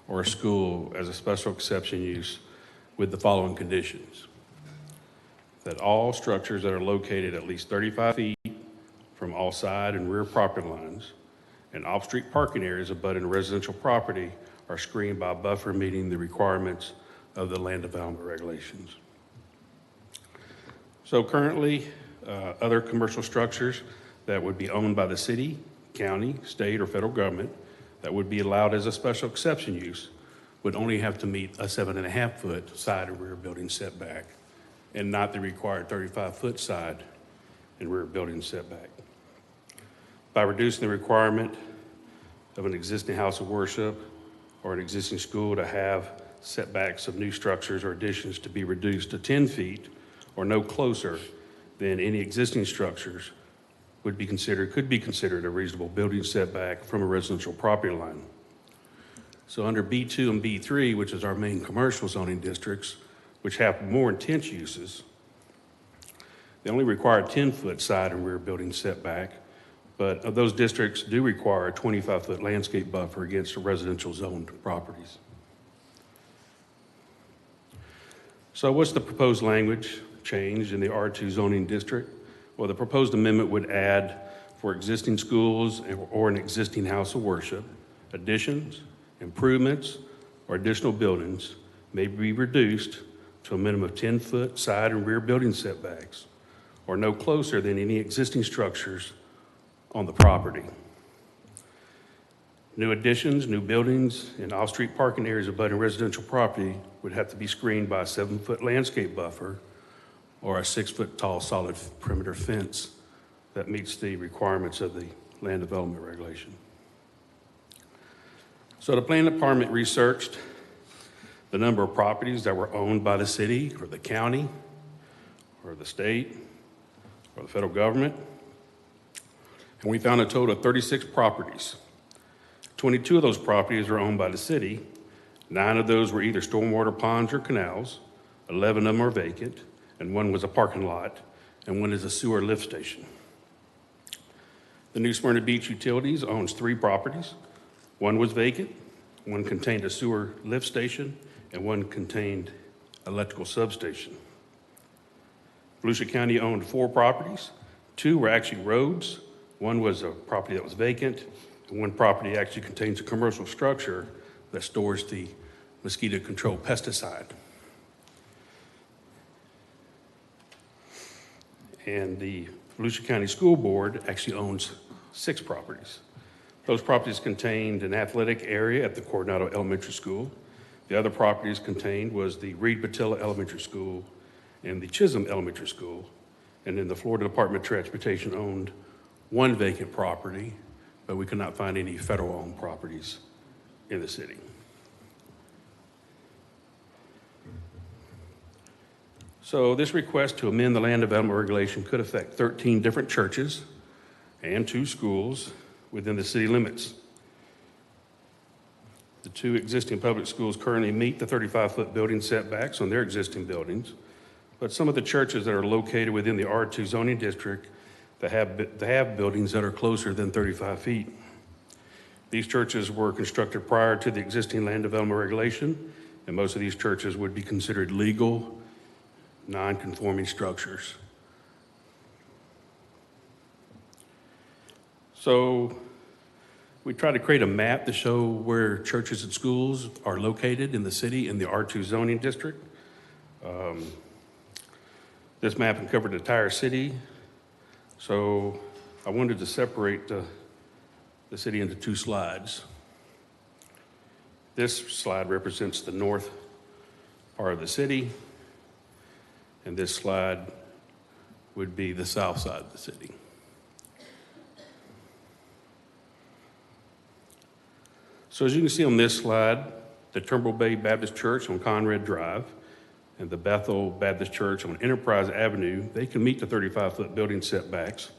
or a school as a special exception use with the following conditions. That all structures that are located at least 35 feet from all side and rear property lines and off-street parking areas abutting residential property are screened by a buffer meeting the requirements of the land development regulations. So currently, other commercial structures that would be owned by the city, county, state, or federal government that would be allowed as a special exception use would only have to meet a 7.5-foot side and rear building setback and not the required 35-foot side and rear building setback. By reducing the requirement of an existing house of worship or an existing school to have setbacks of new structures or additions to be reduced to 10 feet or no closer than any existing structures could be considered a reasonable building setback from a residential property line. So under B2 and B3, which is our main commercial zoning districts, which have more intense uses, they only require a 10-foot side and rear building setback, but those districts do require a 25-foot landscape buffer against the residential zoned properties. So what's the proposed language change in the R2 zoning district? Well, the proposed amendment would add for existing schools or an existing house of worship, additions, improvements, or additional buildings may be reduced to a minimum of 10-foot side and rear building setbacks, or no closer than any existing structures on the property. New additions, new buildings, and off-street parking areas abutting residential property would have to be screened by a 7-foot landscape buffer or a 6-foot tall solid perimeter fence that meets the requirements of the land development regulation. So the planning department researched the number of properties that were owned by the city or the county or the state or the federal government, and we found a total of 36 properties. 22 of those properties are owned by the city. 9 of those were either stormwater ponds or canals. 11 of them are vacant, and 1 was a parking lot, and 1 is a sewer lift station. The New Smyrna Beach Utilities owns 3 properties. 1 was vacant, 1 contained a sewer lift station, and 1 contained electrical substation. Volusia County owned 4 properties. 2 were actually roads. 1 was a property that was vacant, and 1 property actually contains a commercial structure that stores the mosquito control pesticide. And the Volusia County School Board actually owns 6 properties. Those properties contained an athletic area at the Coronado Elementary School. The other properties contained was the Reed Patilla Elementary School and the Chisholm Elementary School. And then the Florida Department of Transportation owned 1 vacant property, but we could not find any federal-owned properties in the city. So this request to amend the land development regulation could affect 13 different churches and 2 schools within the city limits. The 2 existing public schools currently meet the 35-foot building setbacks on their existing buildings, but some of the churches that are located within the R2 zoning district that have buildings that are closer than 35 feet. These churches were constructed prior to the existing land development regulation, and most of these churches would be considered legal, non-conforming structures. So we try to create a map to show where churches and schools are located in the city in the R2 zoning district. This map covered the entire city, so I wanted to separate the city into 2 slides. This slide represents the north part of the city, and this slide would be the south side of the city. So as you can see on this slide, the Turnbull Bay Baptist Church on Conrad Drive and the Bethel Baptist Church on Enterprise Avenue, they can meet the 35-foot building setbacks,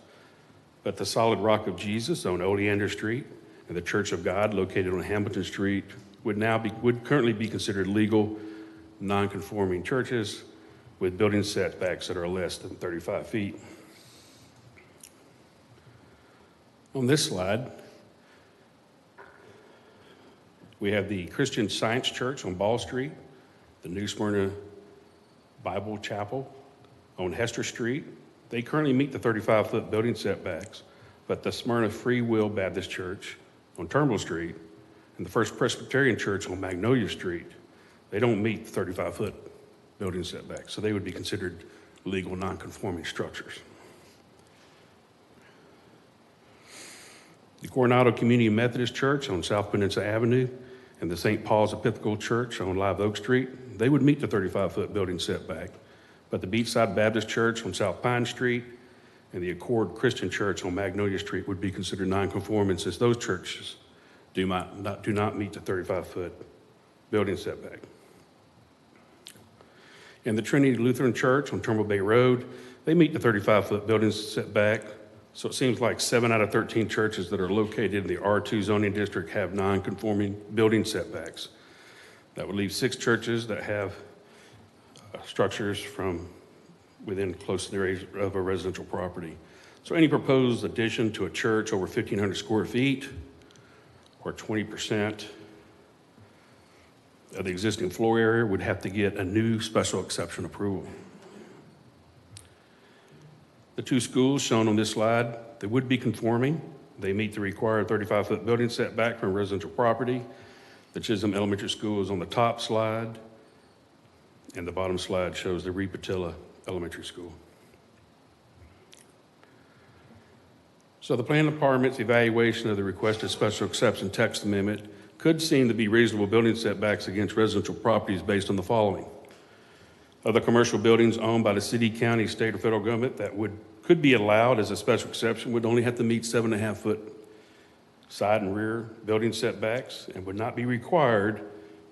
but the Solid Rock of Jesus on Oleander Street and the Church of God located on Hamilton Street would currently be considered legal, non-conforming churches with building setbacks that are less than 35 feet. On this slide, we have the Christian Science Church on Ball Street, the New Smyrna Bible Chapel on Hester Street. They currently meet the 35-foot building setbacks, but the Smyrna Free Will Baptist Church on Turnbull Street and the First Presbyterian Church on Magnolia Street, they don't meet the 35-foot building setbacks, so they would be considered legal non-conforming structures. The Coronado Community Methodist Church on South Peninsula Avenue and the St. Paul's Episcopal Church on Live Oak Street, they would meet the 35-foot building setback, but the Beachside Baptist Church on South Pine Street and the Accord Christian Church on Magnolia Street would be considered non-conforming, since those churches do not meet the 35-foot building setback. and the Trinity Lutheran Church on Turnbull Bay Road, they meet the 35-foot building setback. So it seems like 7 out of 13 churches that are located in the R2 zoning district have non-conforming building setbacks. That would leave 6 churches that have structures from within close areas of a residential property. So any proposed addition to a church over 1,500 square feet or 20% of the existing floor area would have to get a new special exception approval. The 2 schools shown on this slide, they would be conforming. They meet the required 35-foot building setback from residential property. The Chisholm Elementary School is on the top slide, and the bottom slide shows the Repatilla Elementary School. So the planning department's evaluation of the requested special exception text amendment could seem to be reasonable building setbacks against residential properties based on the following. Other commercial buildings owned by the city, county, state, or federal government that could be allowed as a special exception would only have to meet 7.5-foot side and rear building setbacks and would not be required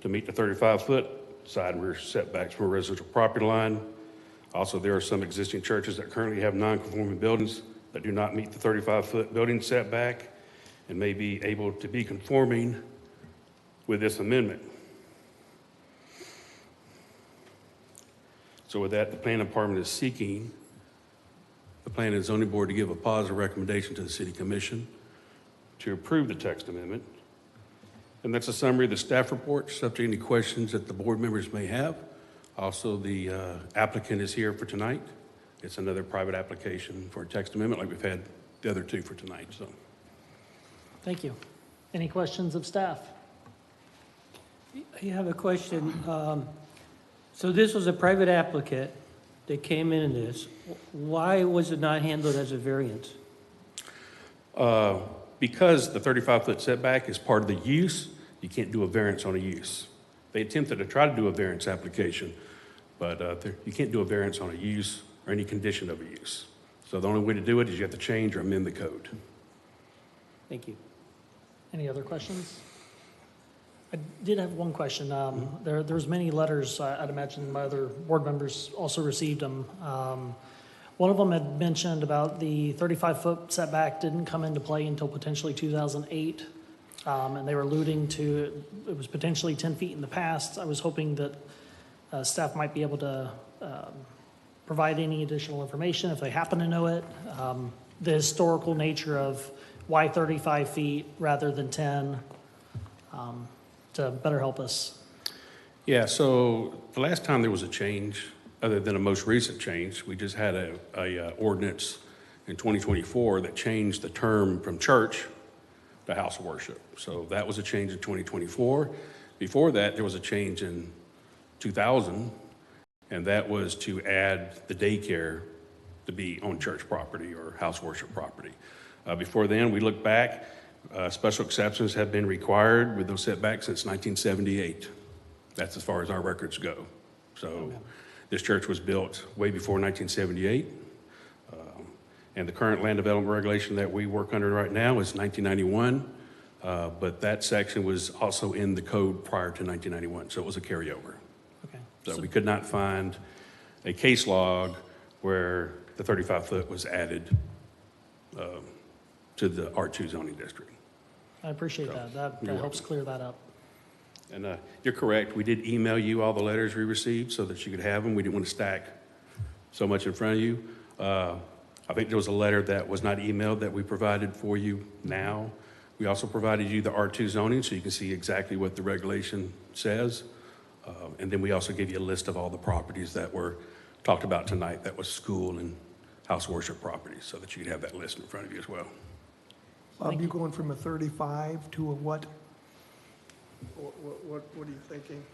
to meet the 35-foot side and rear setbacks from a residential property line. Also, there are some existing churches that currently have non-conforming buildings that do not meet the 35-foot building setback and may be able to be conforming with this amendment. So with that, the planning department is seeking the Planning and Zoning Board to give a positive recommendation to the City Commission to approve the text amendment. And that's a summary of the staff report, subject to any questions that the board members may have. Also, the applicant is here for tonight. It's another private application for a text amendment like we've had the other 2 for tonight. So, Thank you. Any questions of staff? I have a question. So this was a private applicant that came in this. Why was it not handled as a variance? Because the 35-foot setback is part of the use, you can't do a variance on a use. They attempted to try to do a variance application, but you can't do a variance on a use or any condition of a use. So the only way to do it is you have to change or amend the code. Thank you. Any other questions? I did have one question. There's many letters, I'd imagine my other board members also received them. One of them had mentioned about the 35-foot setback didn't come into play until potentially 2008, and they were alluding to it was potentially 10 feet in the past. I was hoping that staff might be able to provide any additional information if they happen to know it. The historical nature of why 35 feet rather than 10 to better help us. Yeah, so the last time there was a change, other than a most recent change, we just had a ordinance in 2024 that changed the term from church to house of worship. So that was a change in 2024. Before that, there was a change in 2000, and that was to add the daycare to be on church property or house worship property. Before then, we look back, special exceptions have been required with those setbacks since 1978. That's as far as our records go. So this church was built way before 1978. And the current land development regulation that we work under right now is 1991. But that section was also in the code prior to 1991, so it was a carryover. Okay. So we could not find a case log where the 35-foot was added to the R2 zoning district. I appreciate that. That helps clear that up. And you're correct. We did email you all the letters we received so that you could have them. We didn't want to stack so much in front of you. I think there was a letter that was not emailed that we provided for you now. We also provided you the R2 zoning so you can see exactly what the regulation says. And then we also gave you a list of all the properties that were talked about tonight. That was school and house worship properties so that you could have that list in front of you as well. Bob, you going from a 35 to a what? What are you thinking?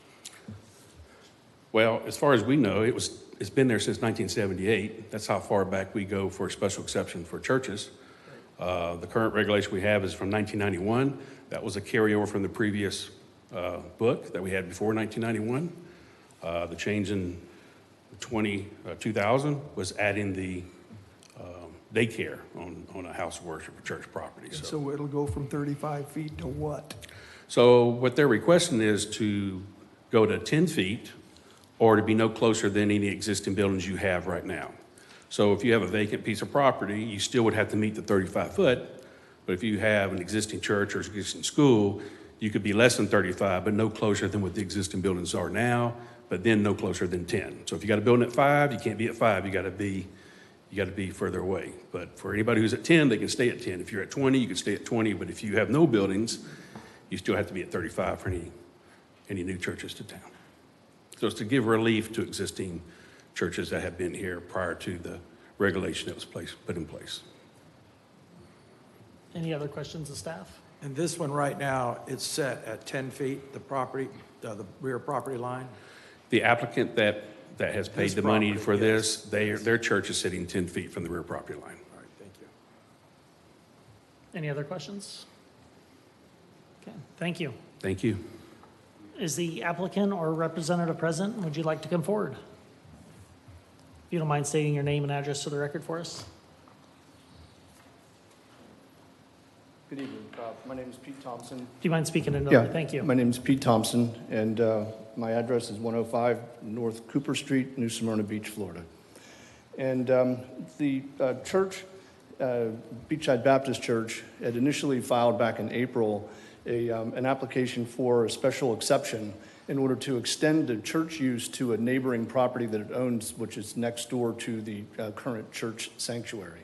Well, as far as we know, it's been there since 1978. That's how far back we go for a special exception for churches. The current regulation we have is from 1991. That was a carryover from the previous book that we had before 1991. The change in 2000 was adding the daycare on a house of worship or church property. So it'll go from 35 feet to what? So what they're requesting is to go to 10 feet or to be no closer than any existing buildings you have right now. So if you have a vacant piece of property, you still would have to meet the 35-foot, but if you have an existing church or existing school, you could be less than 35, but no closer than what the existing buildings are now, but then no closer than 10. So if you got a building at 5, you can't be at 5, you got to be further away. But for anybody who's at 10, they can stay at 10. If you're at 20, you can stay at 20, but if you have no buildings, you still have to be at 35 for any new churches to town. So it's to give relief to existing churches that have been here prior to the regulation that was put in place. Any other questions of staff? And this one right now, it's set at 10 feet, the property, the rear property line? The applicant that has paid His the money property, for yes. this, their church is sitting 10 feet from the rear property line. All right, thank you. Any other questions? Okay, thank you. Thank you. Is the applicant or representative present? Would you like to come forward? If you don't mind stating your name and address to the record for us. Good evening. My name is Pete Thompson. Do you mind speaking into the Thank you. My name is Pete Thompson, and my address is 105 North Cooper Street, New Smyrna Beach, Florida. And the church, Beachside Baptist Church, had initially filed back in April an application for a special exception in order to extend the church use to a neighboring property that it owns, which is next door to the current church sanctuary.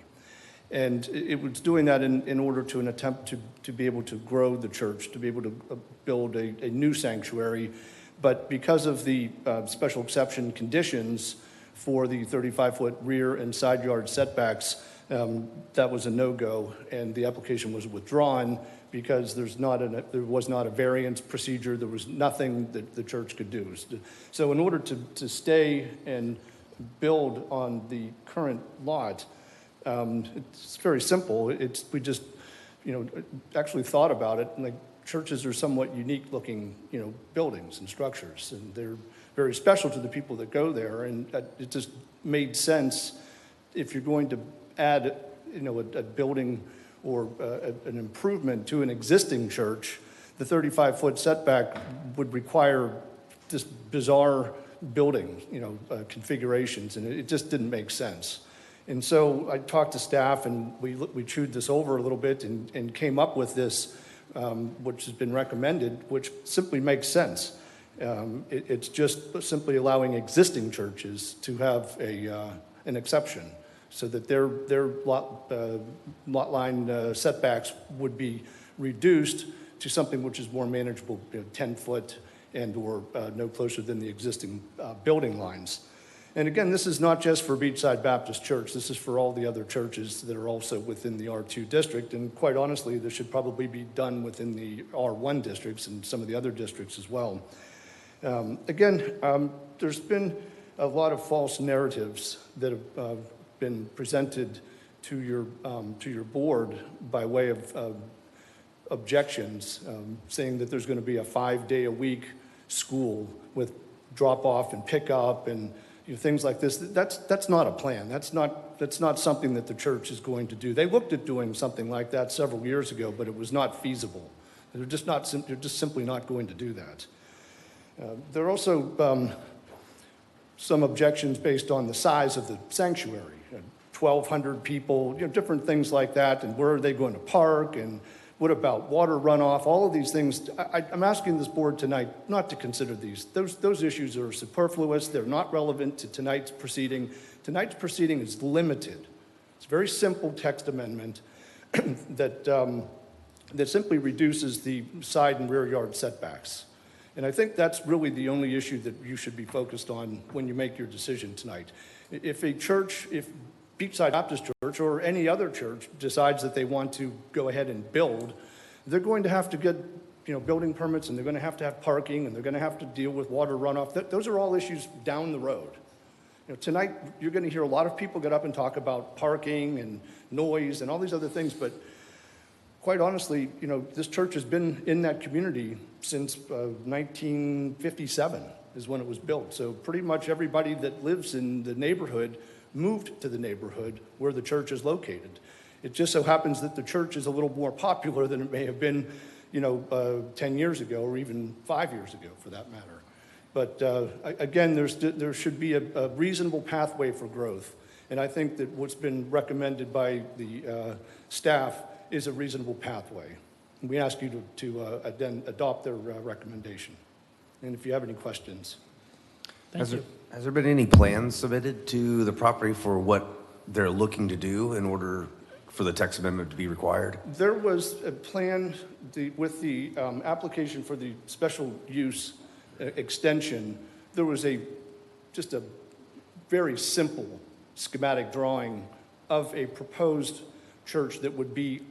And it was doing that in order to an attempt to be able to grow the church, to be able to build a new sanctuary. But because of the special exception conditions for the 35-foot rear and side yard setbacks, that was a no-go, and the application was withdrawn because there was not a variance procedure. There was nothing that the church could do. So in order to stay and build on the current lot, it's very simple. We just, actually thought about it, and like churches are somewhat unique-looking, buildings and structures, and they're very special to the people that go there. And it just made sense if you're going to add, a building or an improvement to an existing church, the 35-foot setback would require this bizarre building, configurations, and it just didn't make sense. And so I talked to staff, and we chewed this over a little bit and came up with this, which has been recommended, which simply makes sense. It's just simply allowing existing churches to have an exception so that their lot line setbacks would be reduced to something which is more manageable, 10-foot and or no closer than the existing building lines. And again, this is not just for Beachside Baptist Church. This is for all the other churches that are also within the R2 district. And quite honestly, this should probably be done within the R1 districts and some of the other districts as well. There's been a lot of false narratives that have been presented to your board by way of objections, saying that there's going to be a 5-day-a-week school with drop-off and pick-up and things like this. That's not a plan. That's not something that the church is going to do. They looked at doing something like that several years ago, but it was not feasible. They're just simply not going to do that. There are also some objections based on the size of the sanctuary. 1,200 people, different things like that, and where are they going to park, and what about water runoff? All of these things, I'm asking this board tonight not to consider these. Those issues are superfluous. They're not relevant to tonight's proceeding. Tonight's proceeding is limited. It's a very simple text amendment that simply reduces the side and rear yard setbacks. And I think that's really the only issue that you should be focused on when you make your decision tonight. If Beachside Baptist Church or any other church decides that they want to go ahead and build, they're going to have to get building permits, and they're going to have parking, and they're going to have to deal with water runoff. Those are all issues down the road. Tonight you're going to hear a lot of people get up and talk about parking and noise and all these other things, but quite honestly, this church has been in that community since 1957 is when it was built. So pretty much everybody that lives in the neighborhood moved to the neighborhood where the church is located. It just so happens that the church is a little more popular than it may have been, 10 years ago or even 5 years ago for that matter. But again, there should be a reasonable pathway for growth. And I think that what's been recommended by the staff is a reasonable pathway. And we ask you to then adopt their recommendation. And if you have any questions. Has there been any plans submitted to the property for what they're looking to do in order for the text amendment to be required? There was a plan with the application for the special use extension. There was just a very simple schematic drawing of a proposed church that would be,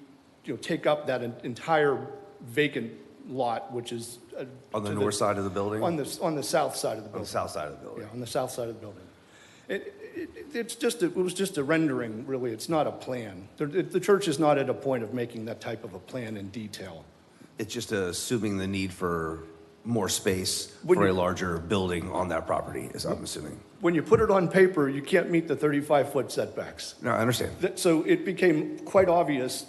take up that entire vacant lot, which is On the north side of the building? on the south side of the building. On the south side of the building. Yeah, on the south side of the building. It was just a rendering, really. It's not a plan. The church is not at a point of making that type of a plan in detail. It's just assuming the need for more space When for a you- larger building on that property, is I'm assuming. When you put it on paper, you can't meet the 35-foot setbacks. No, I understand. So it became quite obvious,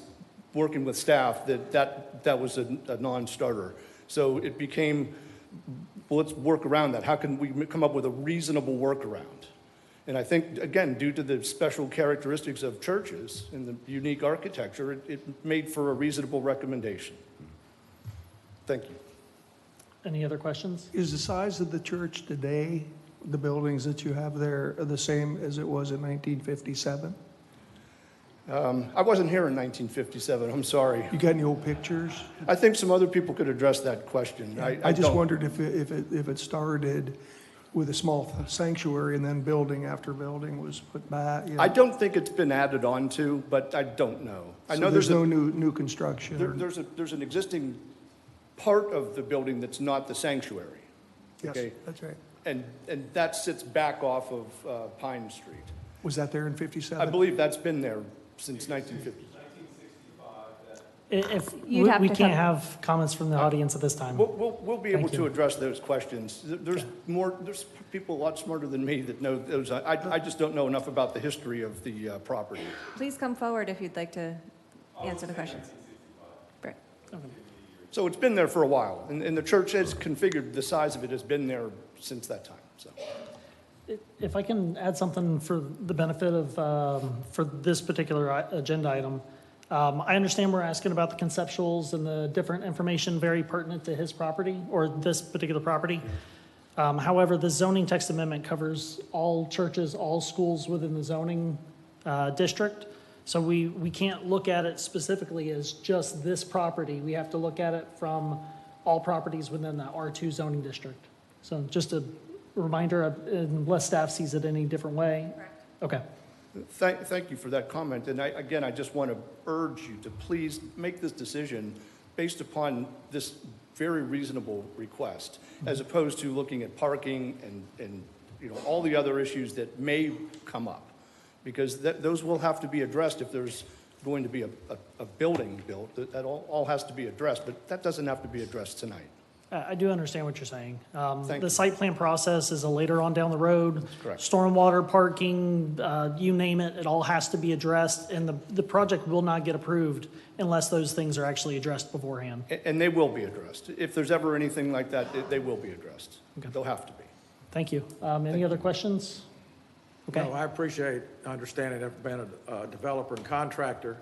working with staff, that was a non-starter. So it became, well, let's work around that. How can we come up with a reasonable workaround? And I think, again, due to the special characteristics of churches and the unique architecture, it made for a reasonable recommendation. Thank you. Any other questions? Is the size of the church today, the buildings that you have there, are the same as it was in 1957? I wasn't here in 1957, I'm sorry. You got any old pictures? I think some other people could address that question. I just don't. wondered if it started with a small sanctuary and then building after building was put back. I don't think it's been added on to, but I don't know. I So know there's no new construction? There's an existing part of the building that's not the sanctuary. Yes, Okay? that's right. And that sits back off of Pine Street. Was that there in 57? I believe that's been there since 1950. If You'd we have we to can't come- have comments from the audience at this time. We'll be able Thank to you. address those questions. There's people a lot smarter than me that know those. I just don't know enough about the history of the property. Please come forward if you'd like to answer the questions. Brett. So it's been there for a while, and the church has configured, the size of it has been there since that time, so. If I can add something for the benefit of, for this particular agenda item, I understand we're asking about the conceptuals and the different information very pertinent to his property or this particular property. However, the zoning text amendment covers all churches, all schools within the zoning district. So we can't look at it specifically as just this property. We have to look at it from all properties within the R2 zoning district. So just a reminder, unless staff sees it any different way. Okay. Thank you for that comment, and I just want to urge you to please make this decision based upon this very reasonable request, as opposed to looking at parking and all the other issues that may come up, because those will have to be addressed if there's going to be a building built. That all has to be addressed, but that doesn't have to be addressed tonight. I do understand what you're saying. Thank The you. site plan process is a later on down the road. correct. Stormwater, parking, you name it, it all has to be addressed, and the project will not get approved unless those things are actually addressed beforehand. And they will be addressed. If there's ever anything like that, they will be addressed. They'll have to be. Thank you. Any other questions? Okay. No, I appreciate understanding, I've been a developer and contractor,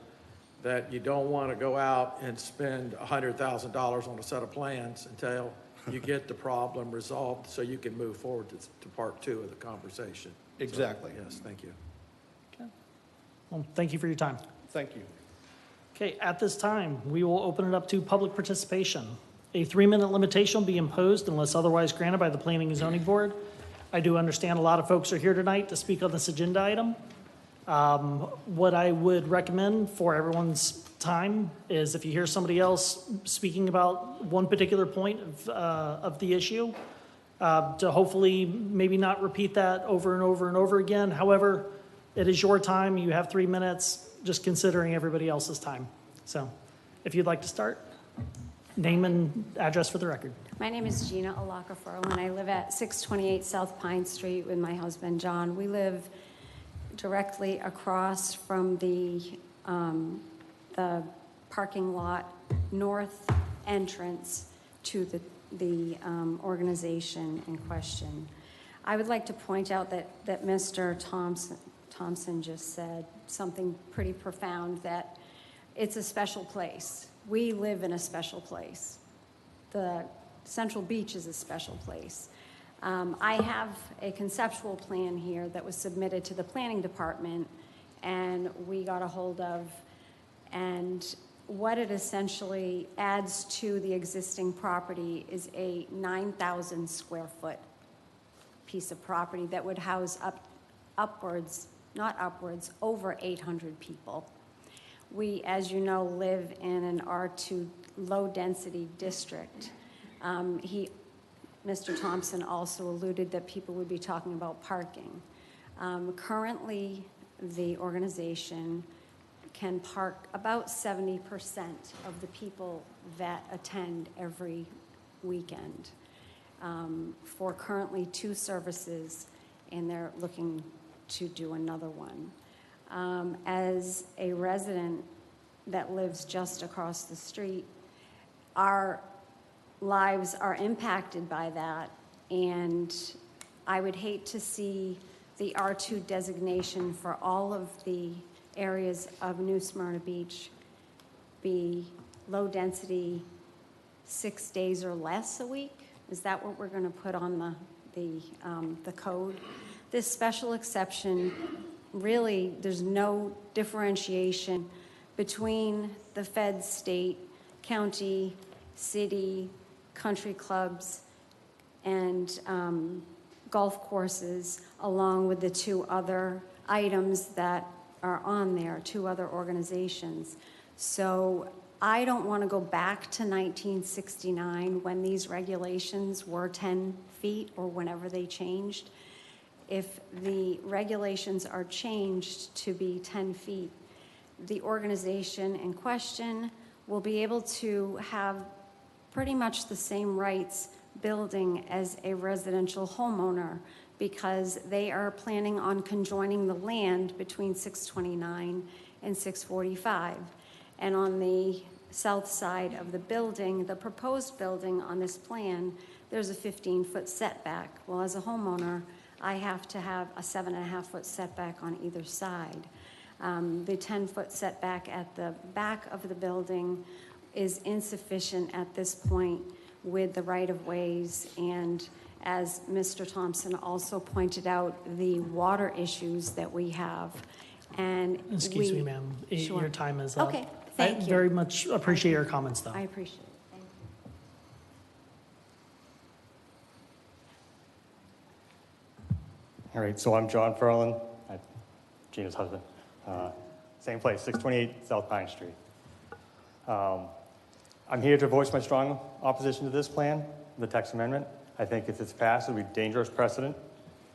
that you don't want to go out and spend $100,000 on a set of plans until you get the problem resolved so you can move forward to part two of the conversation. Exactly. So, yes, thank you. Well, thank you for your time. Thank you. Okay, at this time, we will open it up to public participation. A 3-minute limitation will be imposed unless otherwise granted by the Planning and Zoning Board. I do understand a lot of folks are here tonight to speak on this agenda item. What I would recommend for everyone's time is if you hear somebody else speaking about one particular point of the issue, to hopefully maybe not repeat that over and over and over again. However, it is your time. You have 3 minutes, just considering everybody else's time. So if you'd like to start, name and address for the record. My name is Gina Alaka-Furlan, and I live at 628 South Pine Street with my husband, John. We live directly across from the parking lot north entrance to the organization in question. I would like to point out that Mr. Thompson just said something pretty profound, that it's a special place. We live in a special place. The Central Beach is a special place. I have a conceptual plan here that was submitted to the planning department and we got a hold of, and what it essentially adds to the existing property is a 9,000 square foot piece of property that would house over 800 people. We, as you know, live in an R2 low-density district. Mr. Thompson also alluded that people would be talking about parking. Currently, the organization can park about 70% of the people that attend every weekend for currently 2 services, and they're looking to do another one. As a resident that lives just across the street, our lives are impacted by that, and I would hate to see the R2 designation for all of the areas of New Smyrna Beach be low density 6 days or less a week. Is that what we're going to put on the code? This special exception, really, there's no differentiation between the fed, state, county, city, country clubs, and golf courses, along with the 2 other items that are on there, 2 other organizations. So I don't want to go back to 1969 when these regulations were 10 feet or whenever they changed. If the regulations are changed to be 10 feet, the organization in question will be able to have pretty much the same rights building as a residential homeowner, because they are planning on conjoining the land between 629 and 645. And on the south side of the building, the proposed building on this plan, there's a 15-foot setback. Well, as a homeowner, I have to have a 7.5-foot setback on either side. The 10-foot setback at the back of the building is insufficient at this point with the right-of-ways, and as Mr. Thompson also pointed out, the water issues that we have. And Excuse me, ma'am. Sure. Your time is up. Okay, thank you. I very much appreciate your comments, though. I appreciate it. Thank you. All right, so I'm John Ferlin, Gina's husband. Same place, 628 South Pine Street. I'm here to voice my strong opposition to this plan, the text amendment. I think if it's passed, it'll be a dangerous precedent.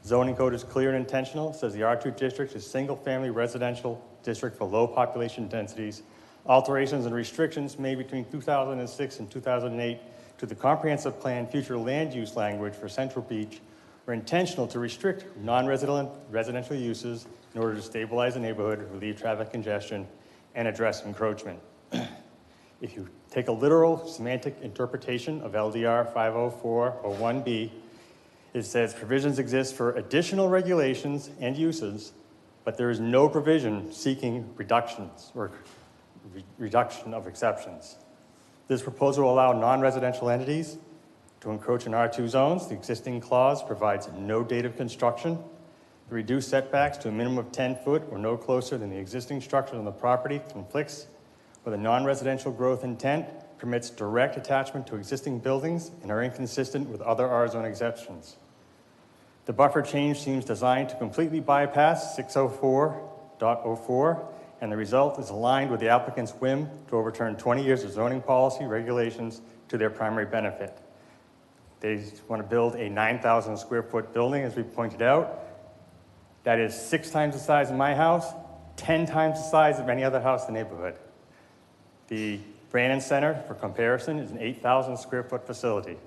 Zoning code is clear and intentional. It says the R2 district is single-family residential district for low population densities. Alterations and restrictions made between 2006 and 2008 to the comprehensive plan future land use language for Central Beach were intentional to restrict non-residential uses in order to stabilize the neighborhood, relieve traffic congestion, and address encroachment. If you take a literal semantic interpretation of LDR 50401B, it says provisions exist for additional regulations and uses, but there is no provision seeking reductions or reduction of exceptions. This proposal will allow non-residential entities to encroach in R2 zones. The existing clause provides no date of construction. The reduced setbacks to a minimum of 10 foot or no closer than the existing structure on the property conflicts with a non-residential growth intent, permits direct attachment to existing buildings, and are inconsistent with other R-zone exceptions. The buffer change seems designed to completely bypass 604.04, and the result is aligned with the applicant's whim to overturn 20 years of zoning policy regulations to their primary benefit. They want to build a 9,000 square foot building, as we pointed out. That is 6 times the size of my house, 10 times the size of any other house in the neighborhood. The Brannan Center, for comparison, is an 8,000 square foot facility.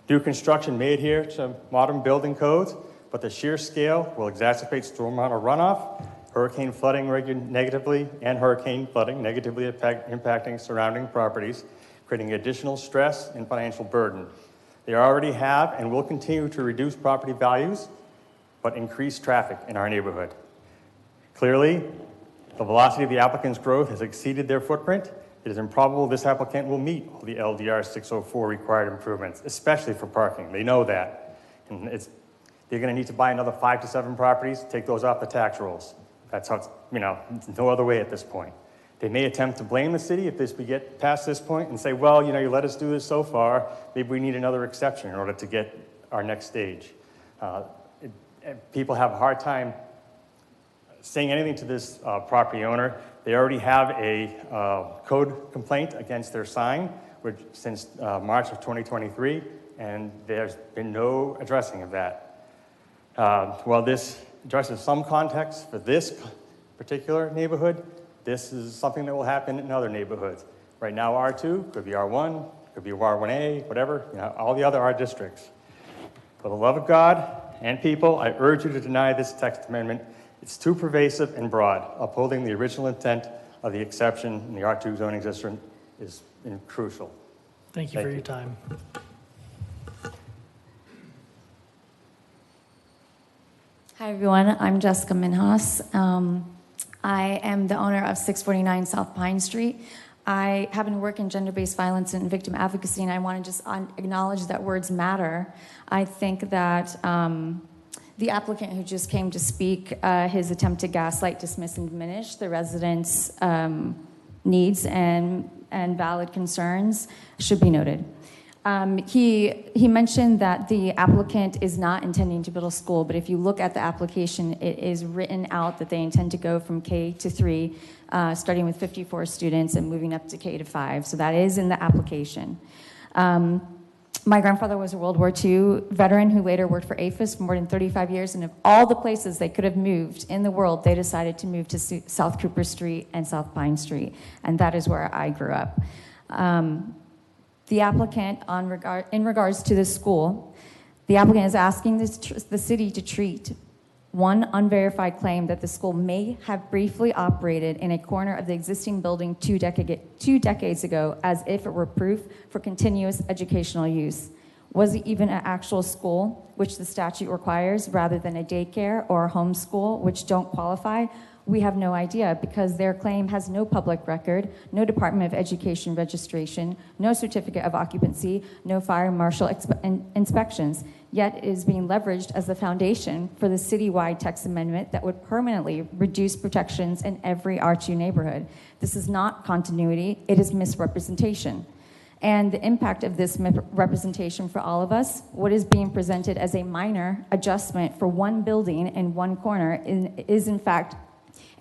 New construction may adhere to modern building codes, but the sheer scale will exacerbate stormwater runoff, hurricane flooding negatively impacting surrounding properties, creating additional stress and financial burden. They already have and will continue to reduce property values, but increase traffic in our neighborhood. Clearly, the velocity of the applicant's growth has exceeded their footprint. It is improbable this applicant will meet all the LDR 604 required improvements, especially for parking. They know that. And they're going to need to buy another 5 to 7 properties, take those off the tax rolls. That's how it's, it's no other way at this point. They may attempt to blame the city if we get past this point and say, well, you let us do this so far, maybe we need another exception in order to get our next stage. People have a hard time saying anything to this property owner. They already have a code complaint against their sign since March of 2023, and there's been no addressing of that. While this addresses some context for this particular neighborhood, this is something that will happen in other neighborhoods. Right now, R2, could be R1, could be R1A, whatever, all the other R districts. For the love of God and people, I urge you to deny this text amendment. It's too pervasive and broad. Upholding the original intent of the exception in the R2 zoning district is crucial. Thank you for your time. Hi, everyone. I'm Jessica Minhas. I am the owner of 649 South Pine Street. I happen to work in gender-based violence and victim advocacy, and I want to just acknowledge that words matter. I think that the applicant who just came to speak, his attempt to gaslight, dismiss, and diminish the residents' needs and valid concerns should be noted. He mentioned that the applicant is not intending to build a school, but if you look at the application, it is written out that they intend to go from K to 3, starting with 54 students and moving up to K to 5. So that is in the application. My grandfather was a World War II veteran who later worked for APHIS for more than 35 years, and of all the places they could have moved in the world, they decided to move to South Cooper Street and South Pine Street, and that is where I grew up. The applicant, in regards to the school, the applicant is asking the city to treat one unverified claim that the school may have briefly operated in a corner of the existing building 2 decades ago as if it were proof for continuous educational use. Was it even an actual school, which the statute requires, rather than a daycare or a home school, which don't qualify? We have no idea because their claim has no public record, no Department of Education registration, no certificate of occupancy, no fire marshal inspections, yet it is being leveraged as the foundation for the citywide text amendment that would permanently reduce protections in every R2 neighborhood. This is not continuity, it is misrepresentation. And the impact of this representation for all of us, what is being presented as a minor adjustment for one building in one corner is in fact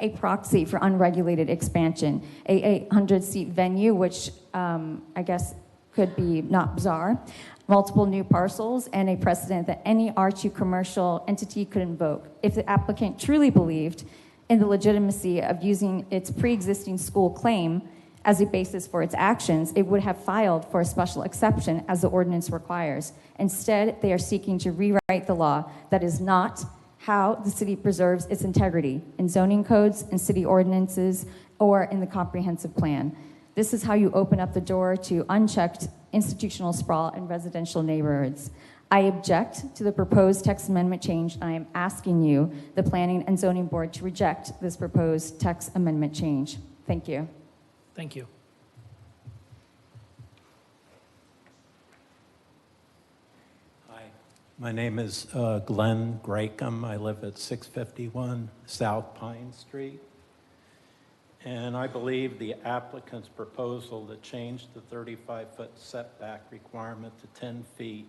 a proxy for unregulated expansion, a 800-seat venue, which I guess could be not bizarre, multiple new parcels, and a precedent that any R2 commercial entity could invoke. If the applicant truly believed in the legitimacy of using its pre-existing school claim as a basis for its actions, it would have filed for a special exception as the ordinance requires. Instead, they are seeking to rewrite the law. That is not how the city preserves its integrity in zoning codes, in city ordinances, or in the comprehensive plan. This is how you open up the door to unchecked institutional sprawl in residential neighborhoods. I object to the proposed text amendment change, and I am asking you, the Planning and Zoning Board, to reject this proposed text amendment change. Thank you. Thank you. My name is Glenn Gracom. I live at 651 South Pine Street. And I believe the applicant's proposal to change the 35-foot setback requirement to 10 feet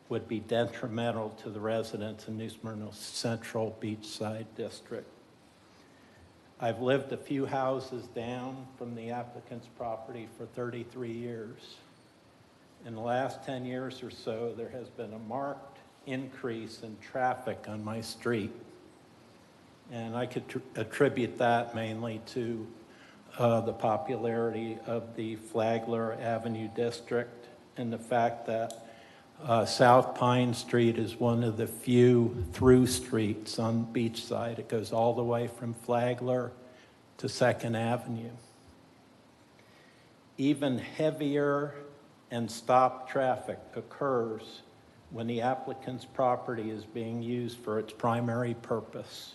would be detrimental to the residents in New Smyrna Central Beachside District. I've lived a few houses down from the applicant's property for 33 years. In the last 10 years or so, there has been a marked increase in traffic on my street. And I could attribute that mainly to the popularity of the Flagler Avenue district and the fact that South Pine Street is one of the few through streets on Beachside. It goes all the way from Flagler to 2nd Avenue. Even heavier and stop traffic occurs when the applicant's property is being used for its primary purpose.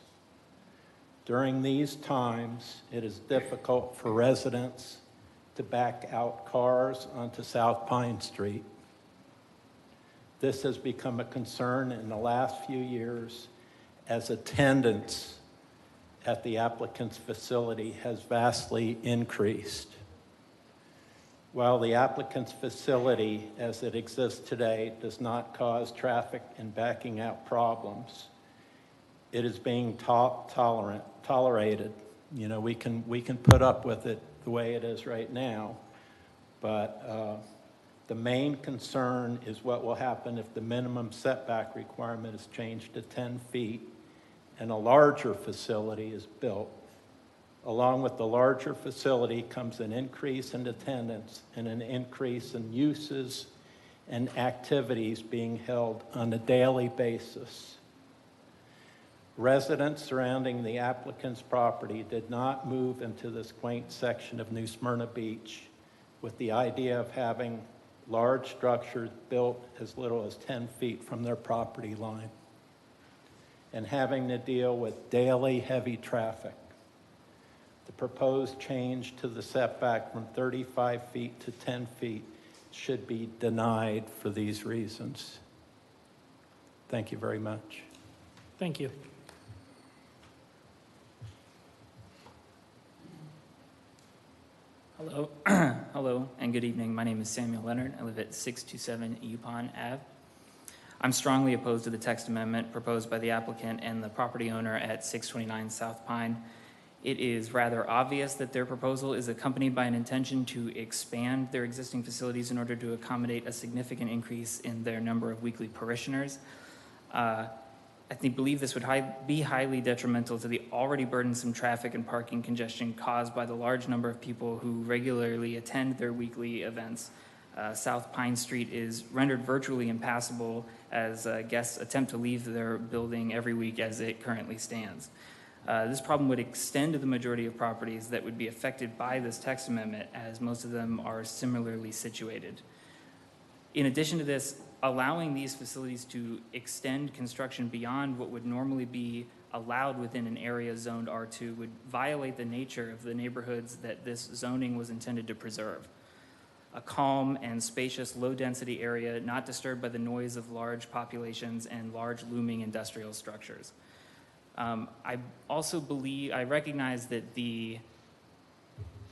During these times, it is difficult for residents to back out cars onto South Pine Street. This has become a concern in the last few years as attendance at the applicant's facility has vastly increased. While the applicant's facility as it exists today does not cause traffic and backing out problems, it is being tolerated. You know, we can put up with it the way it is right now, but the main concern is what will happen if the minimum setback requirement is changed to 10 feet and a larger facility is built. Along with the larger facility comes an increase in attendance and an increase in uses and activities being held on a daily basis. Residents surrounding the applicant's property did not move into this quaint section of New Smyrna Beach with the idea of having large structures built as little as 10 feet from their property line and having to deal with daily heavy traffic. The proposed change to the setback from 35 feet to 10 feet should be denied for these reasons. Thank you very much. Thank you. Hello, hello, and good evening. My name is Samuel Leonard. I live at 627 Yupon Ave. I'm strongly opposed to the text amendment proposed by the applicant and the property owner at 629 South Pine. It is rather obvious that their proposal is accompanied by an intention to expand their existing facilities in order to accommodate a significant increase in their number of weekly parishioners. I believe this would be highly detrimental to the already burdensome traffic and parking congestion caused by the large number of people who regularly attend their weekly events. South Pine Street is rendered virtually impassable as guests attempt to leave their building every week as it currently stands. This problem would extend to the majority of properties that would be affected by this text amendment, as most of them are similarly situated. In addition to this, allowing these facilities to extend construction beyond what would normally be allowed within an area zoned R2 would violate the nature of the neighborhoods that this zoning was intended to preserve. A calm and spacious, low-density area not disturbed by the noise of large populations and large looming industrial structures. I recognize that the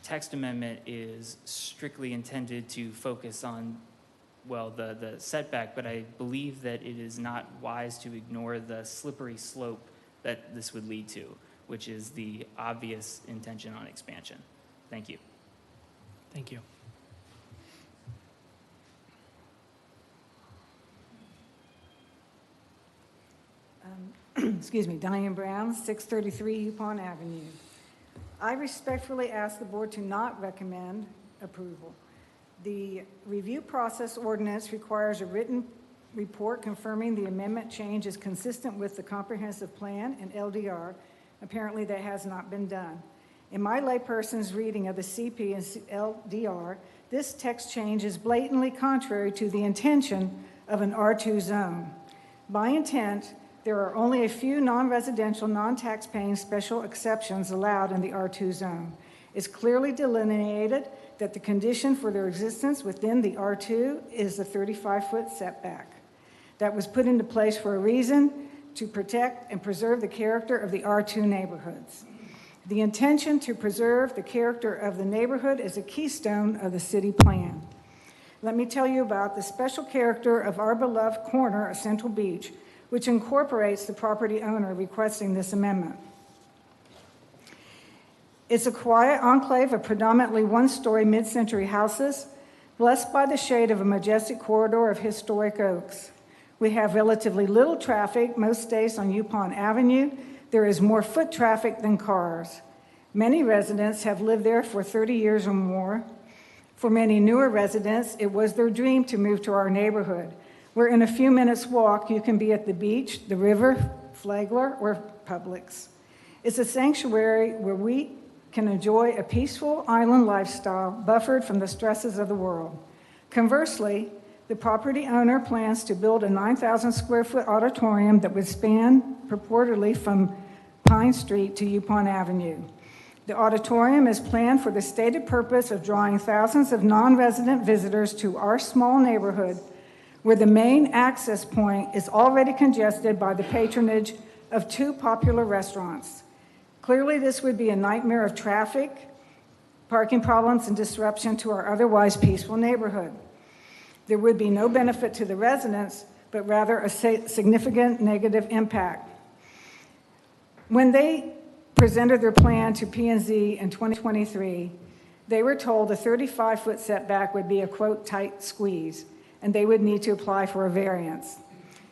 text amendment is strictly intended to focus on, well, the setback, but I believe that it is not wise to ignore the slippery slope that this would lead to, which is the obvious intention on expansion. Thank you. Thank you. Excuse me, Diane Brown, 633 Yupon Avenue. I respectfully ask the board to not recommend approval. The review process ordinance requires a written report confirming the amendment change is consistent with the comprehensive plan and LDR. Apparently that has not been done. In my layperson's reading of the CP and LDR, this text change is blatantly contrary to the intention of an R2 zone. By intent, there are only a few non-residential, non-tax-paying special exceptions allowed in the R2 zone. It's clearly delineated that the condition for their existence within the R2 is the 35-foot setback. That was put into place for a reason, to protect and preserve the character of the R2 neighborhoods. The intention to preserve the character of the neighborhood is a keystone of the city plan. Let me tell you about the special character of our beloved corner of Central Beach, which incorporates the property owner requesting this amendment. It's a quiet enclave of predominantly one-story mid-century houses, blessed by the shade of a majestic corridor of historic oaks. We have relatively little traffic most days on Yupon Avenue. There is more foot traffic than cars. Many residents have lived there for 30 years or more. For many newer residents, it was their dream to move to our neighborhood, where in a few minutes walk you can be at the beach, the river, Flagler, or Publix. It's a sanctuary where we can enjoy a peaceful island lifestyle buffered from the stresses of the world. Conversely, the property owner plans to build a 9,000 square foot auditorium that would span purportedly from Pine Street to Yupon Avenue. The auditorium is planned for the stated purpose of drawing thousands of non-resident visitors to our small neighborhood, where the main access point is already congested by the patronage of 2 popular restaurants. Clearly, this would be a nightmare of traffic, parking problems, and disruption to our otherwise peaceful neighborhood. There would be no benefit to the residents, but rather a significant negative impact. When they presented their plan to P&Z in 2023, they were told a 35-foot setback would be a, quote, tight squeeze, and they would need to apply for a variance.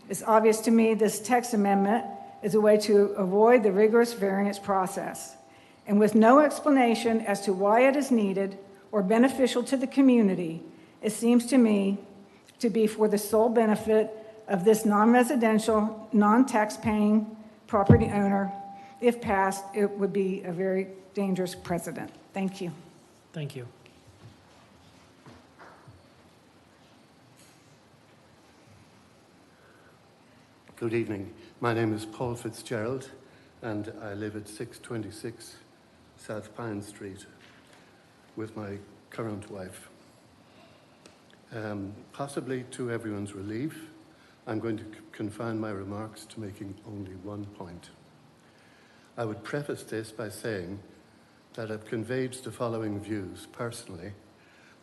It's obvious to me this text amendment is a way to avoid the rigorous variance process. And with no explanation as to why it is needed or beneficial to the community, it seems to me to be for the sole benefit of this non-residential, non-tax-paying property owner. If passed, it would be a very dangerous precedent. Thank you. Thank you. Good evening. My name is Paul Fitzgerald, and I live at 626 South Pine Street with my current wife. Possibly to everyone's relief, I'm going to confine my remarks to making only one point. I would preface this by saying that I've conveyed the following views personally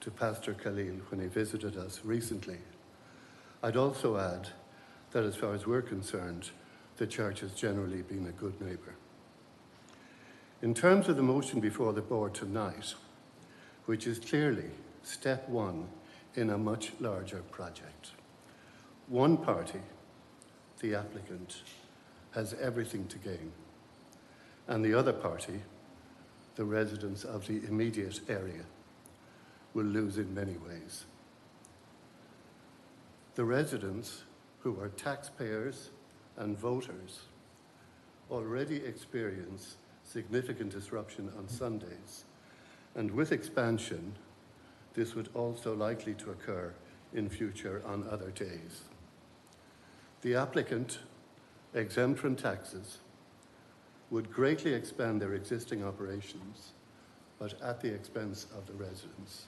to Pastor Khalil when he visited us recently. I'd also add that as far as we're concerned, the church has generally been a good neighbour. In terms of the motion before the board tonight, which is clearly step one in a much larger project, one party, the applicant, has everything to gain, and the other party, the residents of the immediate area, will lose in many ways. The residents, who are taxpayers and voters, already experience significant disruption on Sundays, and with expansion, this would also likely to occur in future on other days. The applicant, exempt from taxes, would greatly expand their existing operations, but at the expense of the residents.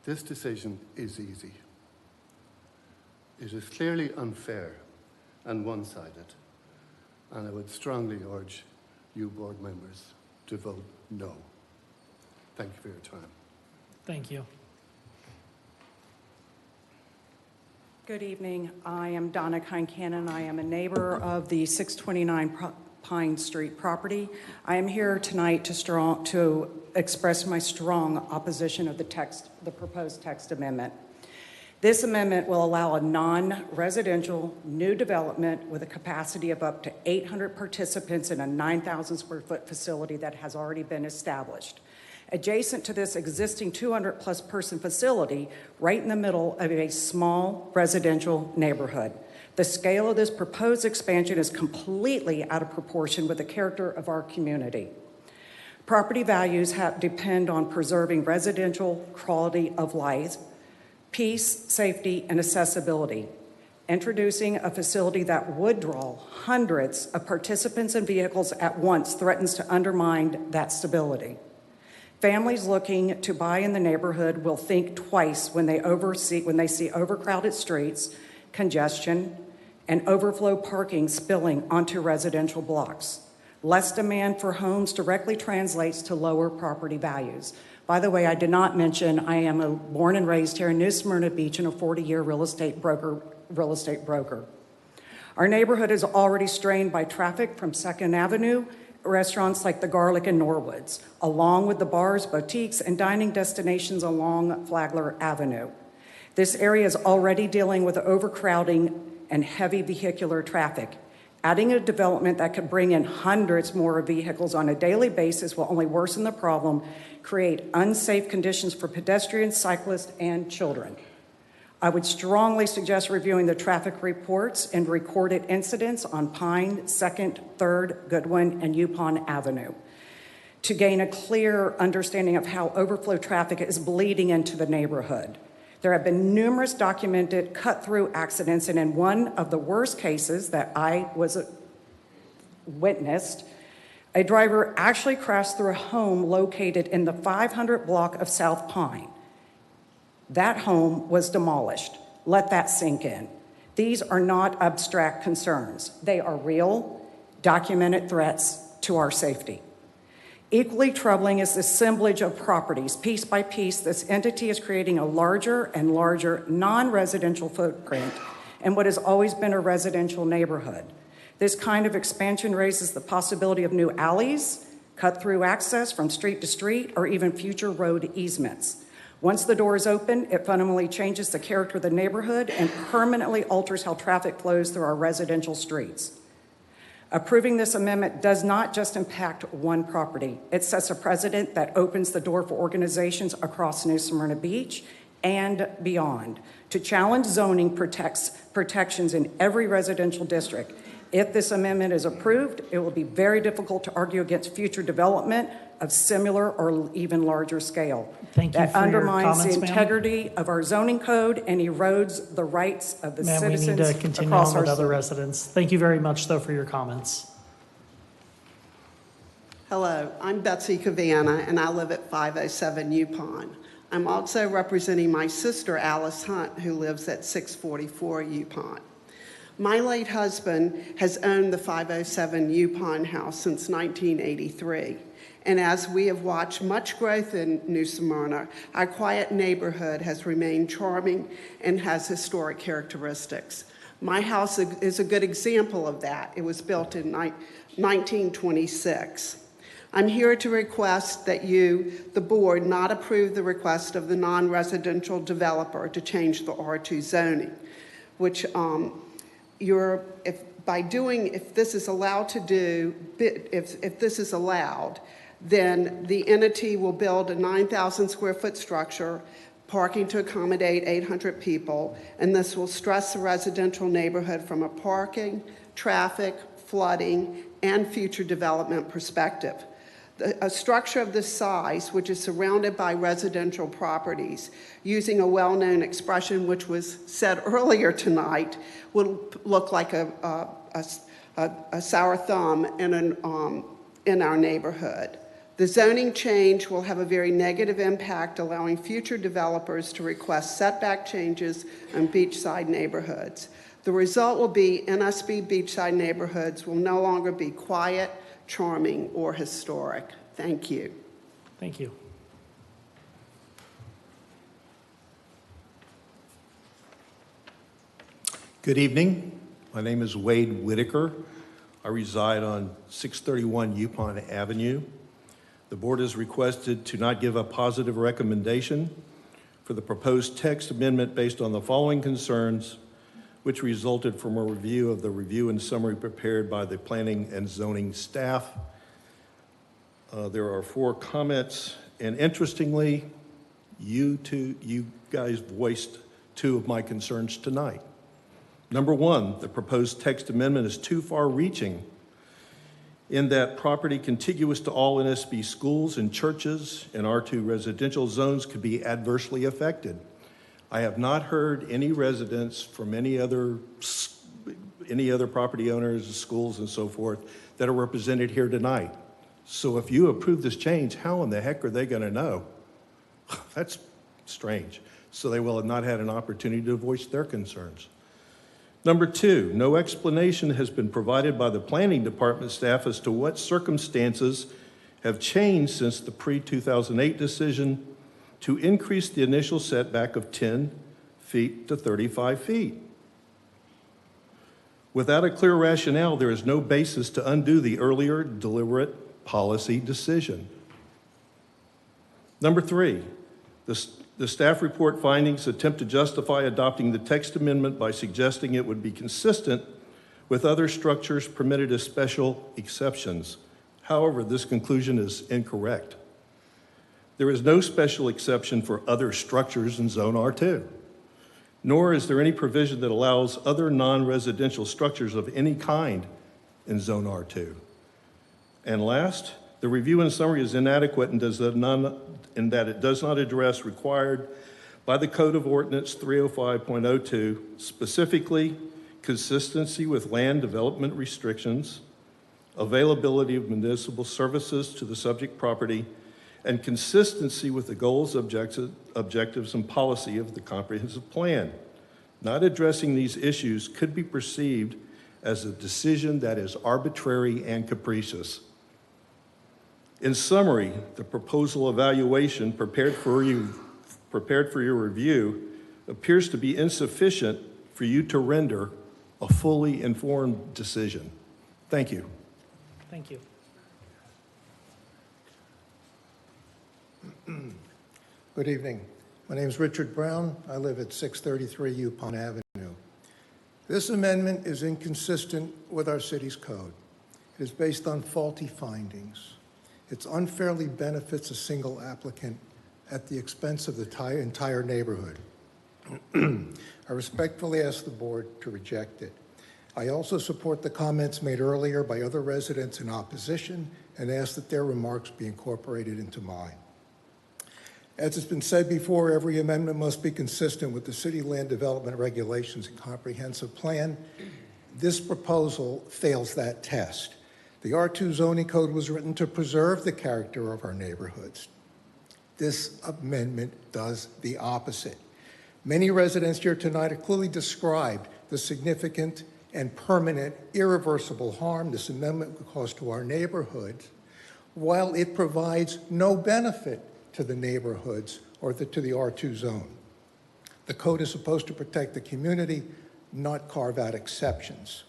This decision is easy. It is clearly unfair and one-sided, and I would strongly urge you board members to vote no. Thank you for your time. Thank you. Good evening. I am Donna Kine-Cannon. I am a neighbor of the 629 Pine Street property. I am here tonight to express my strong opposition of the proposed text amendment. This amendment will allow a non-residential new development with a capacity of up to 800 participants in a 9,000 square foot facility that has already been established. Adjacent to this existing 200-plus person facility, right in the middle of a small residential neighborhood. The scale of this proposed expansion is completely out of proportion with the character of our community. Property values depend on preserving residential quality of life, peace, safety, and accessibility. Introducing a facility that would draw hundreds of participants and vehicles at once threatens to undermine that stability. Families looking to buy in the neighborhood will think twice when they see overcrowded streets, congestion, and overflow parking spilling onto residential blocks. Less demand for homes directly translates to lower property values. By the way, I did not mention I am born and raised here in New Smyrna Beach and a 40-year real estate broker. Our neighborhood is already strained by traffic from 2nd Avenue, restaurants like the Garlic and Norwoods, along with the bars, boutiques, and dining destinations along Flagler Avenue. This area is already dealing with overcrowding and heavy vehicular traffic. Adding a development that could bring in hundreds more vehicles on a daily basis will only worsen the problem, create unsafe conditions for pedestrians, cyclists, and children. I would strongly suggest reviewing the traffic reports and recorded incidents on Pine, 2nd, 3rd, Goodwin, and Yupon Avenue. to gain a clear understanding of how overflow traffic is bleeding into the neighborhood. There have been numerous documented cut-through accidents, and in one of the worst cases that I witnessed, a driver actually crashed through a home located in the 500 block of South Pine. That home was demolished. Let that sink in. These are not abstract concerns. They are real, documented threats to our safety. Equally troubling is the assemblage of properties. Piece by piece, this entity is creating a larger and larger non-residential footprint in what has always been a residential neighborhood. This kind of expansion raises the possibility of new alleys, cut-through access from street to street, or even future road easements. Once the door is open, it fundamentally changes the character of the neighborhood and permanently alters how traffic flows through our residential streets. Approving this amendment does not just impact one property. It sets a precedent that opens the door for organizations across New Smyrna Beach and beyond to challenge zoning protections in every residential district. If this amendment is approved, it will be very difficult to argue against future development of similar or even larger scale. Thank you that for your undermines comments, the ma'am. integrity of our zoning code and erodes the rights of the Ma'am, we citizens need to continue across on our with other city. residents. Thank you very much, though, for your comments. Hello, I'm Betsy Cavana, and I live at 507 Yupon. I'm also representing my sister, Alice Hunt, who lives at 644 Yupon. My late husband has owned the 507 Yupon house since 1983. And as we have watched much growth in New Smyrna, our quiet neighborhood has remained charming and has historic characteristics. My house is a good example of that. It was built in 1926. I'm here to request that you, the board, not approve the request of the non-residential developer to change the R2 zoning, which if this is allowed to do, if this is allowed, then the entity will build a 9,000 square foot structure, parking to accommodate 800 people, and this will stress the residential neighborhood from a parking, traffic, flooding, and future development perspective. A structure of this size, which is surrounded by residential properties, using a well-known expression which was said earlier tonight, would look like a sour thumb in our neighborhood. The zoning change will have a very negative impact, allowing future developers to request setback changes in beachside neighborhoods. The result will be NSB beachside neighborhoods will no longer be quiet, charming, or historic. Thank you. Thank you. Good evening. My name is Wade Whitaker. I reside on 631 Yupon Avenue. The board is requested to not give a positive recommendation for the proposed text amendment based on the following concerns, which resulted from a review of the review and summary prepared by the planning and zoning staff. There are 4 comments, and interestingly, you guys voiced 2 of my concerns tonight. Number 1, the proposed text amendment is too far-reaching in that property contiguous to all NSB schools and churches and R2 residential zones could be adversely affected. I have not heard any residents from any other property owners, schools, and so forth that are represented here tonight. So if you approve this change, how in the heck are they going to know? That's strange. So they will have not had an opportunity to voice their concerns. Number 2, no explanation has been provided by the planning department staff as to what circumstances have changed since the pre-2008 decision to increase the initial setback of 10 feet to 35 feet. Without a clear rationale, there is no basis to undo the earlier deliberate policy decision. Number 3, the staff report findings attempt to justify adopting the text amendment by suggesting it would be consistent with other structures permitted as special exceptions. However, this conclusion is incorrect. There is no special exception for other structures in Zone R2, nor is there any provision that allows other non-residential structures of any kind in Zone R2. And last, The review in summary is inadequate and in that it does not address required by the Code of Ordinance 305.02, specifically consistency with land development restrictions, availability of municipal services to the subject property, and consistency with the goals, objectives, and policy of the comprehensive plan. Not addressing these issues could be perceived as a decision that is arbitrary and capricious. In summary, the proposal evaluation prepared for your review appears to be insufficient for you to render a fully informed decision. Thank you. Thank you. Good evening. My name is Richard Brown. I live at 633 Yupon Avenue. This amendment is inconsistent with our city's code. It is based on faulty findings. It unfairly benefits a single applicant at the expense of the entire neighborhood. I respectfully ask the board to reject it. I also support the comments made earlier by other residents in opposition and ask that their remarks be incorporated into mine. As has been said before, every amendment must be consistent with the city land development regulations and comprehensive plan. This proposal fails that test. The R2 zoning code was written to preserve the character of our neighborhoods. This amendment does the opposite. Many residents here tonight have clearly described the significant and permanent irreversible harm this amendment will cause to our neighborhoods, while it provides no benefit to the neighborhoods or to the R2 zone. The code is supposed to protect the community, not carve out exceptions.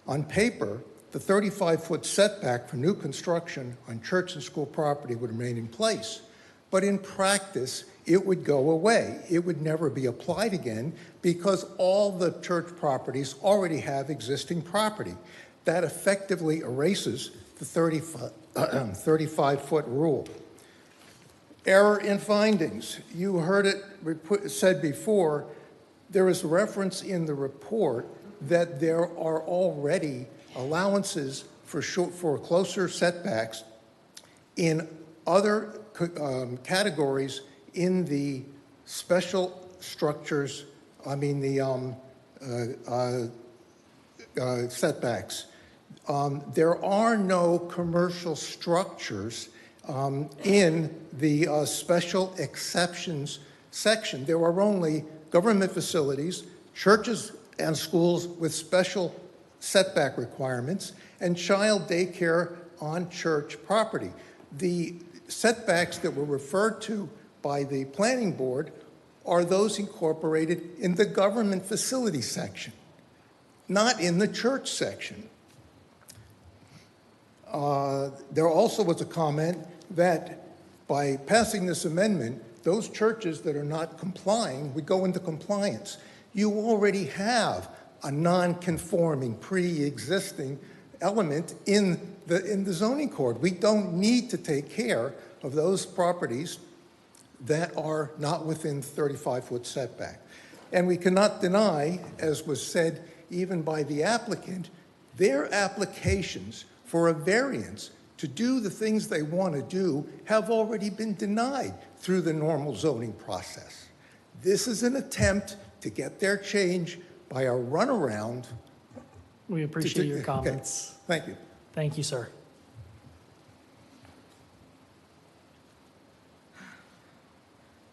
On paper, the 35-foot setback for new construction on church and school property would remain in place, but in practice, it would go away. It would never be applied again because all the church properties already have existing property. That effectively erases the 35-foot rule. Error in findings. You heard it said before, there is reference in the report that there are already allowances for closer setbacks in other categories in the special structures, setbacks. There are no commercial structures in the special exceptions section. There are only government facilities, churches and schools with special setback requirements, and child daycare on church property. The setbacks that were referred to by the planning board are those incorporated in the government facility section, not in the church section. There also was a comment that by passing this amendment, those churches that are not complying would go into compliance. You already have a non-conforming, pre-existing element in the zoning code. We don't need to take care of those properties that are not within the 35-foot setback. And we cannot deny, as was said even by the applicant, their applications for a variance to do the things they want to do have already been denied through the normal zoning process. This is an attempt to get their change by a runaround. We appreciate your comments. Okay. Thank you. Thank you, sir.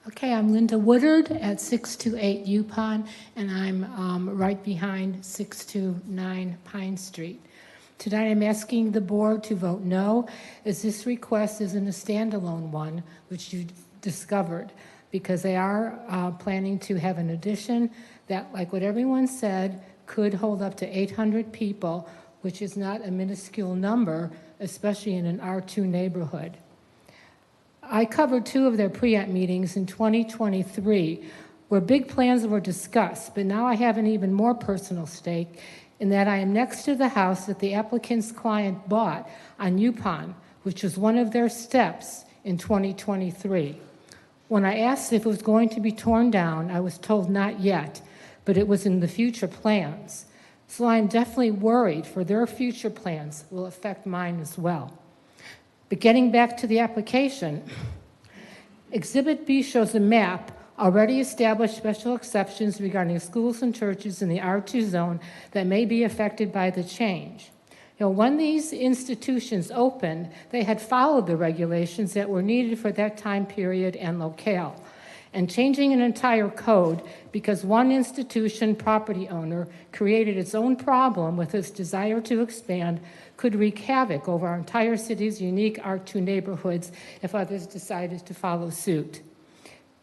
Okay, I'm Linda Woodard at 628 Yupon, and I'm right behind 629 Pine Street. Tonight I'm asking the board to vote no, as this request isn't a standalone one, which you discovered, because they are planning to have an addition that, like what everyone said, could hold up to 800 people, which is not a minuscule number, especially in an R2 neighborhood. I covered 2 of their pre-app meetings in 2023, where big plans were discussed, but now I have an even more personal stake in that I am next to the house that the applicant's client bought on Yupon, which was one of their steps in 2023. When I asked if it was going to be torn down, I was told not yet, but it was in the future plans. So I'm definitely worried for their future plans will affect mine as well. But getting back to the application, Exhibit B shows a map already established special exceptions regarding schools and churches in the R2 zone that may be affected by the change. You know, when these institutions opened, they had followed the regulations that were needed for that time period and locale. And changing an entire code because one institution property owner created its own problem with its desire to expand could wreak havoc over our entire city's unique R2 neighborhoods if others decided to follow suit.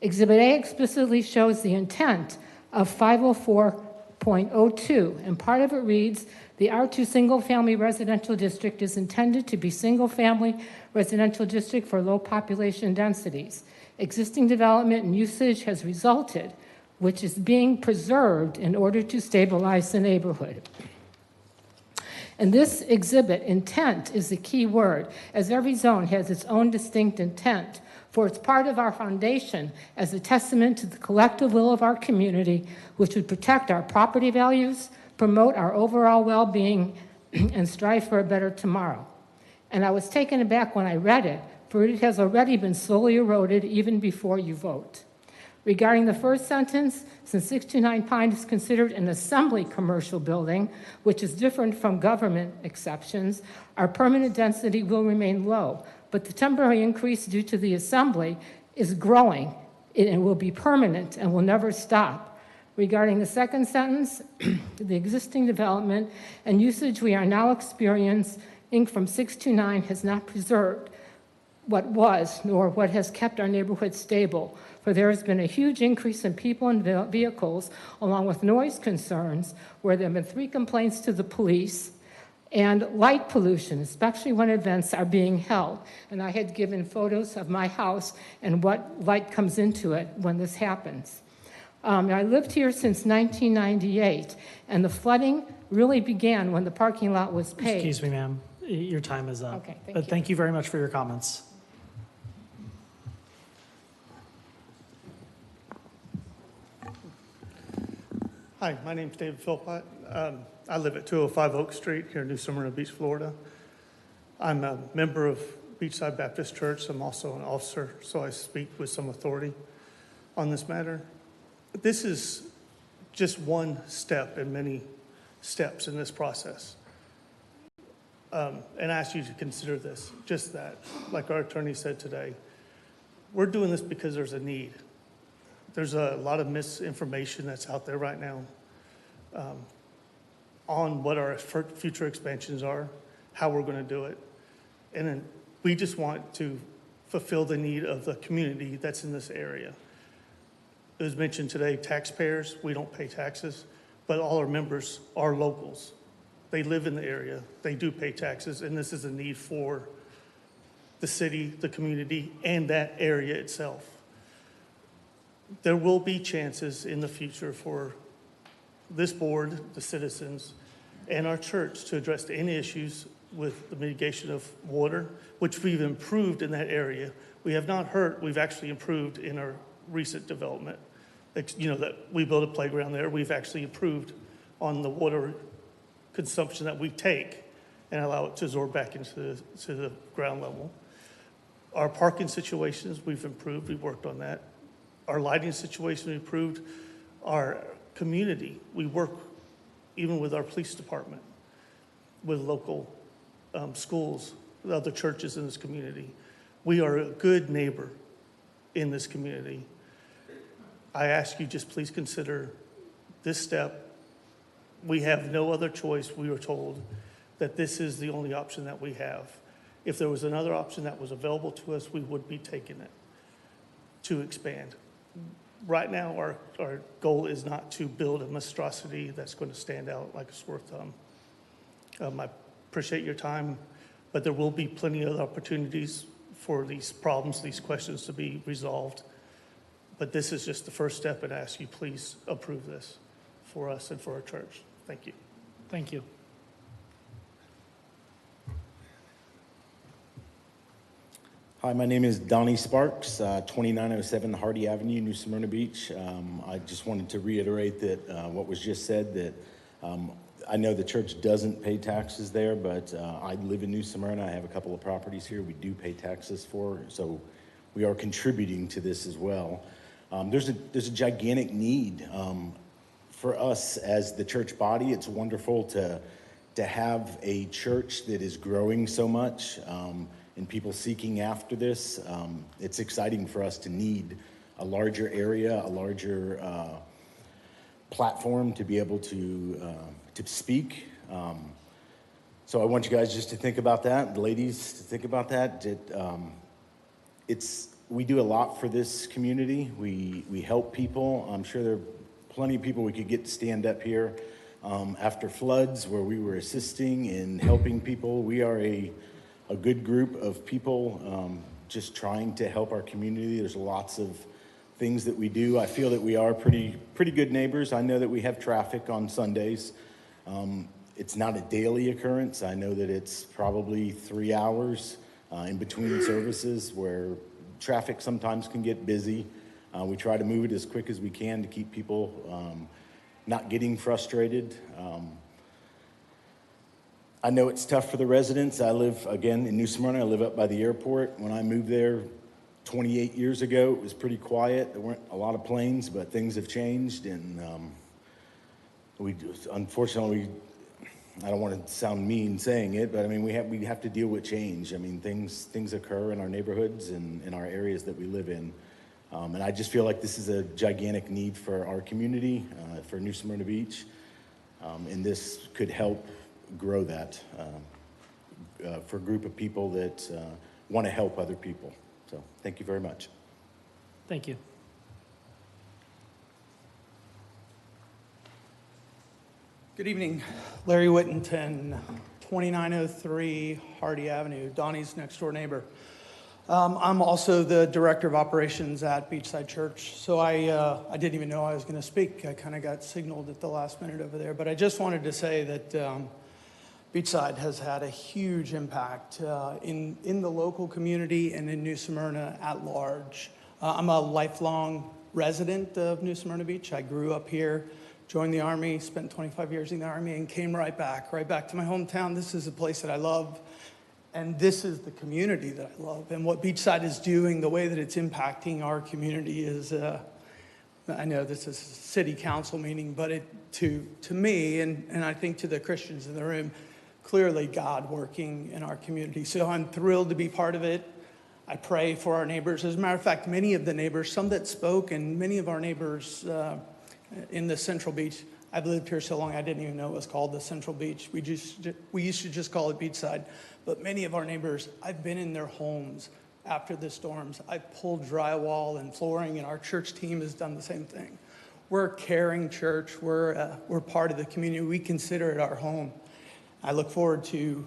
Exhibit A explicitly shows the intent of 504.02, and part of it reads, the R2 single-family residential district is intended to be single-family residential district for low population densities. Existing development and usage has resulted, which is being preserved in order to stabilize the neighborhood. And this exhibit, intent, is the key word, as every zone has its own distinct intent, for it's part of our foundation as a testament to the collective will of our community, which would protect our property values, promote our overall well-being, and strive for a better tomorrow. And I was taken aback when I read it, for it has already been slowly eroded even before you vote. Regarding the first sentence, since 629 Pine is considered an assembly commercial building, which is different from government exceptions, our permanent density will remain low, but the temporary increase due to the assembly is growing. It will be permanent and will never stop. Regarding the second sentence, the existing development and usage we are now experiencing from 629 has not preserved what was, nor what has kept our neighborhood stable, for there has been a huge increase in people and vehicles, along with noise concerns, where there have been 3 complaints to the police, and light pollution, especially when events are being held. And I had given photos of my house and what light comes into it when this happens. I lived here since 1998, and the flooding really began when the parking lot was paved. Excuse me, ma'am. Your time is up. Okay, thank But you. thank you very much for your comments. Hi, my name's David Philpott. I live at 205 Oak Street here in New Smyrna Beach, Florida. I'm a member of Beachside Baptist Church. I'm also an officer, so I speak with some authority on this matter. This is just one step in many steps in this process. And I ask you to consider this, just that, like our attorney said today. We're doing this because there's a need. There's a lot of misinformation that's out there right now on what our future expansions are, how we're going to do it. And then we just want to fulfill the need of the community that's in this area. It was mentioned today, taxpayers, we don't pay taxes, but all our members are locals. They live in the area, they do pay taxes, and this is a need for the city, the community, and that area itself. There will be chances in the future for this board, the citizens, and our church to address any issues with the mitigation of water, which we've improved in that area. We have not hurt, we've actually improved in our recent development. You know, that we built a playground there, we've actually improved on the water consumption that we take and allow it to absorb back into the ground level. Our parking situations, we've improved, we've worked on that. Our lighting situation, we improved. Our community, we work even with our police department, with local schools, with other churches in this community. We are a good neighbor in this community. I ask you just please consider this step. We have no other choice. We were told that this is the only option that we have. If there was another option that was available to us, we would be taking it to expand. Right now, our goal is not to build a monstrosity that's going to stand out like a sore thumb. I appreciate your time, but there will be plenty of opportunities for these problems, these questions to be resolved. But this is just the first step, and I ask you please approve this for us and for our church. Thank you. Thank you. Hi, my name is Donnie Sparks, 2907 Hardy Avenue, New Smyrna Beach. I just wanted to reiterate that what was just said, that I know the church doesn't pay taxes there, but I live in New Smyrna. I have a couple of properties here we do pay taxes for, so we are contributing to this as well. There's a gigantic need for us as the church body. It's wonderful to have a church that is growing so much and people seeking after this. It's exciting for us to need a larger area, a larger platform to be able to speak. So I want you guys just to think about that, the ladies to think about that. We do a lot for this community. We help people. I'm sure there are plenty of people we could get to stand up here after floods where we were assisting and helping people. We are a good group of people just trying to help our community. There's lots of things that we do. I feel that we are pretty good neighbors. I know that we have traffic on Sundays. It's not a daily occurrence. I know that it's probably 3 hours in between services where traffic sometimes can get busy. We try to move it as quick as we can to keep people not getting frustrated. I know it's tough for the residents. I live, again, in New Smyrna. I live up by the airport. When I moved there 28 years ago, it was pretty quiet. There weren't a lot of planes, but things have changed, and unfortunately, I don't want to sound mean saying it, but I mean, we have to deal with change. I mean, things occur in our neighborhoods and in our areas that we live in. And I just feel like this is a gigantic need for our community, for New Smyrna Beach, and this could help grow that for a group of people that want to help other people. So thank you very much. Thank you. Good evening. Larry Whittington, 2903 Hardy Avenue, Donnie's next door neighbor. I'm also the director of operations at Beachside Church, so I didn't even know I was going to speak. I kind of got signaled at the last minute over there, but I just wanted to say that Beachside has had a huge impact in the local community and in New Smyrna at large. I'm a lifelong resident of New Smyrna Beach. I grew up here, joined the Army, spent 25 years in the Army, and came right back to my hometown. This is a place that I love, and this is the community that I love. And what Beachside is doing, the way that it's impacting our community is, I know this is a city council meeting, but to me, and I think to the Christians in the room, clearly God working in our community. So I'm thrilled to be part of it. I pray for our neighbors. As a matter of fact, many of the neighbors, some that spoke, and many of our neighbors in the Central Beach, I've lived here so long I didn't even know it was called the Central Beach. We used to just call it Beachside. But many of our neighbors, I've been in their homes after the storms. I've pulled drywall and flooring, and our church team has done the same thing. We're a caring church. We're part of the community. We consider it our home. I look forward to,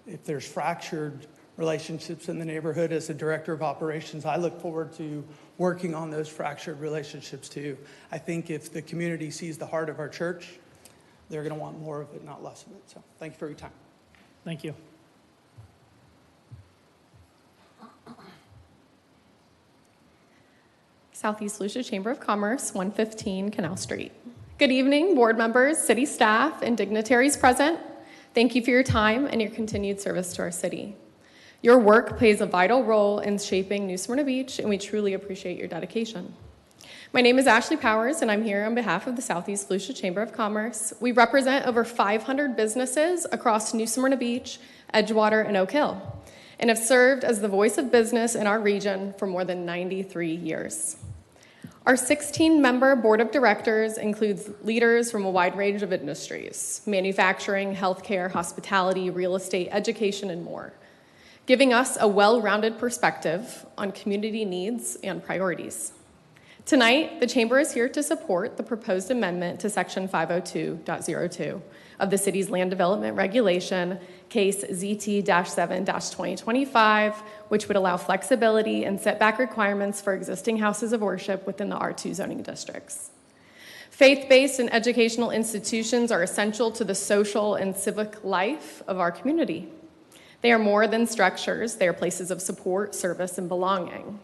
if there's fractured relationships in the neighborhood as the director of operations, I look forward to working on those fractured relationships too. I think if the community sees the heart of our church, they're going to want more of it, not less of it. So thank you for your time. Thank you. Southeast Lucia Chamber of Commerce, 115 Canal Street. Good evening, board members, city staff, and dignitaries present. Thank you for your time and your continued service to our city. Your work plays a vital role in shaping New Smyrna Beach, and we truly appreciate your dedication. My name is Ashley Powers, and I'm here on behalf of the Southeast Lucia Chamber of Commerce. We represent over 500 businesses across New Smyrna Beach, Edgewater, and Oak Hill, and have served as the voice of business in our region for more than 93 years. Our 16-member board of directors includes leaders from a wide range of industries: manufacturing, healthcare, hospitality, real estate, education, and more, giving us a well-rounded perspective on community needs and priorities. Tonight, the Chamber is here to support the proposed amendment to Section 502.02 of the city's land development regulation, case ZT-7-2025, which would allow flexibility and setback requirements for existing houses of worship within the R2 zoning districts. Faith-based and educational institutions are essential to the social and civic life of our community. They are more than structures. They are places of support, service, and belonging.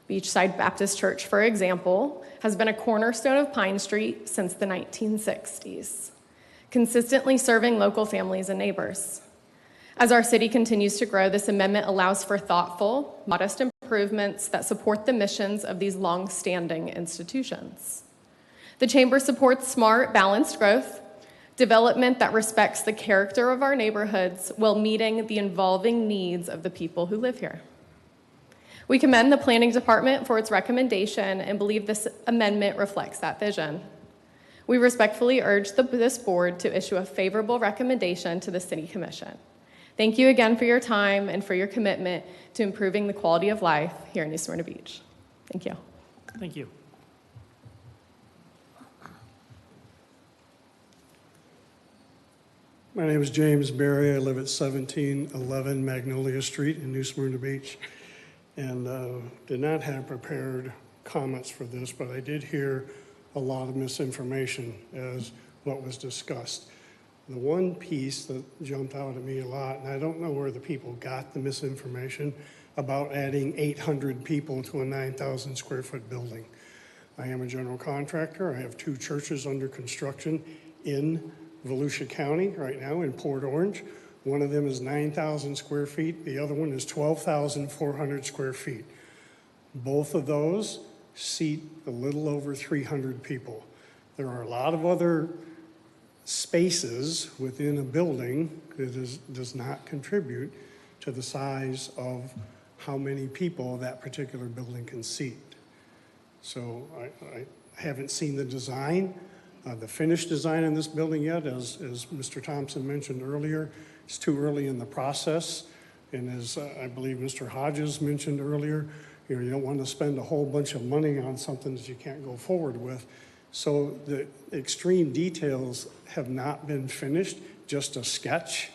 Beachside Baptist Church, for example, has been a cornerstone of Pine Street since the 1960s. consistently serving local families and neighbors. As our city continues to grow, this amendment allows for thoughtful, modest improvements that support the missions of these long-standing institutions. The Chamber supports smart, balanced growth, development that respects the character of our neighborhoods while meeting the evolving needs of the people who live here. We commend the Planning Department for its recommendation and believe this amendment reflects that vision. We respectfully urge this board to issue a favorable recommendation to the City Commission. Thank you again for your time and for your commitment to improving the quality of life here in New Smyrna Beach. Thank you. Thank you. My name is James Berry. I live at 1711 Magnolia Street in New Smyrna Beach, and did not have prepared comments for this, but I did hear a lot of misinformation as what was discussed. The one piece that jumped out at me a lot, and I don't know where the people got the misinformation about adding 800 people to a 9,000 square foot building. I am a general contractor. I have 2 churches under construction in Volusia County right now in Port Orange. One of them is 9,000 square feet. The other one is 12,400 square feet. Both of those seat a little over 300 people. There are a lot of other spaces within a building that does not contribute to the size of how many people that particular building can seat. So I haven't seen the design, the finished design in this building yet, as Mr. Thompson mentioned earlier. It's too early in the process, and as I believe Mr. Hodges mentioned earlier, you don't want to spend a whole bunch of money on something that you can't go forward with. So the extreme details have not been finished. Just a sketch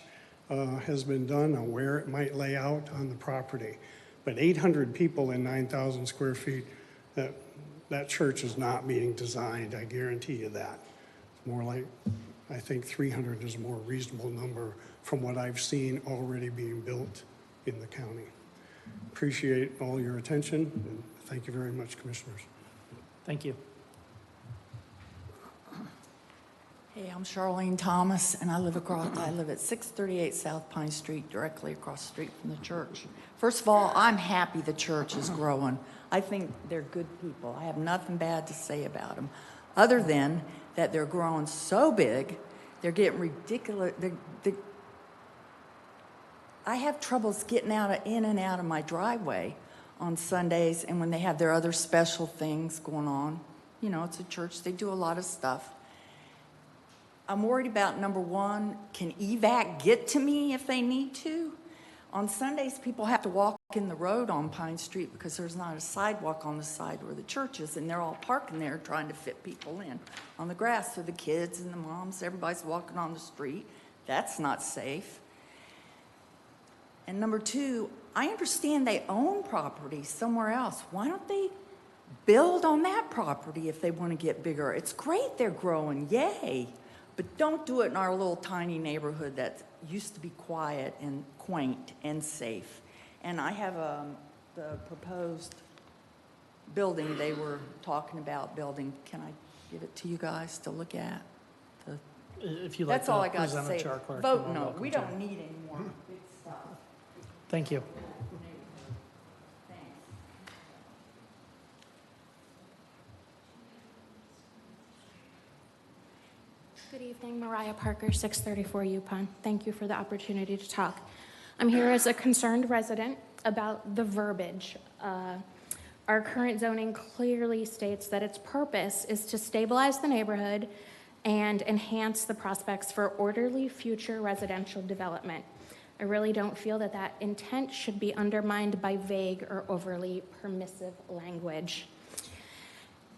has been done on where it might lay out on the property. But 800 people in 9,000 square feet, that church is not being designed, I guarantee you that. It's more like, I think 300 is a more reasonable number from what I've seen already being built in the county. Appreciate all your attention, and thank you very much, Commissioners. Thank you. Hey, I'm Charlene Thomas, and I live at 638 South Pine Street, directly across the street from the church. First of all, I'm happy the church is growing. I think they're good people. I have nothing bad to say about them, other than that they're growing so big, they're getting ridiculous. I have troubles getting in and out of my driveway on Sundays, and when they have their other special things going on. You know, it's a church, they do a lot of stuff. I'm worried about, number one, can EVAC get to me if they need to? On Sundays, people have to walk in the road on Pine Street because there's not a sidewalk on the side where the church is, and they're all parking there trying to fit people in on the grass. So the kids and the moms, everybody's walking on the street. That's not safe. And number two, I understand they own property somewhere else. Why don't they build on that property if they want to get bigger? It's great they're growing, yay. But don't do it in our little tiny neighborhood that used to be quiet and quaint and safe. And I have the proposed building they were talking about building. Can I give it to you guys to look at? If you like That's all I to got to present it say. to our clerk. Vote you're no. welcome We to. don't need any more big stuff. Thank you. Good evening, Mariah Parker, 634 Yukon. Thank you for the opportunity to talk. I'm here as a concerned resident about the verbiage. Our current zoning clearly states that its purpose is to stabilize the neighborhood and enhance the prospects for orderly future residential development. I really don't feel that that intent should be undermined by vague or overly permissive language.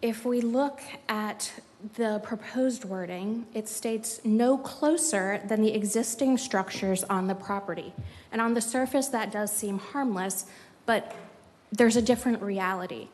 If we look at the proposed wording, it states no closer than the existing structures on the property. And on the surface, that does seem harmless, but there's a different reality.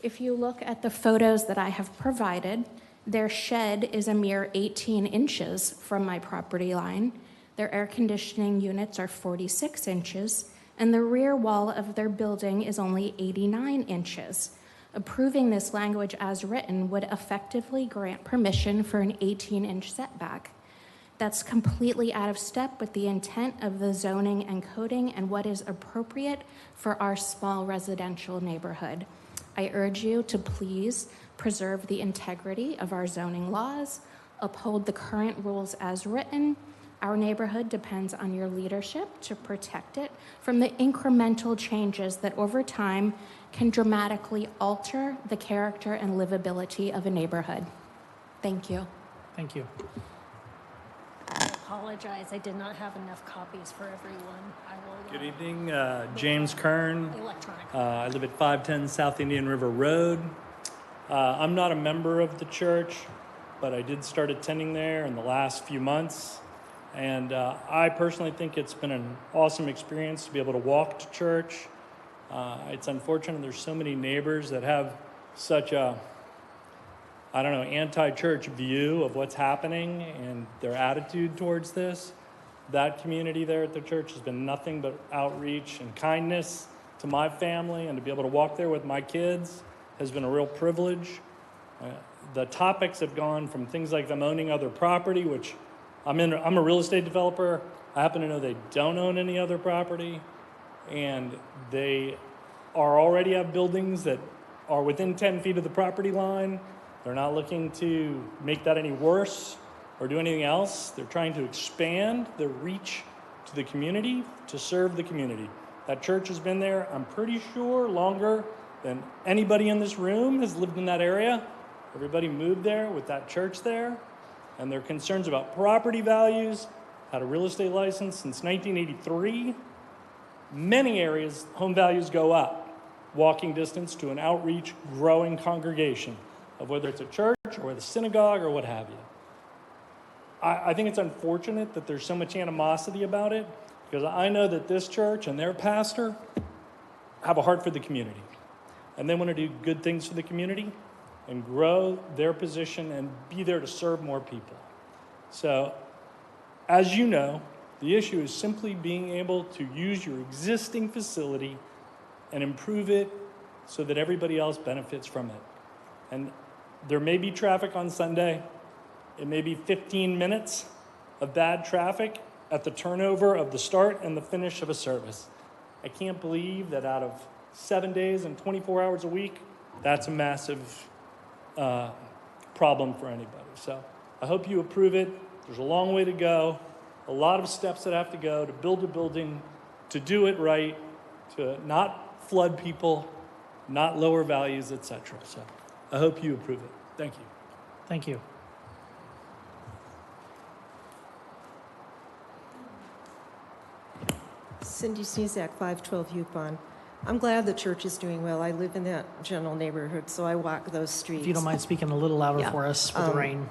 If you look at the photos that I have provided, their shed is a mere 18 inches from my property line. Their air conditioning units are 46 inches, and the rear wall of their building is only 89 inches. Approving this language as written would effectively grant permission for an 18-inch setback. That's completely out of step with the intent of the zoning and coding and what is appropriate for our small residential neighborhood. I urge you to please preserve the integrity of our zoning laws, uphold the current rules as written. Our neighborhood depends on your leadership to protect it from the incremental changes that over time can dramatically alter the character and livability of a neighborhood. Thank you. Thank you. I apologize, I did not have enough copies for everyone. I will. Good evening, James Kern. Electronic. I live at 510 South Indian River Road. I'm not a member of the church, but I did start attending there in the last few months. And I personally think it's been an awesome experience to be able to walk to church. It's unfortunate there's so many neighbors that have such a, anti-church view of what's happening and their attitude towards this. That community there at the church has been nothing but outreach and kindness to my family, and to be able to walk there with my kids has been a real privilege. The topics have gone from things like them owning other property, which I'm a real estate developer. I happen to know they don't own any other property, and they already have buildings that are within 10 feet of the property line. They're not looking to make that any worse or do anything else. They're trying to expand their reach to the community, to serve the community. That church has been there, I'm pretty sure, longer than anybody in this room has lived in that area. Everybody moved there with that church there, and their concerns about property values, had a real estate license since 1983. Many areas, home values go up, walking distance to an outreach, growing congregation of whether it's a church or the synagogue or what have you. I think it's unfortunate that there's so much animosity about it, because I know that this church and their pastor have a heart for the community, and they want to do good things for the community and grow their position and be there to serve more people. So, as you know, the issue is simply being able to use your existing facility and improve it so that everybody else benefits from it. And there may be traffic on Sunday. It may be 15 minutes of bad traffic at the turnover of the start and the finish of a service. I can't believe that out of 7 days and 24 hours a week, that's a massive problem for anybody. So I hope you approve it. There's a long way to go, a lot of steps that have to go to build a building, to do it right, to not flood people, not lower values, etc. So I hope you approve it. Thank you. Thank you. Cindy Snezak, 512 Yukon. I'm glad the church is doing well. I live in that general neighborhood, so I walk those streets. If you don't mind speaking a little louder Yeah. for us with the rain.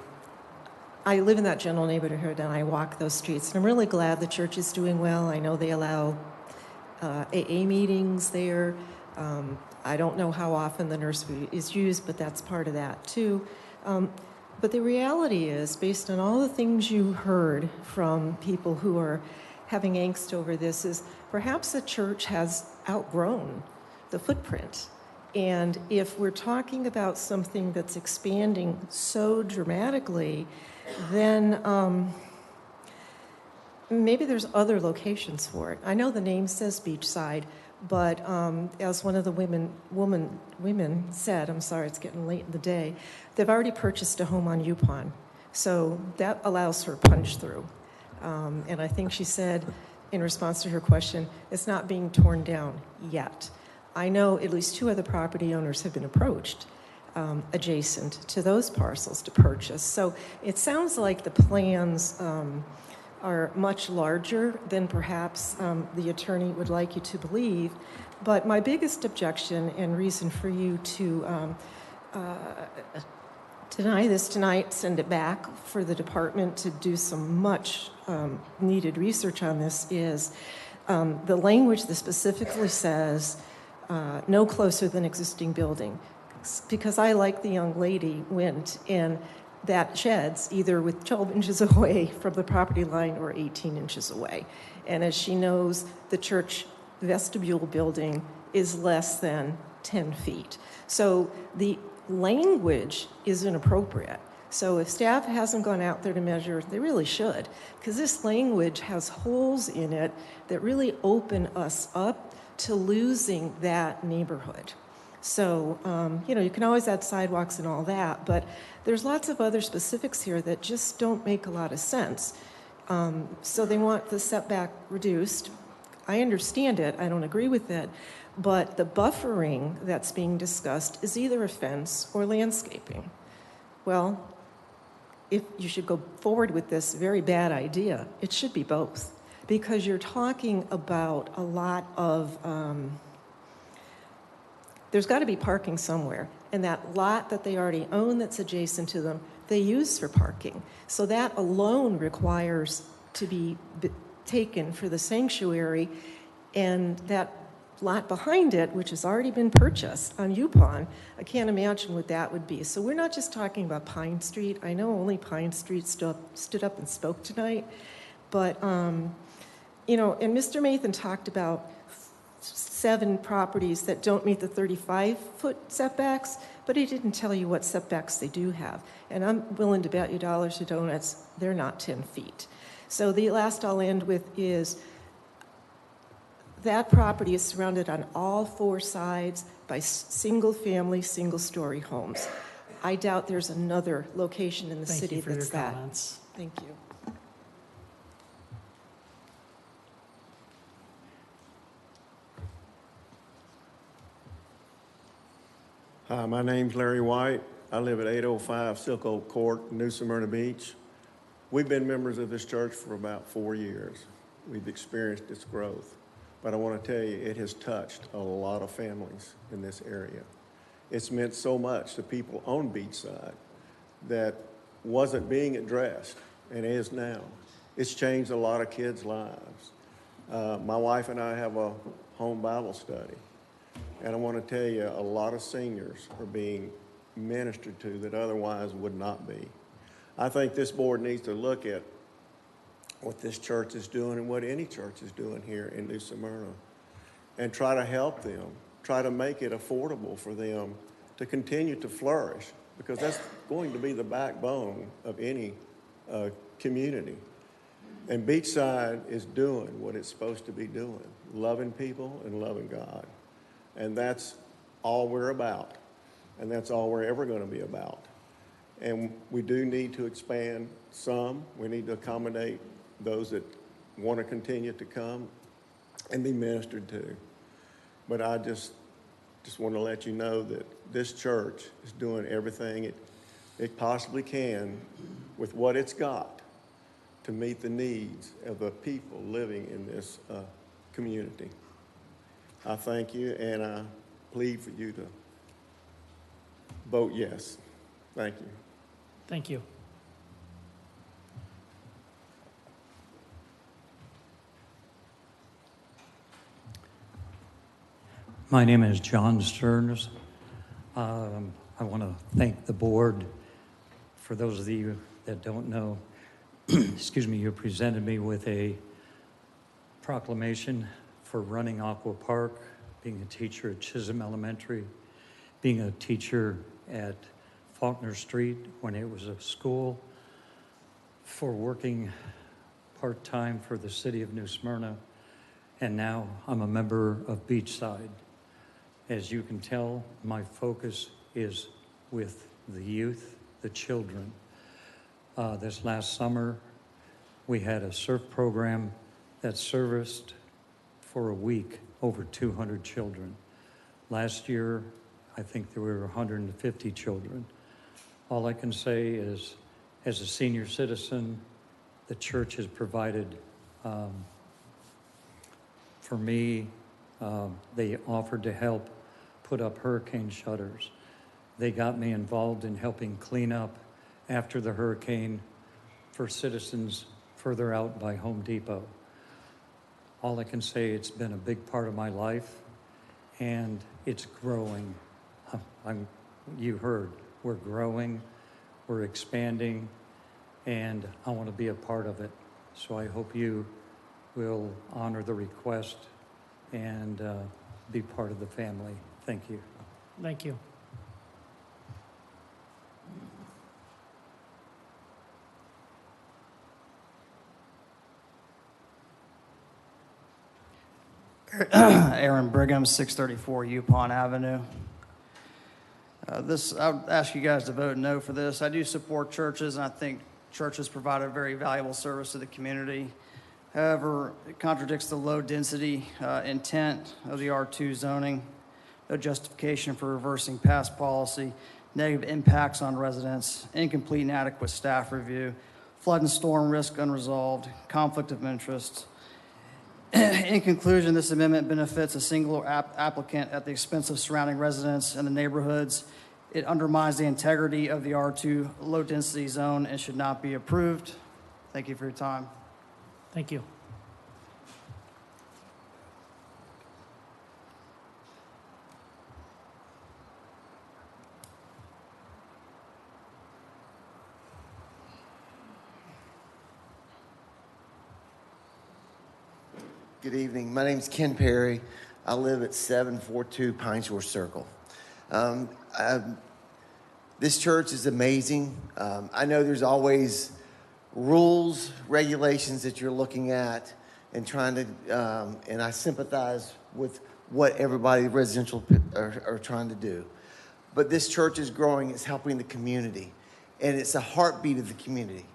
I live in that general neighborhood, and I walk those streets. And I'm really glad the church is doing well. I know they allow AA meetings there. I don't know how often the nursery is used, but that's part of that, too. But the reality is, based on all the things you heard from people who are having angst over this, is perhaps the church has outgrown the footprint. And if we're talking about something that's expanding so dramatically, then maybe there's other locations for it. I know the name says Beachside, but as one of the women said, I'm sorry, it's getting late in the day, they've already purchased a home on Yupon. So that allows for punch through. And I think she said, in response to her question, it's not being torn down yet. I know at least 2 other property owners have been approached adjacent to those parcels to purchase. So it sounds like the plans are much larger than perhaps the attorney would like you to believe. But my biggest objection and reason for you to deny this tonight, send it back for the department to do some much needed research on this, is the language that specifically says no closer than existing building. Because I, like the young lady, went in that shed's either with 12 inches away from the property line or 18 inches away. And as she knows, the church vestibule building is less than 10 feet. So the language is inappropriate. So if staff hasn't gone out there to measure, they really should, because this language has holes in it that really open us up to losing that neighborhood. So, you can always add sidewalks and all that, but there's lots of other specifics here that just don't make a lot of sense. So they want the setback reduced. I understand it, I don't agree with it, but the buffering that's being discussed is either a fence or landscaping. Well, if you should go forward with this very bad idea, it should be both, because you're talking about a lot of, there's got to be parking somewhere, and that lot that they already own that's adjacent to them, they use for parking. So that alone requires to be taken for the sanctuary, and that lot behind it, which has already been purchased on Yupon, I can't imagine what that would be. So we're not just talking about Pine Street. I know only Pine Street stood up and spoke tonight, but, and Mr. Mathan talked about 7 properties that don't meet the 35-foot setbacks, but he didn't tell you what setbacks they do have. And I'm willing to bet you dollars to donuts, they're not 10 feet. So the last I'll end with is that property is surrounded on all 4 sides by single-family, single-story homes. I doubt there's another location in the Thank city you for that's your that. comments. Thank you. Hi, my name's Larry White. I live at 805 Silk Oak Court, New Smyrna Beach. We've been members of this church for about 4 years. We've experienced its growth. But I want to tell you, it has touched a lot of families in this area. It's meant so much to people on Beachside that wasn't being addressed and is now. It's changed a lot of kids' lives. My wife and I have a home Bible study. And I want to tell you, a lot of seniors are being ministered to that otherwise would not be. I think this board needs to look at what this church is doing and what any church is doing here in New Smyrna and try to help them, try to make it affordable for them to continue to flourish, because that's going to be the backbone of any community. And Beachside is doing what it's supposed to be doing, loving people and loving God. And that's all we're about, and that's all we're ever going to be about. And we do need to expand some. We need to accommodate those that want to continue to come and be ministered to. But I just want to let you know that this church is doing everything it possibly can with what it's got to meet the needs of the people living in this community. I thank you, and I plead for you to vote yes. Thank you. Thank you. My name is John Stearns. I want to thank the board. For those of you that don't know, excuse me, you presented me with a proclamation for running Aqua Park, being a teacher at Chisholm Elementary, being a teacher at Faulkner Street when it was a school, for working part-time for the city of New Smyrna, and now I'm a member of Beachside. As you can tell, my focus is with the youth, the children. This last summer, we had a surf program that serviced for a week over 200 children. Last year, I think there were 150 children. All I can say is, as a senior citizen, the church has provided for me. They offered to help put up hurricane shutters. They got me involved in helping clean up after the hurricane for citizens further out by Home Depot. All I can say, it's been a big part of my life, and it's growing. You heard, we're growing, we're expanding, and I want to be a part of it. So I hope you will honor the request and be part of the family. Thank you. Thank you. Aaron Brigham, 634 Yupon Avenue. I would ask you guys to vote no for this. I do support churches, and I think churches provide a very valuable service to the community. However, it contradicts the low-density intent of the R2 zoning, no justification for reversing past policy, negative impacts on residents, incomplete and inadequate staff review, flood and storm risk unresolved, conflict of interest. In conclusion, this amendment benefits a single applicant at the expense of surrounding residents and the neighborhoods. It undermines the integrity of the R2 low-density zone and should not be approved. Thank you for your time. Thank you. Good evening. My name is Ken Perry. I live at 742 Pine Shore Circle. This church is amazing. I know there's always rules, regulations that you're looking at and trying to, and I sympathize with what everybody residential are trying to do. But this church is growing. It's helping the community, and it's a heartbeat of the community.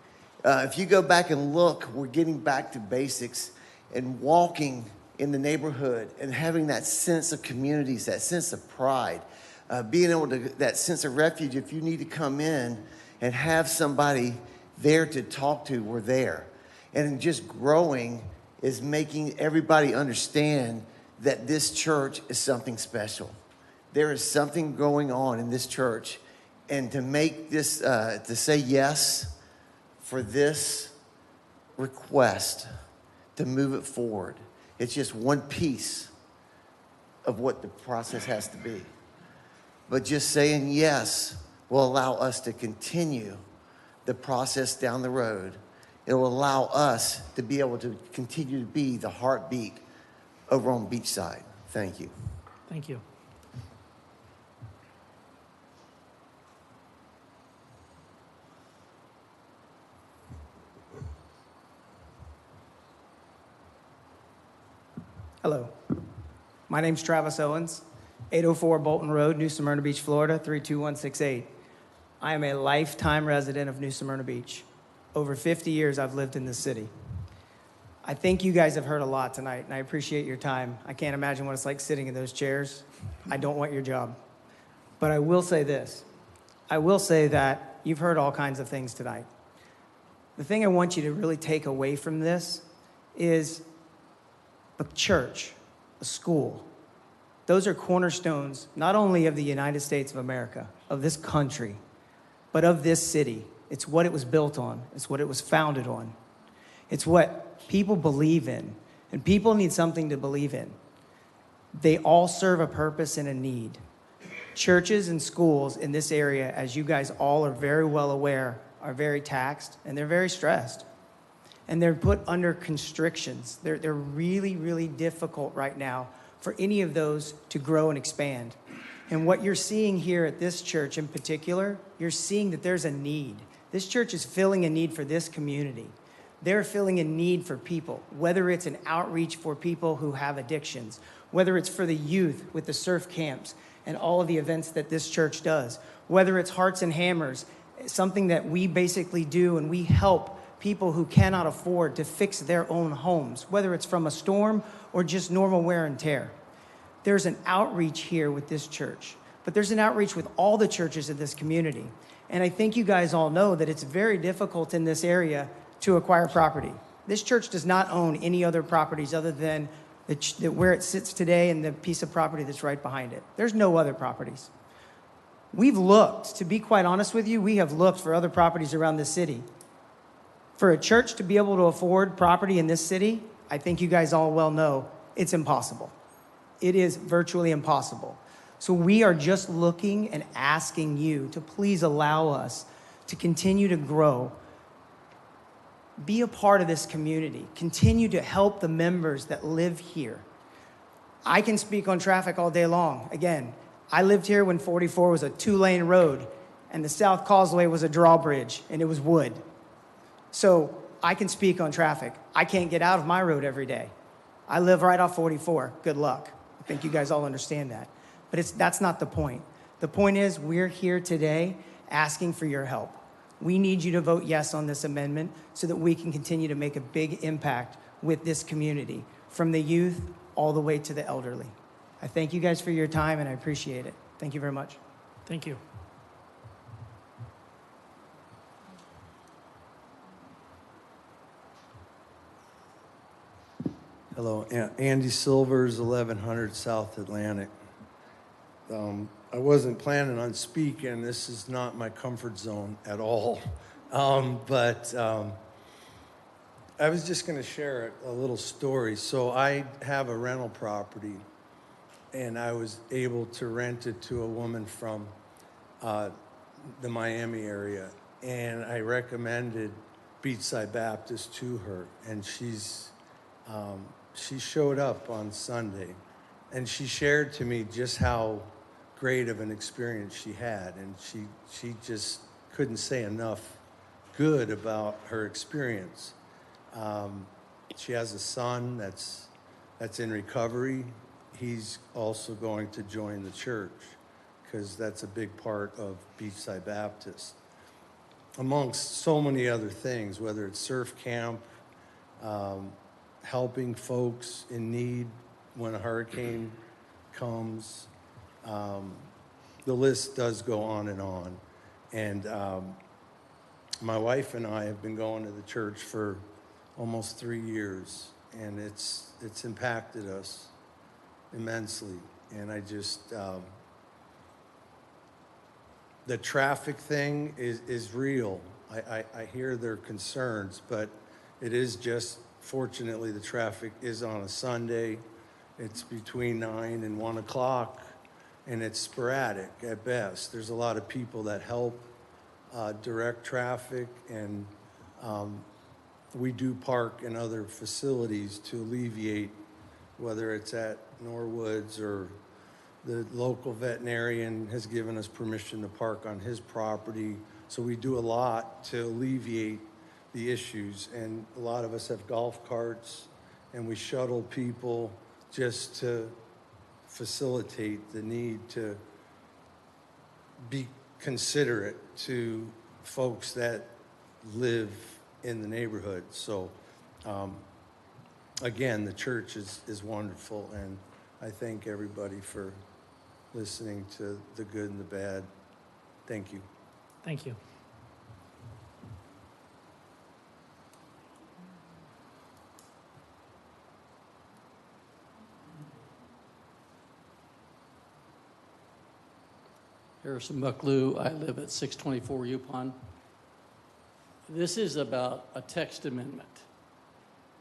If you go back and look, we're getting back to basics and walking in the neighborhood and having that sense of communities, that sense of pride, being able to, that sense of refuge. If you need to come in and have somebody there to talk to, we're there. And just growing is making everybody understand that this church is something special. There is something going on in this church. And to make this, to say yes for this request, to move it forward. It's just one piece of what the process has to be. But just saying yes will allow us to continue the process down the road. It will allow us to be able to continue to be the heartbeat over on Beachside. Thank you. Thank you. Hello. My name's Travis Owens, 804 Bolton Road, New Smyrna Beach, Florida, 32168. I am a lifetime resident of New Smyrna Beach. Over 50 years I've lived in this city. I think you guys have heard a lot tonight, and I appreciate your time. I can't imagine what it's like sitting in those chairs. I don't want your job. But I will say this. I will say that you've heard all kinds of things tonight. The thing I want you to really take away from this is a church, a school. Those are cornerstones not only of the United States of America, of this country, but of this city. It's what it was built on. It's what it was founded on. It's what people believe in, and people need something to believe in. They all serve a purpose and a need. Churches and schools in this area, as you guys all are very well aware, are very taxed and they're very stressed. And they're put under constrictions. They're really, really difficult right now for any of those to grow and expand. And what you're seeing here at this church in particular, you're seeing that there's a need. This church is filling a need for this community. They're filling a need for people, whether it's an outreach for people who have addictions, whether it's for the youth with the surf camps and all of the events that this church does, whether it's Hearts and Hammers, something that we basically do, and we help people who cannot afford to fix their own homes, whether it's from a storm or just normal wear and tear. There's an outreach here with this church, but there's an outreach with all the churches in this community. And I think you guys all know that it's very difficult in this area to acquire property. This church does not own any other properties other than where it sits today and the piece of property that's right behind it. There's no other properties. We've looked, to be quite honest with you, we have looked for other properties around the city. For a church to be able to afford property in this city, I think you guys all well know, it's impossible. It is virtually impossible. So we are just looking and asking you to please allow us to continue to grow. Be a part of this community. Continue to help the members that live here. I can speak on traffic all day long. Again, I lived here when 44 was a 2-lane road and the South Causeway was a drawbridge and it was wood. So I can speak on traffic. I can't get out of my road every day. I live right off 44. Good luck. I think you guys all understand that. But that's not the point. The point is we're here today asking for your help. We need you to vote yes on this amendment so that we can continue to make a big impact with this community, from the youth all the way to the elderly. I thank you guys for your time, and I appreciate it. Thank you very much. Thank you. Hello, Andy Silvers, 1100 South Atlantic. I wasn't planning on speaking. This is not my comfort zone at all. But I was just going to share a little story. So I have a rental property, and I was able to rent it to a woman from the Miami area. And I recommended Beachside Baptist to her, and she showed up on Sunday, and she shared to me just how great of an experience she had, and she just couldn't say enough good about her experience. She has a son that's in recovery. He's also going to join the church because that's a big part of Beachside Baptist, amongst so many other things, whether it's surf camp, helping folks in need when a hurricane comes. The list does go on and on. And my wife and I have been going to the church for almost 3 years, and it's impacted us immensely. And I just, the traffic thing is real. I hear their concerns, but it is just, fortunately, the traffic is on a Sunday. It's between 9 and 1 o'clock, and it's sporadic at best. There's a lot of people that help direct traffic, and we do park in other facilities to alleviate, whether it's at Norwoods or the local veterinarian has given us permission to park on his property. So we do a lot to alleviate the issues, and a lot of us have golf carts, and we shuttle people just to facilitate the need to be considerate to folks that live in the neighborhood. So again, the church is wonderful, and I thank everybody for listening to the good and the bad. Thank you. Thank you. Harrison Bucklew, I live at 624 Yupon. This is about a text amendment.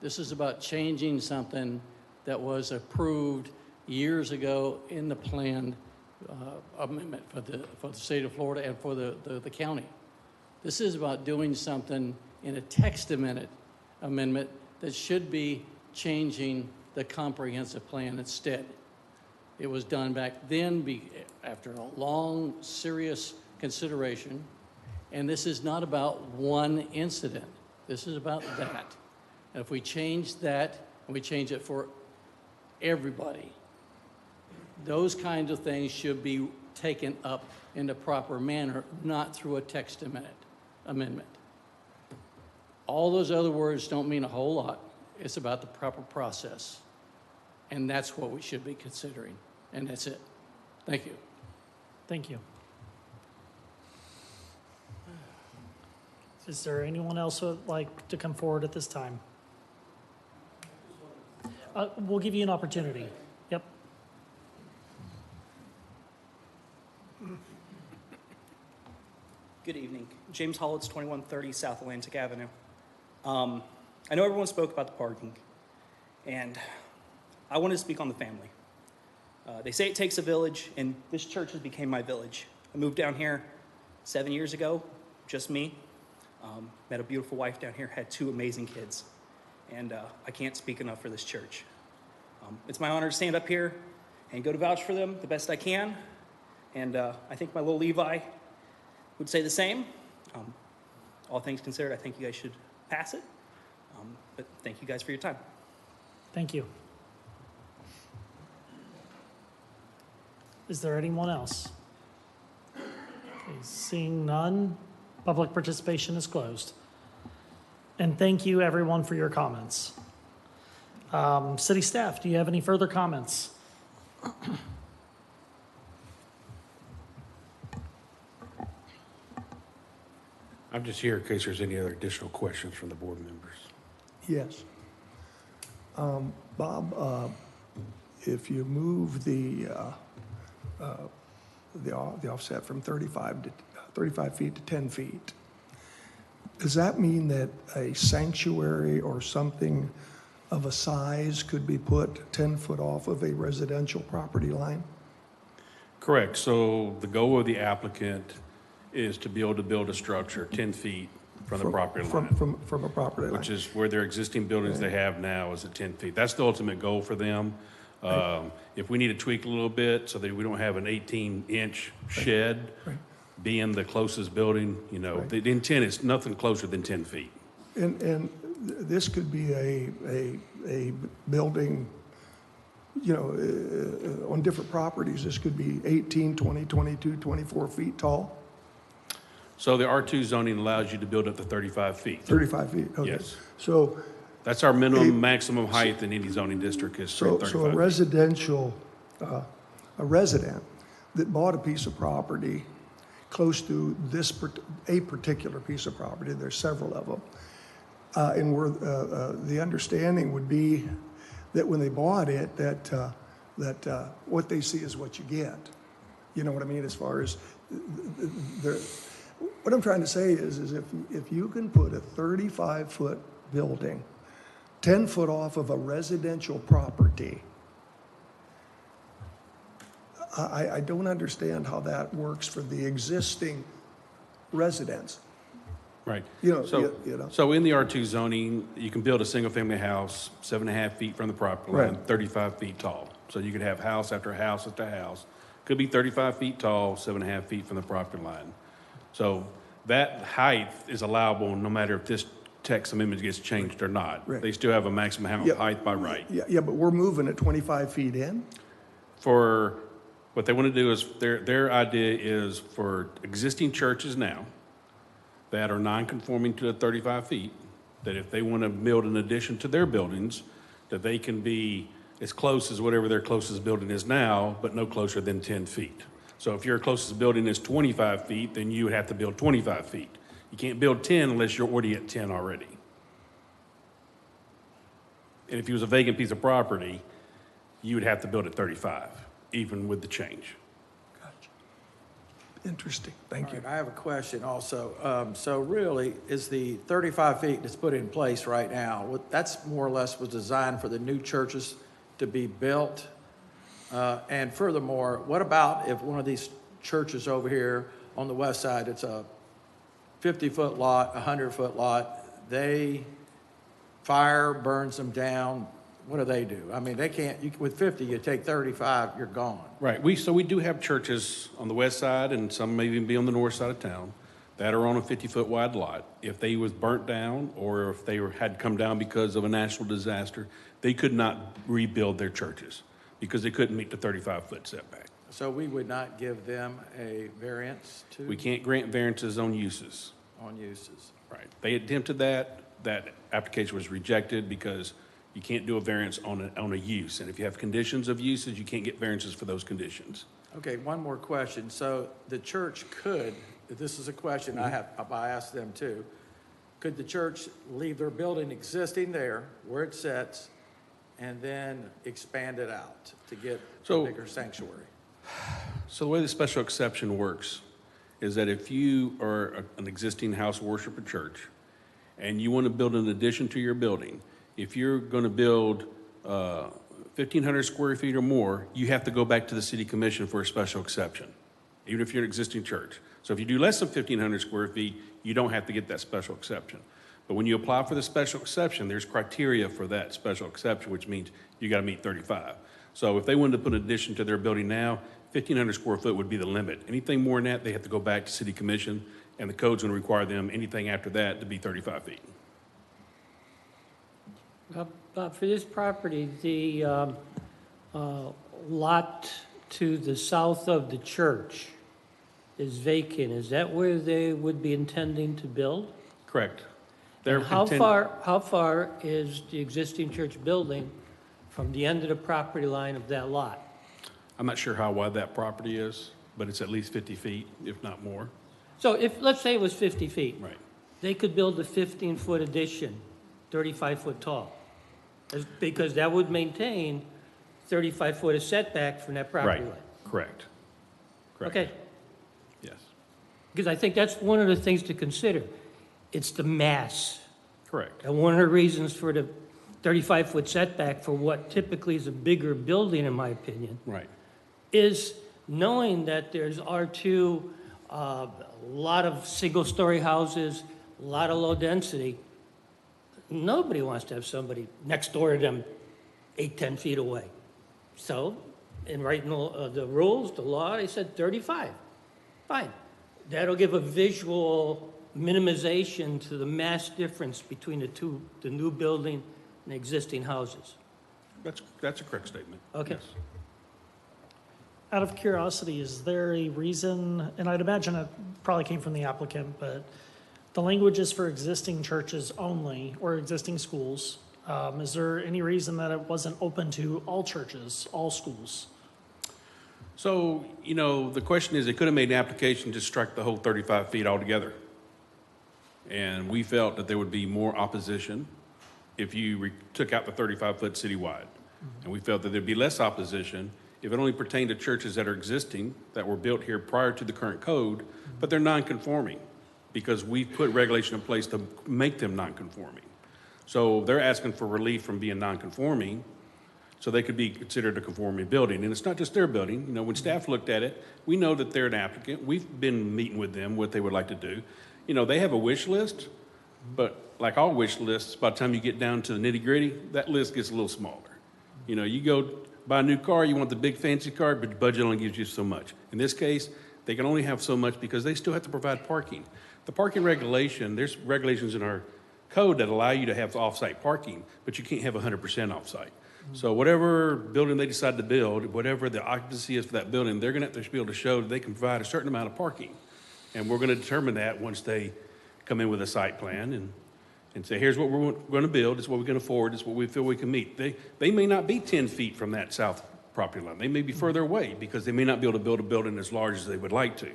This is about changing something that was approved years ago in the planned amendment for the state of Florida and for the county. This is about doing something in a text amendment that should be changing the comprehensive plan instead. It was done back then after a long, serious consideration, and this is not about one incident. This is about that. And if we change that, and we change it for everybody, those kinds of things should be taken up in the proper manner, not through a text amendment. All those other words don't mean a whole lot. It's about the proper process. And that's what we should be considering. And that's it. Thank you. Thank you. Is there anyone else who would like to come forward at this time? We'll give you an opportunity. Yep. Good evening. James Hollitz, 2130 South Atlantic Avenue. I know everyone spoke about the parking, and I want to speak on the family. They say it takes a village, and this church has become my village. I moved down here 7 years ago, just me. Met a beautiful wife down here, had 2 amazing kids, and I can't speak enough for this church. It's my honor to stand up here and go to vouch for them the best I can, and I think my little Levi would say the same. All things considered, I think you guys should pass it, but thank you guys for your time. Thank you. Is there anyone else? Okay, seeing none, public participation is closed. And thank you, everyone, for your comments. City staff, do you have any further comments? I'm just here in case there's any other additional questions from the board members. Yes. Bob, if you move the offset from 35 feet to 10 feet, does that mean that a sanctuary or something of a size could be put 10 foot off of a residential property line? Correct. So the goal of the applicant is to be able to build a structure 10 feet from the property line. From a property line. Which is where their existing buildings they have now is at 10 feet. That's the ultimate goal for them. If we need to tweak a little bit so that we don't have an 18-inch shed being the closest building, you know, the intent is nothing closer than 10 feet. And this could be a building, you know, on different properties. This could be 18, 20, 22, 24 feet tall. So the R2 zoning allows you to build up to 35 feet. 35 feet, okay. Yes. So that's our minimum, maximum height in any zoning district is 35 So a residential, a resident that bought a piece of property close to a particular piece of property, there's several of them, and where the understanding would be that when they bought it, that what they see is what you get. You know what I mean? As far as what I'm trying to say is if you can put a 35-foot building 10 foot off of a residential property, I don't understand how that works for the existing residents. Right. You know, So in the R2 zoning, you can build a single-family house 7.5 feet from the property line, 35 feet tall. So you could have house after house after house. Could be 35 feet tall, 7.5 feet from the property line. So that height is allowable no matter if this text amendment gets changed or not. Right. They still have a maximum height by right. Yeah, but we're moving it 25 feet in? For what they want to do is, their idea is for existing churches now that are non-conforming to the 35 feet, that if they want to build an addition to their buildings, that they can be as close as whatever their closest building is now, but no closer than 10 feet. So if your closest building is 25 feet, then you would have to build 25 feet. You can't build 10 unless you're already at 10 already. And if it was a vacant piece of property, you would have to build at 35, even with the change. Interesting, thank you. I have a question also. So really, is the 35 feet that's put in place right now, that's more or less was designed for the new churches to be built? And furthermore, what about if one of these churches over here on the west side, it's a 50-foot lot, 100-foot lot, they fire burns them down, what do they do? I mean, they can't, with 50, you take 35, you're gone. Right. So we do have churches on the west side, and some may even be on the north side of town, that are on a 50-foot wide lot. If they was burnt down, or if they had come down because of a natural disaster, they could not rebuild their churches because they couldn't meet the 35-foot setback. So we would not give them a variance to? We can't grant variances on uses. On uses. Right. They attempted that. That application was rejected because you can't do a variance on a use. And if you have conditions of uses, you can't get variances for those conditions. Okay, one more question. So the church could, this is a question I asked them too, could the church leave their building existing there where it sits and then expand it out to get a bigger sanctuary? So the way the special exception works is that if you are an existing house of worship or church and you want to build an addition to your building, if you're going to build 1,500 square feet or more, you have to go back to the city commission for a special exception, even if you're an existing church. So if you do less than 1,500 square feet, you don't have to get that special exception. But when you apply for the special exception, there's criteria for that special exception, which means you got to meet 35. So if they wanted to put an addition to their building now, 1,500 square foot would be the limit. Anything more than that, they have to go back to city commission, and the code's going to require them, anything after that, to be 35 feet. Bob, for this property, the lot to the south of the church is vacant. Is that where they would be intending to build? Correct. And how far is the existing church building from the end of the property line of that lot? I'm not sure how wide that property is, but it's at least 50 feet, if not more. So if, let's say it was 50 feet. Right. They could build a 15-foot addition, 35-foot tall, because that would maintain 35-foot of setback from that property Right. line. Correct. Correct. Okay, Yes. because I think that's one of the things to consider. It's the mass. Correct. And one of the reasons for the 35-foot setback for what typically is a bigger building, in my opinion, Right. is knowing that there's R2, a lot of single-story houses, a lot of low density. Nobody wants to have somebody next door to them 8, 10 feet away. So, in writing the rules, the law, they said 35. Fine. That'll give a visual minimization to the mass difference between the new building and existing houses. That's a correct statement. Okay. Yes. Out of curiosity, is there a reason, and I'd imagine it probably came from the applicant, but the language is for existing churches only, or existing schools. Is there any reason that it wasn't open to all churches, all schools? So, the question is, they could have made an application to strike the whole 35 feet altogether. And we felt that there would be more opposition if you took out the 35-foot citywide. And we felt that there'd be less opposition if it only pertained to churches that are existing, that were built here prior to the current code, but they're non-conforming, because we've put regulation in place to make them non-conforming. So they're asking for relief from being non-conforming, so they could be considered a conforming building. And it's not just their building. When staff looked at it, we know that they're an applicant. We've been meeting with them, what they would like to do. They have a wish list, but like all wish lists, by the time you get down to the nitty-gritty, that list gets a little smaller. You go buy a new car, you want the big fancy car, but the budget only gives you so much. In this case, they can only have so much because they still have to provide parking. The parking regulation, there's regulations in our code that allow you to have off-site parking, but you can't have 100% off-site. So whatever building they decide to build, whatever the occupancy is for that building, they're going to have to be able to show that they can provide a certain amount of parking. And we're going to determine that once they come in with a site plan and say, here's what we're going to build, it's what we can afford, it's what we feel we can meet. They may not be 10 feet from that south property line. They may be further away because they may not be able to build a building as large as they would like to.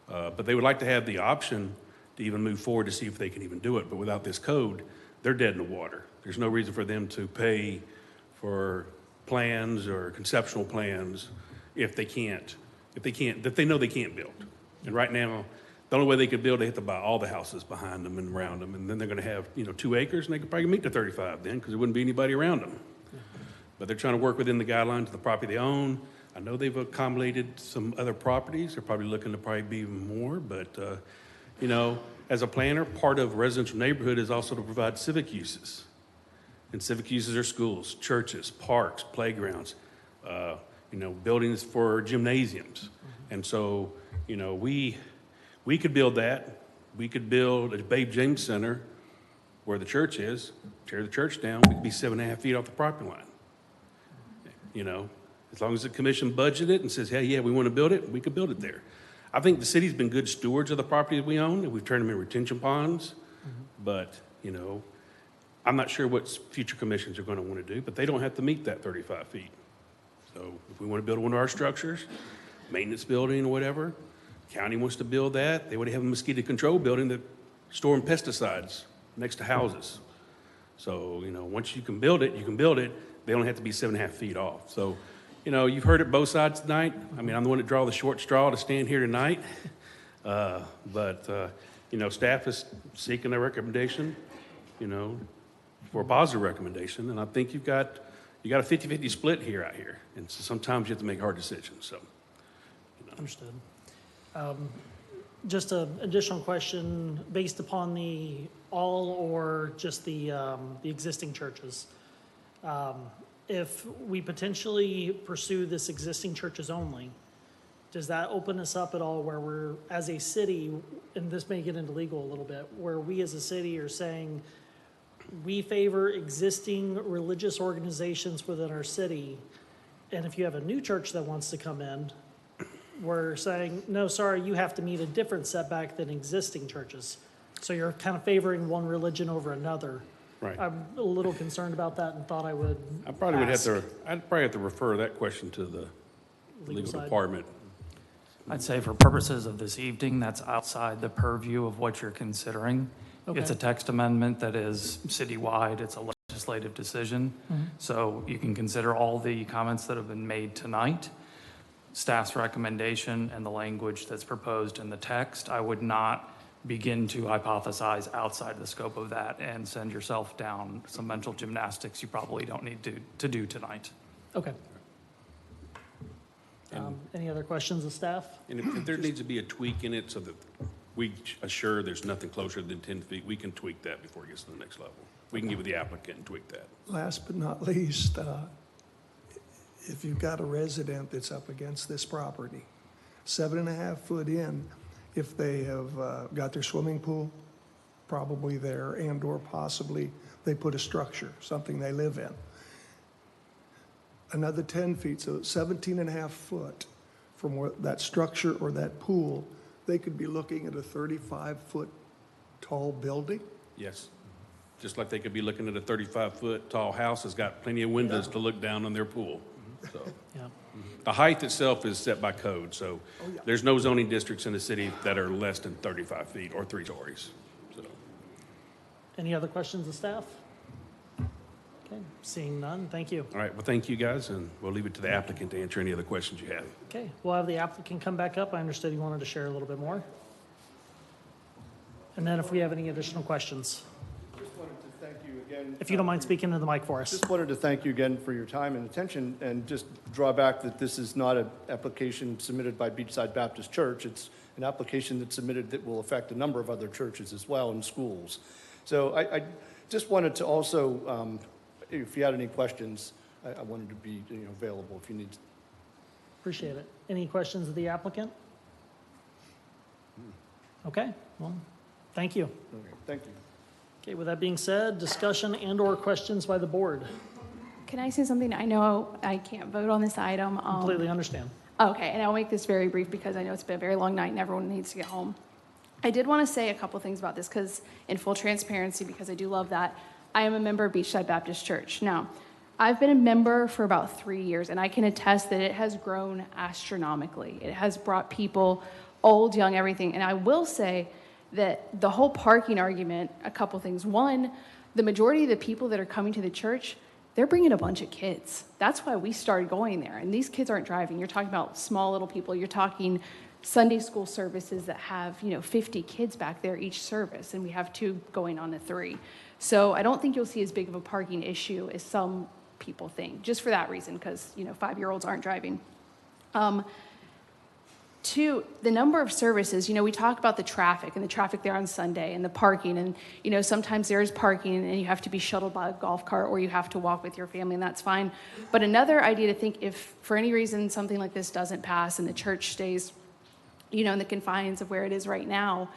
But they would like to have the option to even move forward to see if they can even do it. But without this code, they're dead in the water. There's no reason for them to pay for plans or conceptual plans if they know they can't build. And right now, the only way they could build, they have to buy all the houses behind them and around them. And then they're going to have, 2 acres, and they could probably meet the 35 then because there wouldn't be anybody around them. But they're trying to work within the guidelines of the property they own. I know they've accommodated some other properties. They're probably looking to probably be even more. But, as a planner, part of residential neighborhood is also to provide civic uses. And civic uses are schools, churches, parks, playgrounds, buildings for gymnasiums. And so, we could build that. We could build a Babe James Center where the church is, tear the church down, we could be 7.5 feet off the property line. As long as the commission budgeted it and says, hey, yeah, we want to build it, we could build it there. I think the city's been good stewards of the properties we own, and we've turned them into retention ponds. But, I'm not sure what future commissions are going to want to do, but they don't have to meet that 35 feet. So if we want to build one of our structures, maintenance building or whatever, county wants to build that, they would have a mosquito control building that storing pesticides next to houses. So, once you can build it, you can build it. They only have to be 7.5 feet off. So, you've heard it both sides tonight. I mean, I'm the one that draw the short straw to stand here tonight. But staff is seeking a recommendation, for a positive recommendation. And I think you got a 50-50 split out here. And so sometimes you have to make hard decisions. So, Understood. Just an additional question based upon the all or just the existing churches. If we potentially pursue this existing churches only, does that open us up at all where we're, as a city, and this may get into legal a little bit, where we as a city are saying we favor existing religious organizations within our city And if you have a new church that wants to come in, we're saying, no, sorry, you have to meet a different setback than existing churches. So you're kind of favoring one religion over another. Right. I'm a little concerned about that and thought I would I'd probably have ask. to refer that question to the legal side. department. I'd say for purposes of this evening, that's outside the purview of what you're considering. It's a Okay. text amendment that is citywide. It's a legislative decision. Mhm. So you can consider all the comments that have been made tonight, staff's recommendation, and the language that's proposed in the text. I would not begin to hypothesize outside the scope of that and send yourself down some mental gymnastics you probably don't need to do tonight. Okay. Any other questions of staff? And if there needs to be a tweak in it so that we assure there's nothing closer than 10 feet, we can tweak that before it gets to the next level. We can give it the applicant and tweak that. Last but not least, if you've got a resident that's up against this property, 7.5 foot in, if they have got their swimming pool probably there and/or possibly they put a structure, something they live in. Another 10 feet, so 17.5 foot from where that structure or that pool, they could be looking at a 35-foot tall building. Yes. Just like they could be looking at a 35-foot tall house that's got plenty of windows to look down on their pool. So Yeah. the height itself is set by code, so there's no zoning districts in the city that are less than 35 feet or 3 stories. So Any other questions of staff? Okay, seeing none, thank you. all right, well, thank you guys, and we'll leave it to the applicant to answer any other questions you have. Okay, we'll have the applicant come back up. I understood he wanted to share a little bit more. And then if we have any additional questions, Just wanted to thank you again. if you don't mind speaking to the mic for us. Just wanted to thank you again for your time and attention, and just draw back that this is not an application submitted by Beachside Baptist Church. It's an application that's submitted that will affect a number of other churches as well and schools. So I just wanted to also, if you had any questions, I wanted to be available if you need. Appreciate it. Any questions of the applicant? Okay, well, thank you. Okay, thank you. Okay, with that being said, discussion and/or questions by the board? Can I say something? I know I can't vote on this item. Completely understand. Okay, and I'll make this very brief because I know it's been a very long night and everyone needs to get home. I did want to say a couple things about this because, in full transparency, because I do love that, I am a member of Beachside Baptist Church. Now, I've been a member for about 3 years, and I can attest that it has grown astronomically. It has brought people, old, young, everything. And I will say that the whole parking argument, a couple things. One, the majority of the people that are coming to the church, they're bringing a bunch of kids. That's why we started going there. And these kids aren't driving. You're talking about small little people. You're talking Sunday school services that have, 50 kids back there each service, and we have 2 going on to 3. So I don't think you'll see as big of a parking issue as some people think, just for that reason, because, 5-year-olds aren't driving. 2, the number of services, we talk about the traffic and the traffic there on Sunday and the parking, and, sometimes there's parking and you have to be shuttled by a golf cart or you have to walk with your family, and that's fine. But another idea to think, if for any reason something like this doesn't pass and the church stays, in the confines of where it is right now,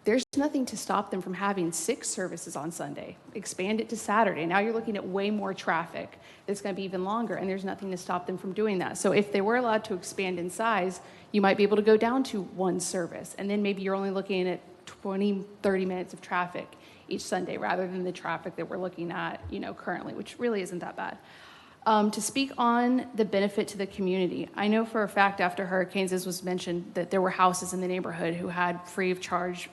there's nothing to stop them from having 6 services on Sunday. Expand it to Saturday. Now you're looking at way more traffic. It's going to be even longer, and there's nothing to stop them from doing that. So if they were allowed to expand in size, you might be able to go down to 1 service, and then maybe you're only looking at 20, 30 minutes of traffic each Sunday rather than the traffic that we're looking at, currently, which really isn't that bad. To speak on the benefit to the community, I know for a fact after hurricanes, as was mentioned, that there were houses in the neighborhood who had free of charge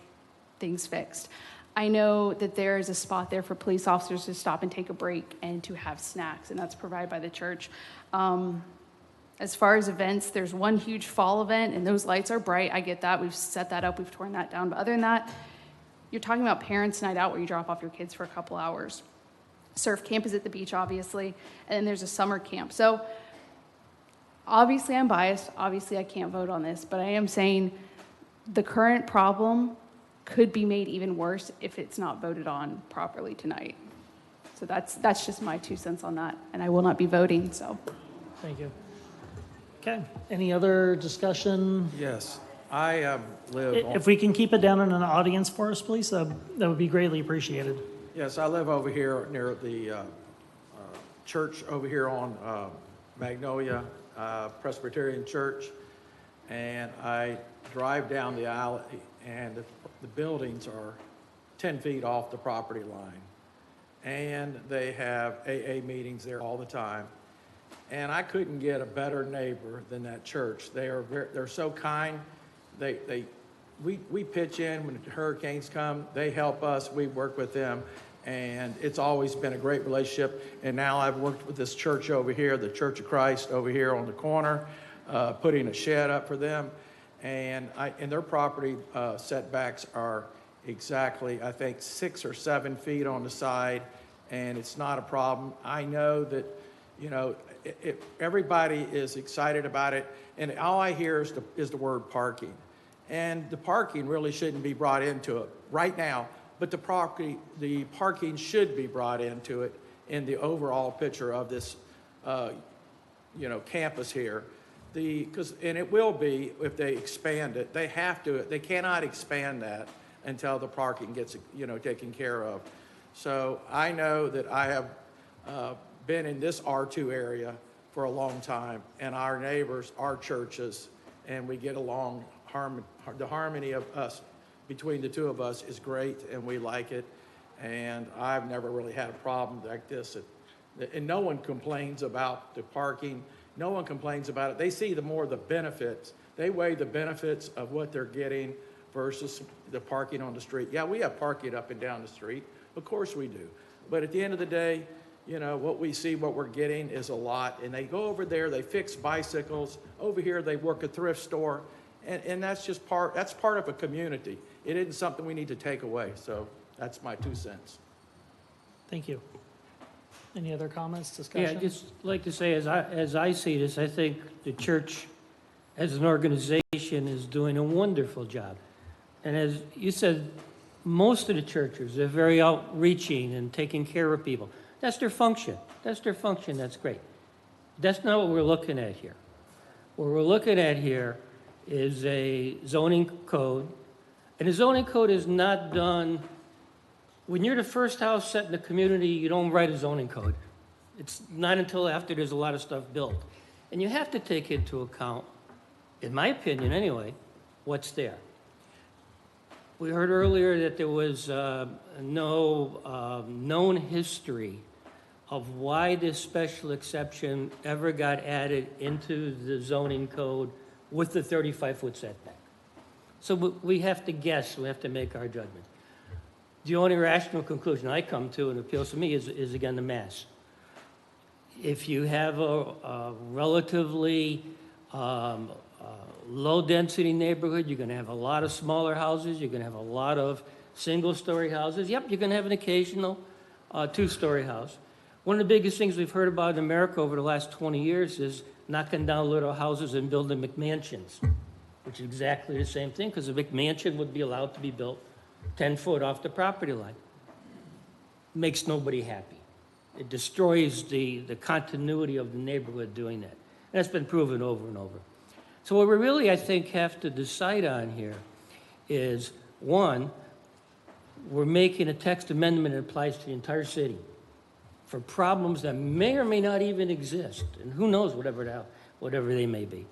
things fixed. I know that there is a spot there for police officers to stop and take a break and to have snacks, and that's provided by the church. As far as events, there's one huge fall event, and those lights are bright. I get that. We've set that up. We've torn that down. But other than that, you're talking about parents' night out where you drop off your kids for a couple hours. Surf camp is at the beach, obviously, and then there's a summer camp. So obviously I'm biased. Obviously I can't vote on this, but I am saying the current problem could be made even worse if it's not voted on properly tonight. So that's just my 2 cents on that, and I will not be voting, so. Thank you. Okay, any other discussion? Yes, I live. If we can keep it down in an audience for us, please, that would be greatly appreciated. Yes, I live over here near the church over here on Magnolia Presbyterian Church, and I drive down the alley, and the buildings are 10 feet off the property line. And they have AA meetings there all the time. And I couldn't get a better neighbor than that church. They're so kind. We pitch in when hurricanes come. They help us. We work with them. And it's always been a great relationship. And now I've worked with this church over here, the Church of Christ over here on the corner, putting a shed up for them. And their property setbacks are exactly, I think, 6 or 7 feet on the side, and it's not a problem. I know that, you know, everybody is excited about it, and all I hear is the word parking. And the parking really shouldn't be brought into it right now, but the parking should be brought into it in the overall picture of this, campus here. And it will be if they expand it. They cannot expand that until the parking gets, taken care of. So I know that I have been in this R2 area for a long time, and our neighbors are churches, and we get along. The harmony of us, between the two of us, is great, and we like it. And I've never really had a problem like this. And no one complains about the parking. No one complains about it. They see the benefits. They weigh the benefits of what they're getting versus the parking on the street. Yeah, we have parking up and down the street. Of course we do. But at the end of the day, what we see, what we're getting is a lot. And they go over there, they fix bicycles. Over here, they work a thrift store. And that's just part of a community. It isn't something we need to take away. So that's my 2 cents. Thank you. Any other comments, discussion? Yeah, I'd just like to say, as I see this, I think the church as an organization is doing a wonderful job. And as you said, most of the churches are very outreaching and taking care of people. That's their function. That's great. That's not what we're looking at here. What we're looking at here is a zoning code. And a zoning code is not done, when you're the first house set in the community, you don't write a zoning code. It's not until after there's a lot of stuff built. And you have to take into account, in my opinion anyway, what's there. We heard earlier that there was no known history of why this special exception ever got added into the zoning code with the 35-foot setback. So we have to guess, we have to make our judgment. The only rational conclusion I come to, and appeals to me, is again the mass. If you have a relatively low-density neighborhood, you're going to have a lot of smaller houses, you're going to have a lot of single-story houses. Yep, you're going to have an occasional two-story house. One of the biggest things we've heard about in America over the last 20 years is knocking down little houses and building McMansions, which is exactly the same thing, because a McMansion would be allowed to be built 10 foot off the property line. Makes nobody happy. It destroys the continuity of the neighborhood doing that. And that's been proven over and over. So what we really, I think, have to decide on here is, one, we're making a text amendment that applies to the entire city for problems that may or may not even exist, and who knows, whatever they may be.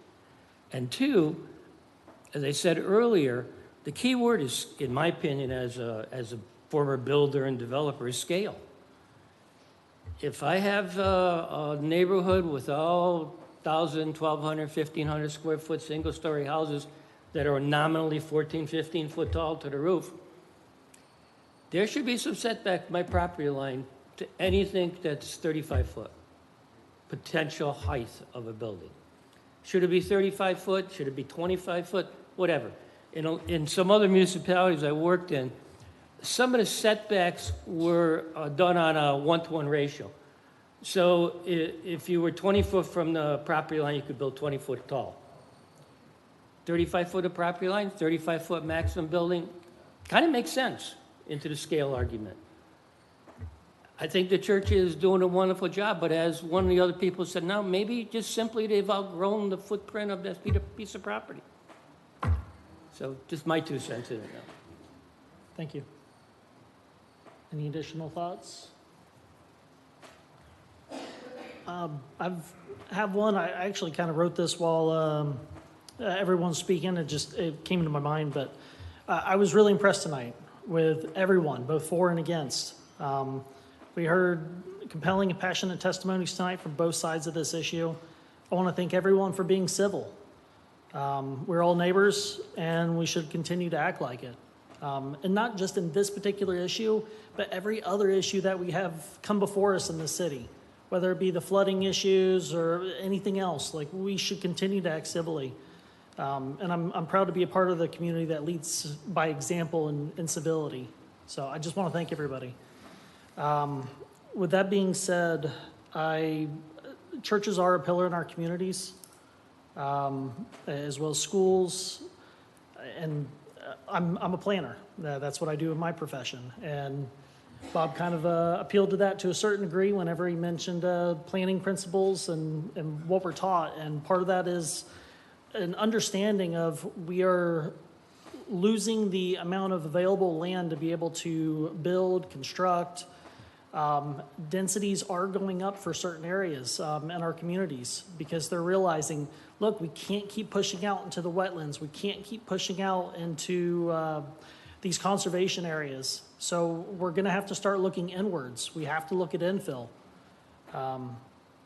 And two, as I said earlier, the key word is, in my opinion, as a former builder and developer, is scale. If I have a neighborhood with all 1,000, 1,200, 1,500 square foot single-story houses that are nominally 14, 15 foot tall to the roof, there should be some setback from my property line to anything that's 35 foot, potential height of a building. Should it be 35 foot? Should it be 25 foot? Whatever. In some other municipalities I worked in, some of the setbacks were done on a 1-to-1 ratio. So if you were 20 foot from the property line, you could build 20 foot tall. 35 foot of property line, 35 foot maximum building, kind of makes sense into the scale argument. I think the church is doing a wonderful job, but as one of the other people said, now maybe just simply they've outgrown the footprint of that piece of property. So just my 2 cents in it now. Thank you. Any additional thoughts? have one. I actually kind of wrote this while everyone's speaking. It came to my mind, but I was really impressed tonight with everyone, both for and against. We heard compelling and passionate testimonies tonight from both sides of this issue. I want to thank everyone for being civil. We're all neighbors, and we should continue to act like it. And not just in this particular issue, but every other issue that we have come before us in the city, whether it be the flooding issues or anything else. Like, we should continue to act civilly. And I'm proud to be a part of the community that leads by example in civility. So I just want to thank everybody. With that being said, churches are a pillar in our communities, as well as schools, and I'm a planner. That's what I do in my profession. And Bob kind of appealed to that to a certain degree whenever he mentioned planning principles and what we're taught. And part of that is an understanding of we are losing the amount of available land to be able to build, construct. Densities are going up for certain areas in our communities because they're realizing, look, we can't keep pushing out into the wetlands. We can't keep pushing out into these conservation areas. So we're going to have to start looking inwards. We have to look at infill.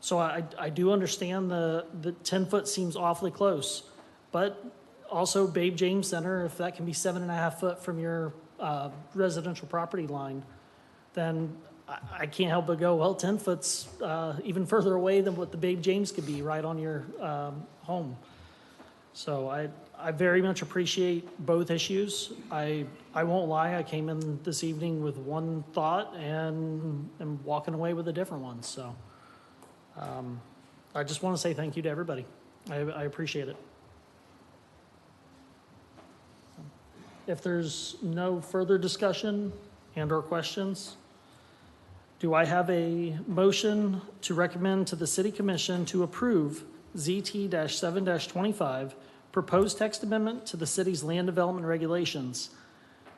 So I do understand the 10-foot seems awfully close, but also Babe James Center, if that can be 7.5 foot from your residential property line, then I can't help but go, well, 10 foot's even further away than what the Babe James could be right on your home. So I very much appreciate both issues. I won't lie, I came in this evening with one thought and am walking away with a different one. So I just want to say thank you to everybody. I appreciate it. If there's no further discussion and or questions, do I have a motion to recommend to the City Commission to approve ZT-7-25, proposed text amendment to the city's land development regulations?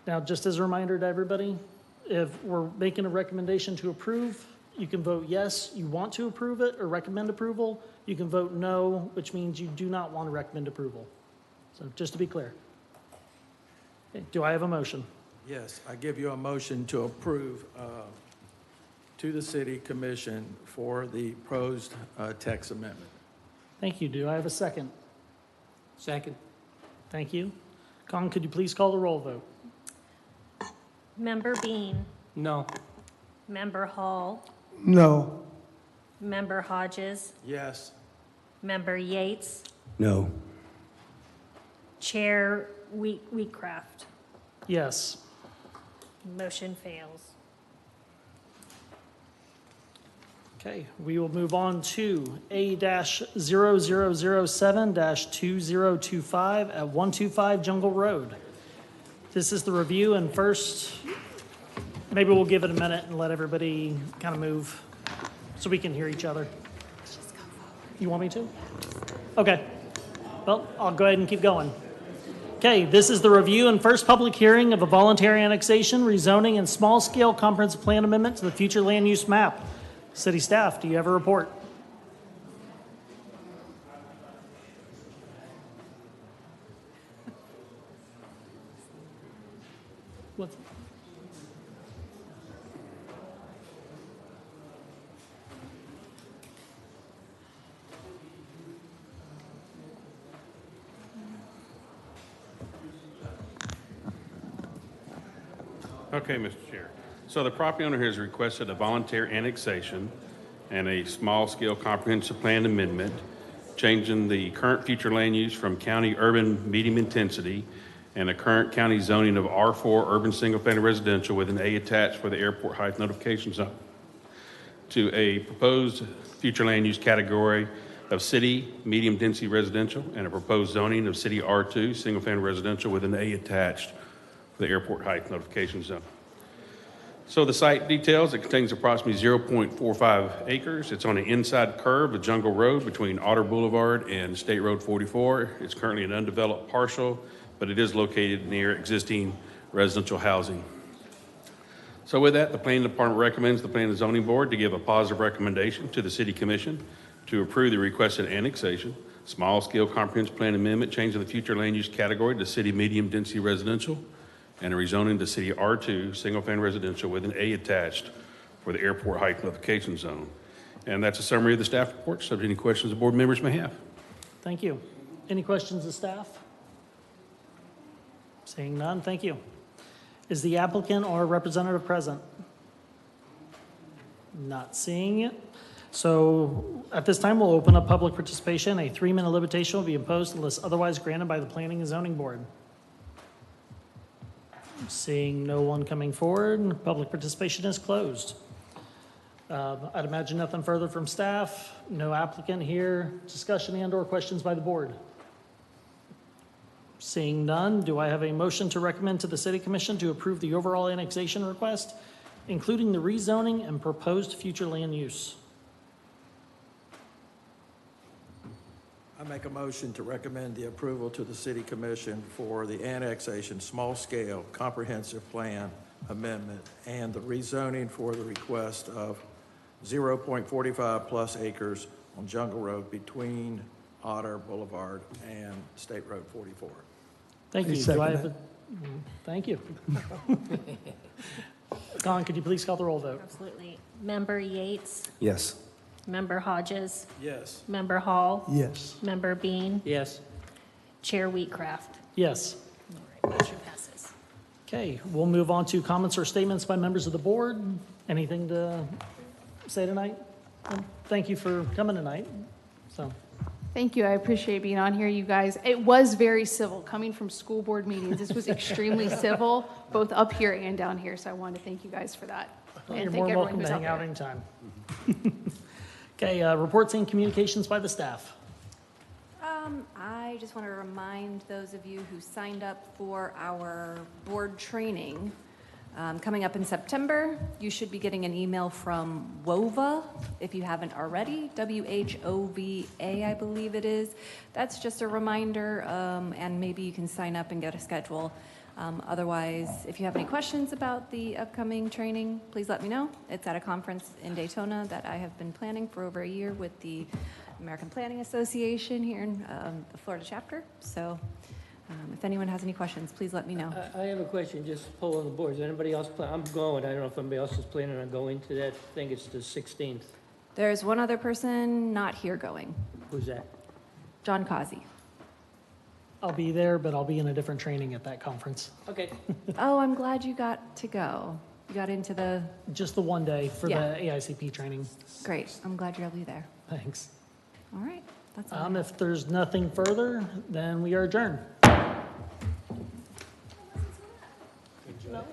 Now, just as a reminder to everybody, if we're making a recommendation to approve, you can vote yes, you want to approve it or recommend approval. You can vote no, which means you do not want to recommend approval. So just to be clear. Okay, do I have a motion? Yes, I give you a motion to approve to the City Commission for the proposed text amendment. Thank you. Do I have a second? Second. Thank you. Con, could you please call the roll vote? Member Bean, No. Member Hall, No. Member Hodges, Yes. Member Yates, No. Chair Wheatcraft. Yes. Motion fails. Okay, we will move on to A-0007-2025 at 125 Jungle Road. This is the review, and first, maybe we'll give it a minute and let everybody kind of move so we can hear each other. You want me to? Okay. Well, I'll go ahead and keep going. Okay, this is the review and first public hearing of a voluntary annexation, rezoning, and small-scale comprehensive plan amendment to the future land use map. City staff, do you have a report? What? Okay, Mr. Chair. So the property owner has requested a voluntary annexation and a small-scale comprehensive plan amendment, changing the current future land use from county urban medium intensity and a current county zoning of R4 urban single-family residential with an A attached for the airport height notification zone to a proposed future land use category of city medium density residential and a proposed zoning of city R2 single-family residential with an A attached for the airport height notification zone. So the site details, it contains approximately 0.45 acres. It's on the inside curve of Jungle Road between Otter Boulevard and State Road 44. It's currently an undeveloped parcel, but it is located near existing residential housing. So with that, the Planning Department recommends the Planning and Zoning Board to give a positive recommendation to the City Commission to approve the requested annexation, small-scale comprehensive plan amendment, changing the future land use category to city medium-density residential, and a rezoning to city R2, single-family residential with an A attached for the airport height notification zone. And that's a summary of the staff report. Subject to any questions the board members may have. Thank you. Any questions of staff? Seeing none, thank you. Is the applicant or representative present? Not seeing it. So at this time, we'll open up public participation. A 3-minute limitation will be imposed unless otherwise granted by the Planning and Zoning Board. Seeing no one coming forward, public participation is closed. I'd imagine nothing further from staff, no applicant here, discussion and/or questions by the board. Seeing none, do I have a motion to recommend to the City Commission to approve the overall annexation request, including the rezoning and proposed future land use? I make a motion to recommend the approval to the City Commission for the annexation, small-scale, comprehensive plan amendment, and the rezoning for the request of 0.45 plus acres on Jungle Road between Otter Boulevard and State Road 44. Thank you. Do I have a, thank you. Don, could you please call the roll vote? Absolutely. Member Yates? Yes. Member Hodges? Yes. Member Hall? Yes. Member Bean? Yes. Chair Wheatcraft? Yes. All right, motion passes. Okay, we'll move on to comments or statements by members of the board. Anything to say tonight? Thank you for coming tonight. Thank you. I appreciate being on here, you guys. It was very civil coming from school board meetings. This was extremely civil, both up here and down here. So I wanted to thank you guys for that. Well, And you're thank more everyone welcome who's to out hang out there. anytime. Okay, reports and communications by the staff. I just want to remind those of you who signed up for our board training coming up in September, you should be getting an email from WOVA, if you haven't already, WHOVA, I believe it is. That's just a reminder, and maybe you can sign up and get a schedule. Otherwise, if you have any questions about the upcoming training, please let me know. It's at a conference in Daytona that I have been planning for over a year with the American Planning Association here in the Florida chapter. So if anyone has any questions, please let me know. I have a question, just pull on the board. Is anybody else I'm going. I don't know if anybody else is planning on going to that. I think it's the 16th. There's one other person not here going. Who's that? John Causey. I'll be there, but I'll be in a different training at that conference. Okay. Oh, I'm glad you got to go. You got into the... Just the one day for Yeah. the AICP training. Great. I'm glad you'll be there. Thanks. All right. That's all. If there's nothing further, then we are adjourned. Good job.